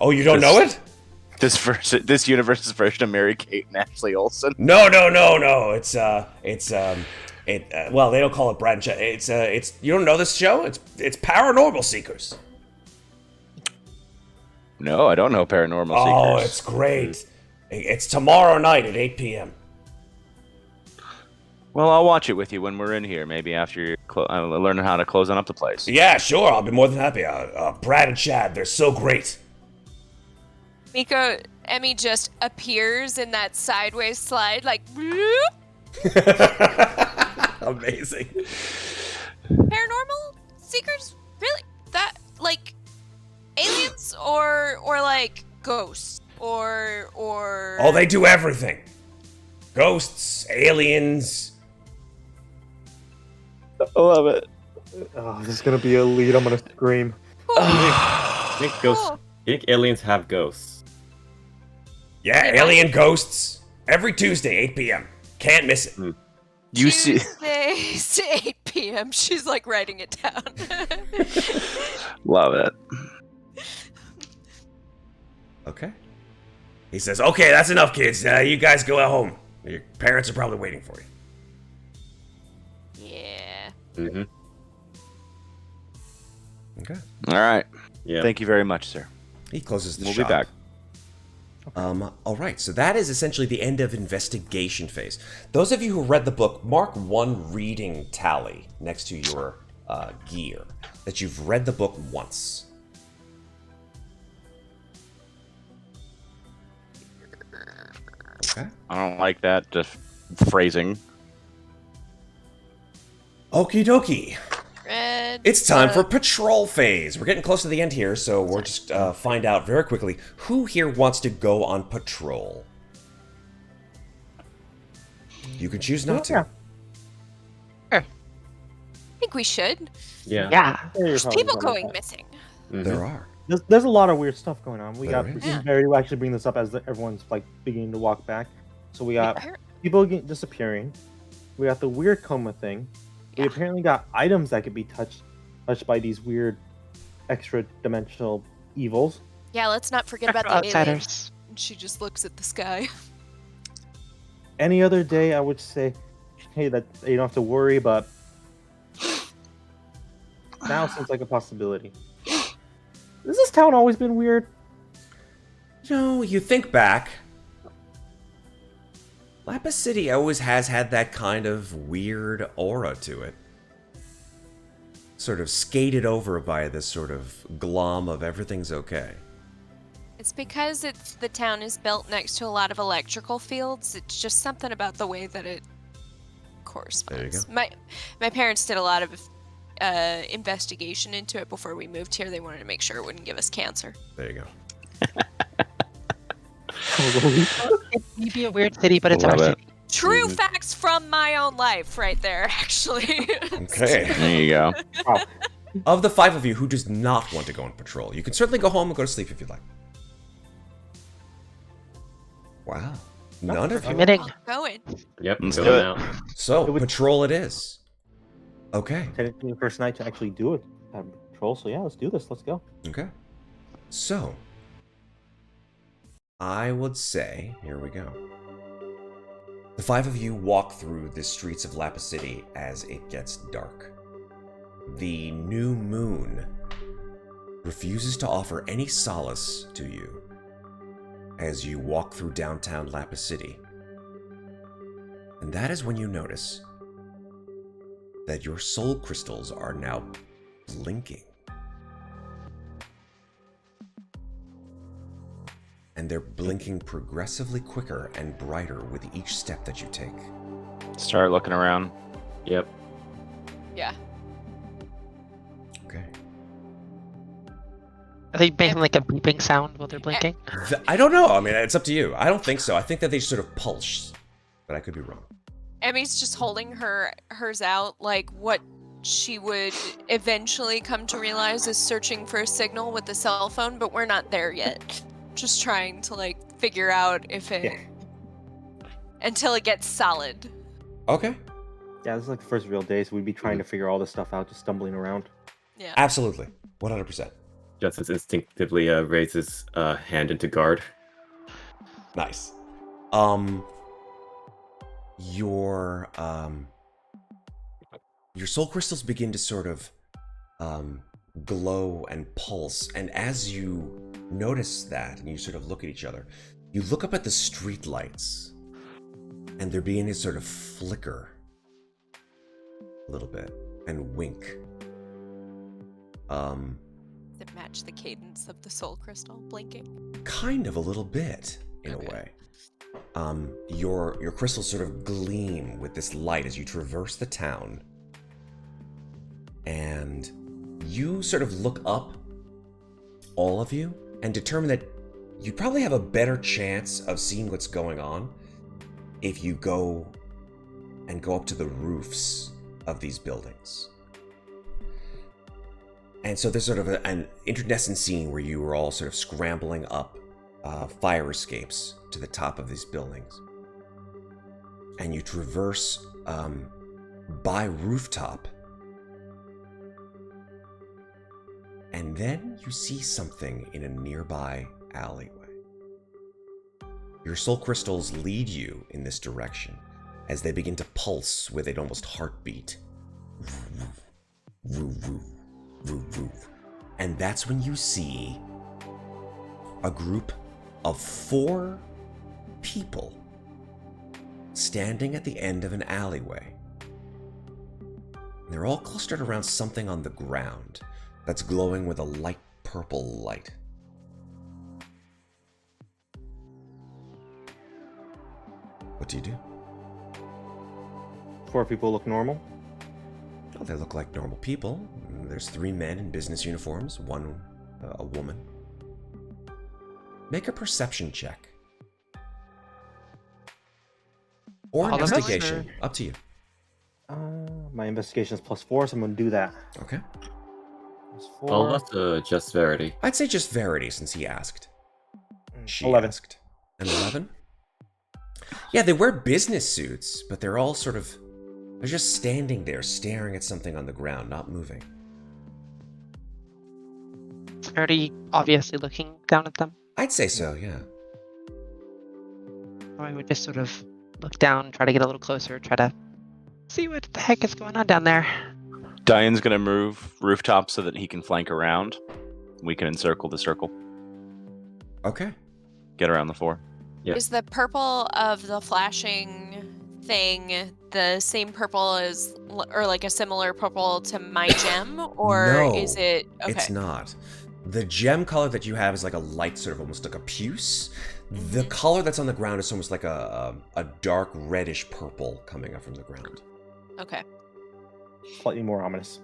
Oh, you don't know it? This universe's version of Mary Kate and Ashley Olsen. No. It's well, they don't call it Brad and Chad. It's you don't know this show? It's Paranormal Seekers. No, I don't know Paranormal Oh, Seekers. it's great. It's tomorrow night at 8 p.m. Well, I'll watch it with you when we're in here. Maybe after you're learning how to close on up the place. Yeah, sure. I'll be more than happy. Brad and Chad, they're so great. Emmy just appears in that sideways slide, like, bloop. Amazing. Paranormal Seekers? Really? That, like, aliens or like ghosts or Oh, they do everything. Ghosts, aliens. I love it. Oh, this is gonna be a lead. I'm gonna scream. I think ghosts. You think aliens have ghosts? Yeah, alien ghosts. Every Tuesday, 8 p.m. Can't miss it. You see, Tuesdays, 8 p.m. She's like writing it down. love it. Okay. He says, "Okay, that's enough, kids. You guys go at home. Your parents are probably waiting for you." Yeah. Mm-hmm. Okay. All right. Yeah. Thank you very much, sir. He closes the We'll shop. be back. All right, so that is essentially the end of investigation phase. Those of you who read the book, mark one reading tally next to your gear that you've read the book once. Okay. I don't like that just phrasing. Okie dokie. Red. It's time for patrol phase. We're getting close to the end here, so we'll just find out very quickly who here wants to go on patrol. You can choose not to. Yeah. I think we should. Yeah. Yeah. There's people going missing. Mhm. There are. There's a lot of weird stuff going on. We There got is. Yeah. Verity will actually bring this up as everyone's like beginning to walk back. So we got Yeah. people disappearing. We got the weird coma thing. We Yeah. apparently got items that could be touched by these weird extra dimensional evils. Yeah, let's not forget about the alien. outsiders. And she just looks at the sky. Any other day I would say, hey, that you don't have to worry, but now seems like a possibility. Has this town always been weird? No, you think back. Lapis City always has had that kind of weird aura to it. Sort of skated over by this sort of glom of everything's okay. It's because the town is built next to a lot of electrical fields. It's just something about the way that it corresponds. go. My parents did a lot of investigation into it before we moved here. They wanted to make sure it wouldn't give us cancer. There you go. It may be a weird city, but it's our Love it. city. True Mhm. facts from my own life, right there. Actually. Okay. There you go. Wow. Of the five of you, who does not want to go on patrol? You can certainly go home and go to sleep if you'd like. Wow. None of you. Committing. I'm going. Yep. Let's Going do it. out. So, It would- patrol it is. Okay. Technically, the first night to actually do it. Patrol. So yeah, let's do this. Let's go. Okay. So, I would say, here we go. The five of you walk through the streets of Lapis City as it gets dark. The new moon refuses to offer any solace to you as you walk through downtown Lapis City. And that is when you notice that your soul crystals are now blinking. And they're blinking progressively quicker and brighter with each step that you take. Start looking around. Yep. Yeah. Okay. Are they making like a beeping sound while they're blinking? I don't know. I mean, it's up to you. I don't think so. I think that they sort of pulse, but I could be wrong. Emmy's just holding hers out, like what she would eventually come to realize is searching for a signal with the cell phone, but we're not there yet. Just trying to like figure out if it until it gets solid. Okay. Yeah, this is like the first real day, so we'd be trying to figure all this stuff out, just stumbling around. Yeah. Absolutely. 100%. Justus instinctively raises hand into guard. Nice. Your soul crystals begin to sort of glow and pulse, and as you notice that and you sort of look at each other, you look up at the street lights and they're beginning to sort of flicker a little bit and wink. Does it match the cadence of the soul crystal blinking? Kind of a little bit, in a way. Your crystals sort of gleam with this light as you traverse the town. And you sort of look up, all of you, and determine that you probably have a better chance of seeing what's going on if you go up to the roofs of these buildings. And so there's sort of an interdescent scene where you were all sort of scrambling up fire escapes to the top of these buildings. And you traverse by rooftop. And then you see something in a nearby alleyway. Your soul crystals lead you in this direction as they begin to pulse with an almost heartbeat. And that's when you see a group of 4 people standing at the end of an alleyway. They're all clustered around something on the ground that's glowing with a light purple light. What do you do? 4 people look normal. Well, they look like normal people. There's 3 men in business uniforms, 1 a woman. Make a perception check. Or All of us, investigation. Up to you. My investigation is +4, so I'm going to do that. Okay. +4. All of us, just Verity. I'd say just Verity since he asked. She 11. asked. An 11? Yeah, they wear business suits, but they're all sort of... They're just standing there, staring at something on the ground, not moving. It's Verity obviously looking down at them. I'd say so, yeah. I would just sort of look down, try to get a little closer, try to see what the heck is going on down there. Dayen's gonna move rooftop so that he can flank around. We can encircle the circle. Okay. Get around the 4. Yep. Is the purple of the flashing thing the same purple as, or like a similar purple to my gem, or No, is it? Okay. It's not. The gem color that you have is like a light, sort of almost like a puce. The color that's on the ground is almost like a dark reddish purple coming up from the ground. Okay. Slightly more ominous.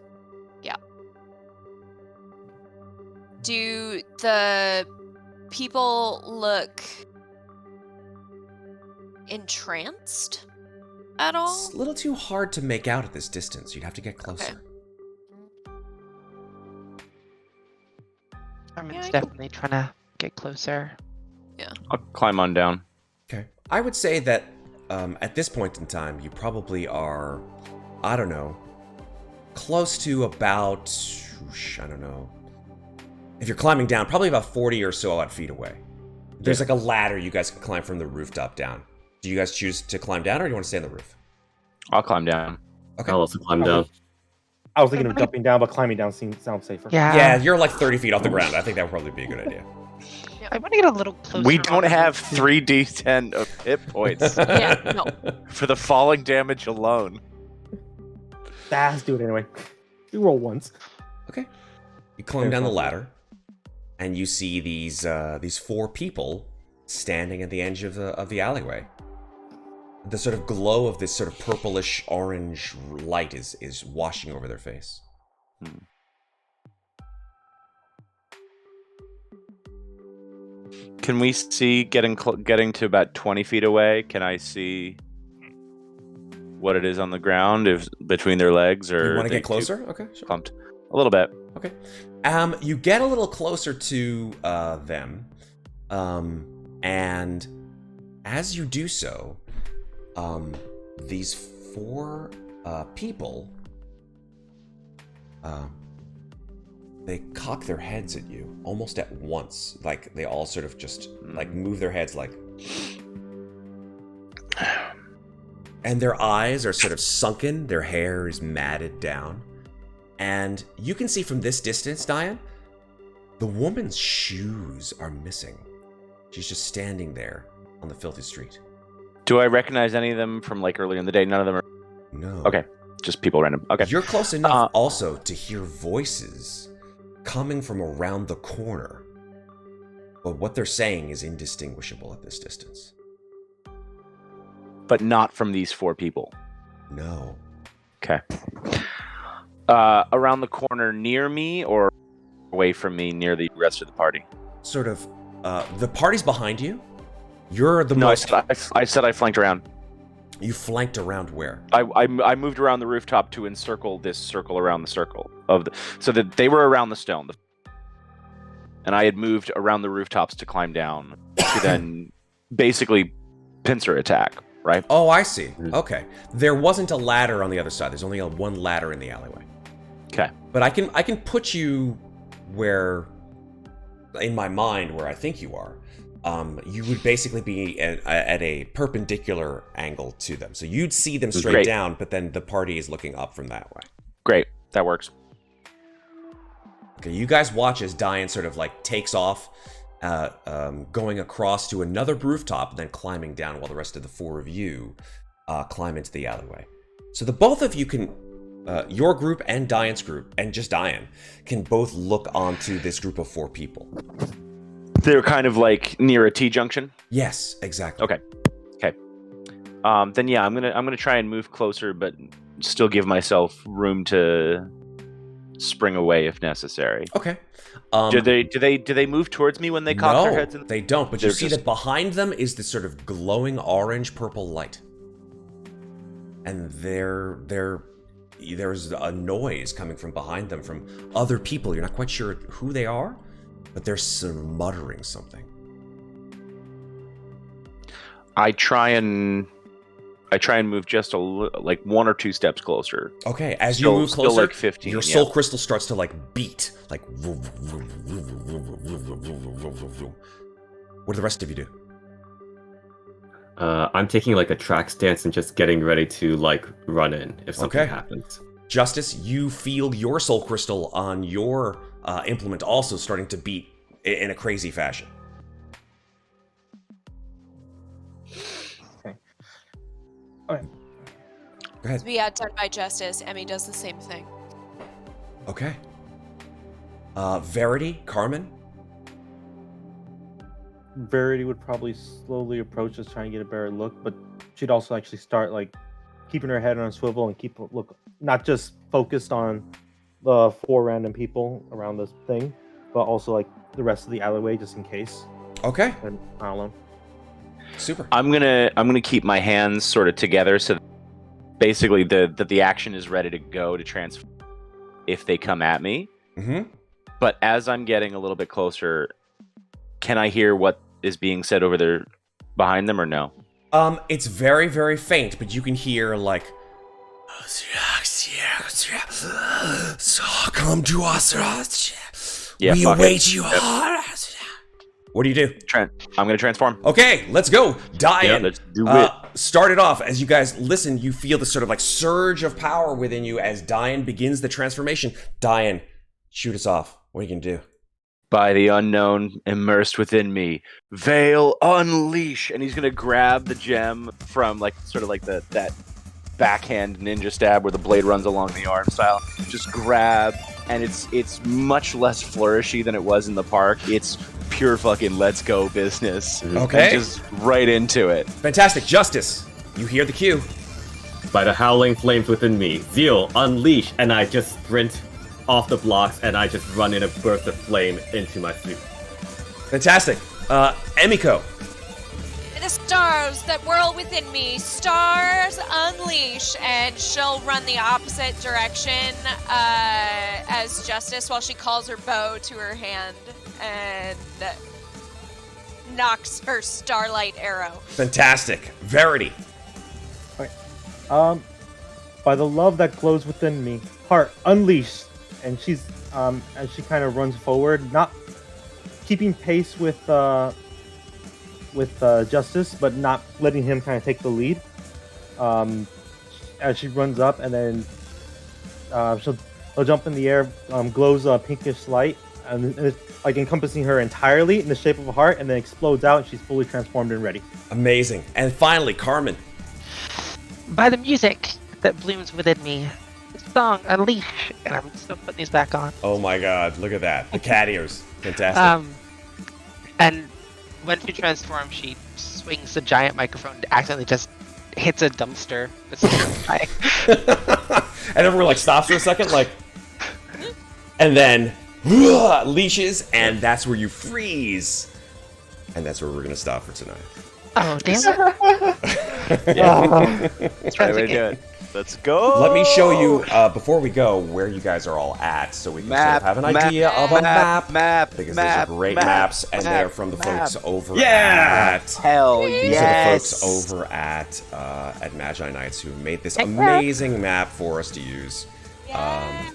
Yeah. Do the people look entranced at all? It's a little too hard to make out at this distance. You'd have to get closer. Carmen's I can- definitely trying to get closer. I'll climb on down. Okay. I would say that at this point in time, you probably are, I don't know, close to about, I don't know. If you're climbing down, probably about 40 or so odd feet away. There's like a ladder you guys can climb from the rooftop down. Do you guys choose to climb down, or do you want to stay on the roof? I'll climb down. Okay. I'll also climb down. I was thinking of jumping down, but climbing down sounds safer. Yeah, you're like 30 feet off the ground. I think that would probably be a good idea. I want to get a little closer. We don't on the have roof. 3d10 of hit points Yeah, no. for the falling damage alone. Let's do it anyway. We roll once. Okay. You climb down the ladder, and you see these 4 people standing at the edge of the alleyway. The sort of glow of this sort of purplish orange light is washing over their face. Can we see getting to about 20 feet away? Can I see what it is on the ground, if between their legs, or You want to they get closer? Okay, sure. Clumped a little bit. Okay. You get a little closer to them, and as you do so, these 4 people, they cock their heads at you almost at once. Like they all sort of just like move their heads, like, and their eyes are sort of sunken. Their hair is matted down. And you can see from this distance, Dayen, the woman's shoes are missing. She's just standing there on the filthy street. Do I recognize any of them from like earlier in the day? None of them are. No. Okay, just people random. Okay. You're close enough also to hear voices coming from around the corner. But what they're saying is indistinguishable at this distance. But not from these 4 people. No. Okay. Around the corner near me, or away from me near the rest of the party? Sort of, the party's behind you. You're the No, most... I said I flanked around. You flanked around where? I moved around the rooftop to encircle this circle around the circle of so that they were around the stone, and I had moved around the rooftops to climb down to then basically pincer attack. Right? Oh, I see. Okay. There wasn't a ladder on the other side. There's only one ladder in the alleyway. Okay. But I can put you where, in my mind, where I think you are. You would basically be at a perpendicular angle to them. So you'd see them straight down, but then the party is looking up from that way. Great. That works. Okay, you guys watch as Dayen sort of like takes off, going across to another rooftop, and then climbing down while the rest of the 4 of you climb into the alleyway. So the both of you can, your group and Dayen's group, and just Dayen, can both look onto this group of 4 people. They're kind of like near a T-junction? Yes, exactly. Okay. Then yeah, I'm gonna try and move closer, but still give myself room to spring away if necessary. Okay. Do they move towards me when they cock their heads? They don't. But you see just... that behind them is this sort of glowing orange purple light, and there's a noise coming from behind them from other people. You're not quite sure who they are, but they're sort of muttering something. I try and move just like 1 or 2 steps closer. Okay, as you move closer, like 15, your soul crystal starts to like beat, like. What do the rest of you do? I'm taking like a track stance and just getting ready to like run in if something happens. Justus, you feel your soul crystal on your implement also starting to beat in a crazy fashion. Okay. Go ahead. To be outdone by Justus, Emmy does the same thing. Okay. Verity, Carmen? Verity would probably slowly approach us, trying to get a better look, but she'd also actually start like keeping her head on a swivel and keep a look, not just focused on the 4 random people around this thing, but also like the rest of the alleyway just in case. Okay. And I don't know. Super. I'm gonna keep my hands sort of together so that basically the action is ready to go to transfer if they come at me. Mm-hmm. But as I'm getting a little bit closer, can I hear what is being said over there behind them or no? It's very, very faint, but you can hear like So come to us. Yeah, We fuck it. await you. What do you do? I'm gonna transform. Okay, let's go. Dayen, Yeah, let's do it. start it off. As you guys listen, you feel the sort of like surge of power within you as Dayen begins the transformation. Dayen, shoot us off. What are you gonna do? By the unknown immersed within me, Veil unleash, and he's gonna grab the gem from like sort of like that backhand ninja stab where the blade runs along the arm style. Just grab, and it's much less flourishy than it was in the park. It's pure fucking let's go business. Okay. And just right into it. Fantastic. Justus, you hear the cue. By the howling flames within me, Zeal, unleash, and I just sprint off the blocks, and I just run in a burst of flame into my suit. Fantastic. Emiko. The stars that whirl within me, stars unleash, and she'll run the opposite direction as Justus while she calls her bow to her hand and knocks her starlight arrow. Fantastic. Verity. By the love that glows within me, heart unleashed, and she's as she kind of runs forward, not keeping pace with Justus, but not letting him kind of take the lead. As she runs up, and then she'll jump in the air, glows a pinkish light, and it's like encompassing her entirely in the shape of a heart, and then explodes out, and she's fully transformed and ready. Amazing. And finally, Carmen. By the music that blooms within me, the song Unleash, and I'm still putting these back on. Oh my god, look at that. The cat ears. Fantastic. And when she transforms, she swings the giant microphone and accidentally just hits a dumpster. It's terrifying. And everyone like stops for a second, like, and then leashes, and that's where you freeze. And that's where we're gonna stop for tonight. Oh, damn it. That's right way to do it. Let's go. Let me show you before we go where you guys are all at, so we can sort of have an idea of a map. Because these are great maps, and they're from the folks over at Hell these yes. are the folks over at Magi-Knights who made this amazing map for us to use.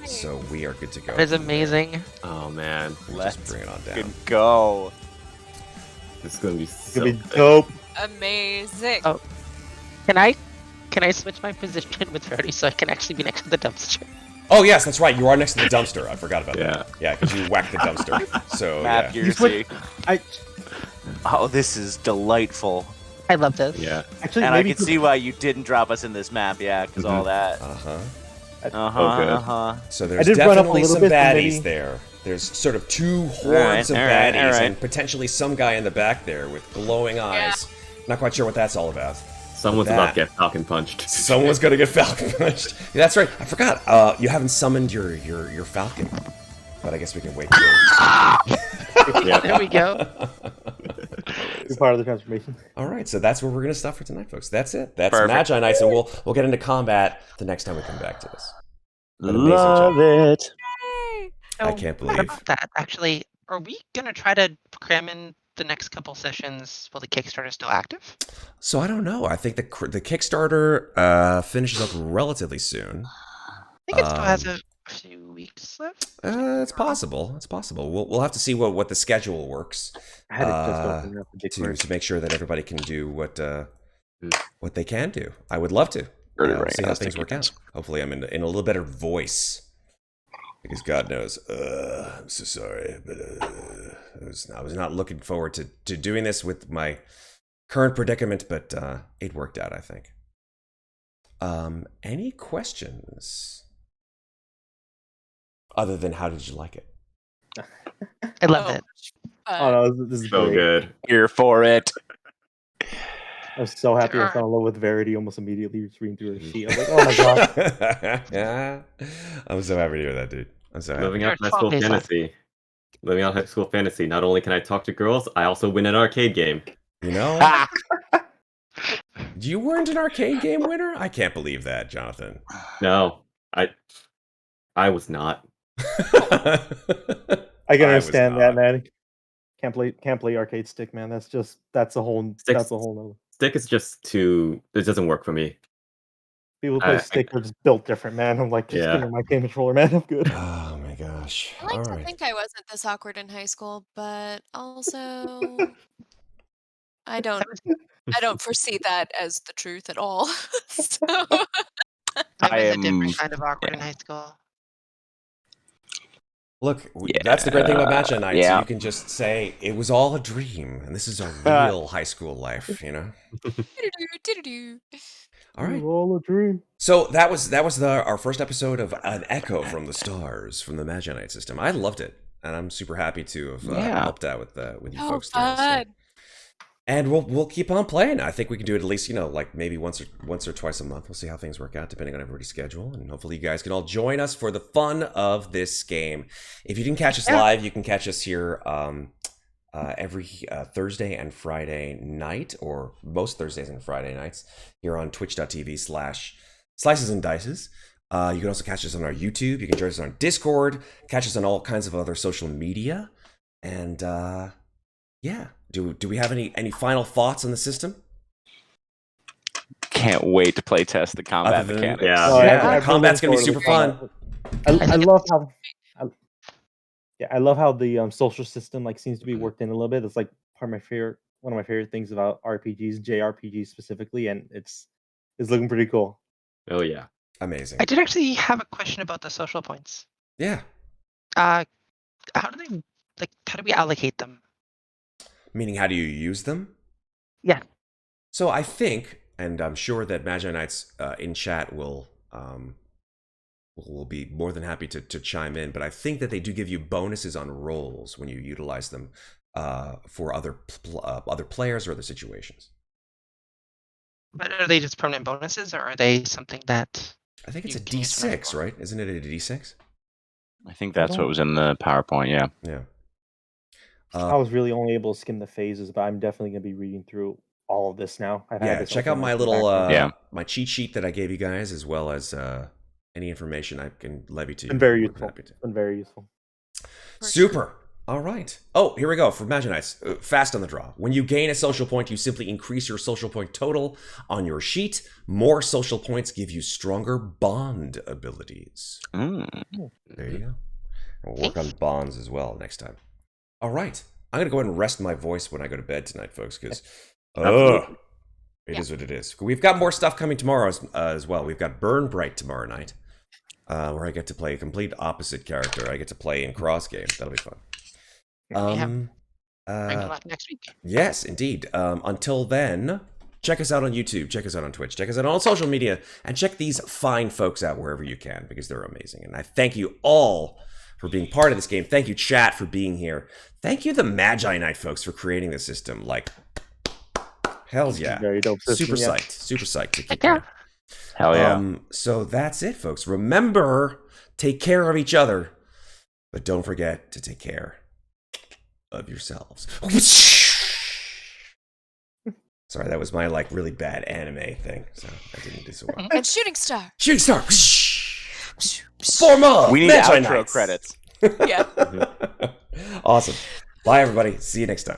So we are good to go. That is amazing. Oh man, Let's just bring it on down. Go. this is gonna be so It's gonna be dope. Amazing. Oh. Can I switch my position with Verity so I can actually be next to the dumpster? Oh yes, that's right. You are next to the dumpster. I forgot about Yeah. that. Yeah, because you whacked the dumpster. So Map yeah. Gearsy. I Oh, this is delightful. I love this. Yeah. actually And I maybe can see why you didn't drop us in this map, yeah, because all that. Uh-huh. So there's did run up a definitely little some bit, so baddies maybe- there. There's sort of two hordes Alright, of alright, baddies, alright. and potentially some guy in the back there with glowing eyes. Not quite sure what that's all about. Someone's That- about to get falcon punched. Someone's gonna get falcon punched. That's right. I forgot. You haven't summoned your falcon, but I guess we can wait. Yeah. There we go. be part of the transformation. All right, so that's where we're gonna stop for tonight, folks. That's it. That's Perfect. Magi-Knights, and we'll get into combat the next time we come back to this. An amazing Love job. it. Yay. I can't What believe. about that? Actually, are we gonna try to cram in the next couple sessions while the Kickstarter is still active? So I don't know. I think the Kickstarter finishes up relatively soon. I think it still has a few weeks left. It's possible. It's possible. We'll have to see what the schedule works I had it just open up the Discord. to make sure that everybody can do what they can do. I would love to. See how things work out. Hopefully, I'm in a little better voice. Because God knows, I'm so sorry, but I was not looking forward to doing this with my current predicament, but it worked out, I think. Any questions? Other than how did you like it? I love it. Oh no, this is So great. good. Here for it. I was so happy I fell in love with Verity almost immediately, just reading through her sheet. I was like, oh my god. Yeah, I'm so happy to hear that, dude. I'm so happy. Living out You're high school 12 days left. fantasy. Living out high school fantasy. Not only can I talk to girls, I also win an arcade game. You know, Ah, you weren't an arcade game winner. I can't believe that, Jonathan. No, I was not. I can I was understand not. that, man. Can't play arcade stick, man. That's a whole Stick's- that's a whole nother. Stick is just too. It doesn't work for me. People play I- stick are just built different, man. I'm like, just Yeah. give me my game controller, man. I'm good. Oh my gosh. I like All to right. think I wasn't this awkward in high school, but also I don't foresee that as the truth at all. So I was a am- different kind of awkward in high school. Look, that's the great thing about Magi-Knights. Yeah. You can just say it was all a dream, and this is a real high school life. You know. do-do-do. All right. All a dream. So that was our first episode of An Echo from the Stars from the Magi-Knight system. I loved it, and I'm super happy to have Yeah. helped out with you Oh, folks during this game. fun. And we'll keep on playing. I think we can do it at least, like maybe once or twice a month. We'll see how things work out depending on everybody's schedule, and hopefully you guys can all join us for the fun of this game. If you didn't catch us live, you can catch us here every Thursday and Friday night, or most Thursdays and Friday nights, here on twitch.tv/Slices and Dices. You can also catch us on our YouTube. You can join us on Discord. Catch us on all kinds of other social media, and yeah. Do we have any final thoughts on the system? Can't wait to play test the combat Other than- mechanics. Yeah. Oh, Yeah, I'm combat's gonna be looking super forward to fun. the combat. I love how. I love how the social system seems to be worked in a little bit. It's like one of my favorite things about RPGs, JRPGs specifically, and it's looking pretty cool. Oh yeah. Amazing. I did actually have a question about the social points. Yeah. How do we allocate them? Meaning, how do you use them? Yeah. So I think, and I'm sure that Magi-Knights in chat will be more than happy to chime in, but I think that they do give you bonuses on rolls when you utilize them for other players or other situations. But are they just permanent bonuses, or are they something that? I think it's a You can use them D6, anymore. right? Isn't it a D6? I think that's what was in the PowerPoint. Yeah. Yeah. I was really only able to skim the phases, but I'm definitely going to be reading through all of this now. I've had Yeah, this check open out my in the little background. my cheat sheet that I gave you guys, as well as any information I can levy to you. Been very I'm more than useful. happy to. Been very useful. Super. All right. Oh, here we go for Magi-Knights. Fast on the draw. When you gain a social point, you simply increase your social point total on your sheet. More social points give you stronger bond abilities. Mm. There you go. We'll work on bonds as well next time. All right. I'm going to go ahead and rest my voice when I go to bed tonight, folks, because it is what it is. We've got more stuff coming tomorrow as well. We've got Burn Bright tomorrow night, where I get to play a complete opposite character. I get to play in cross game. That'll be fun. Bring them up next week. Yes, indeed. Until then, check us out on YouTube, check us out on Twitch, check us out on all social media, and check these fine folks out wherever you can, because they're amazing. And I thank you all for being part of this game. Thank you, chat, for being here. Thank you, the Magi-Knight folks, for creating this system. Hells yeah. Very dope system, Super yeah. psyched. Super psyched to keep Yeah. going. Hell yeah. So that's it, folks. Remember, take care of each other, but don't forget to take care of yourselves. Sorry, that was my really bad anime thing, so I didn't do so well. And shooting star. Shooting star. Form up. We need Magi outro Knights. credits. Yeah. Awesome. Bye, everybody. See you next time.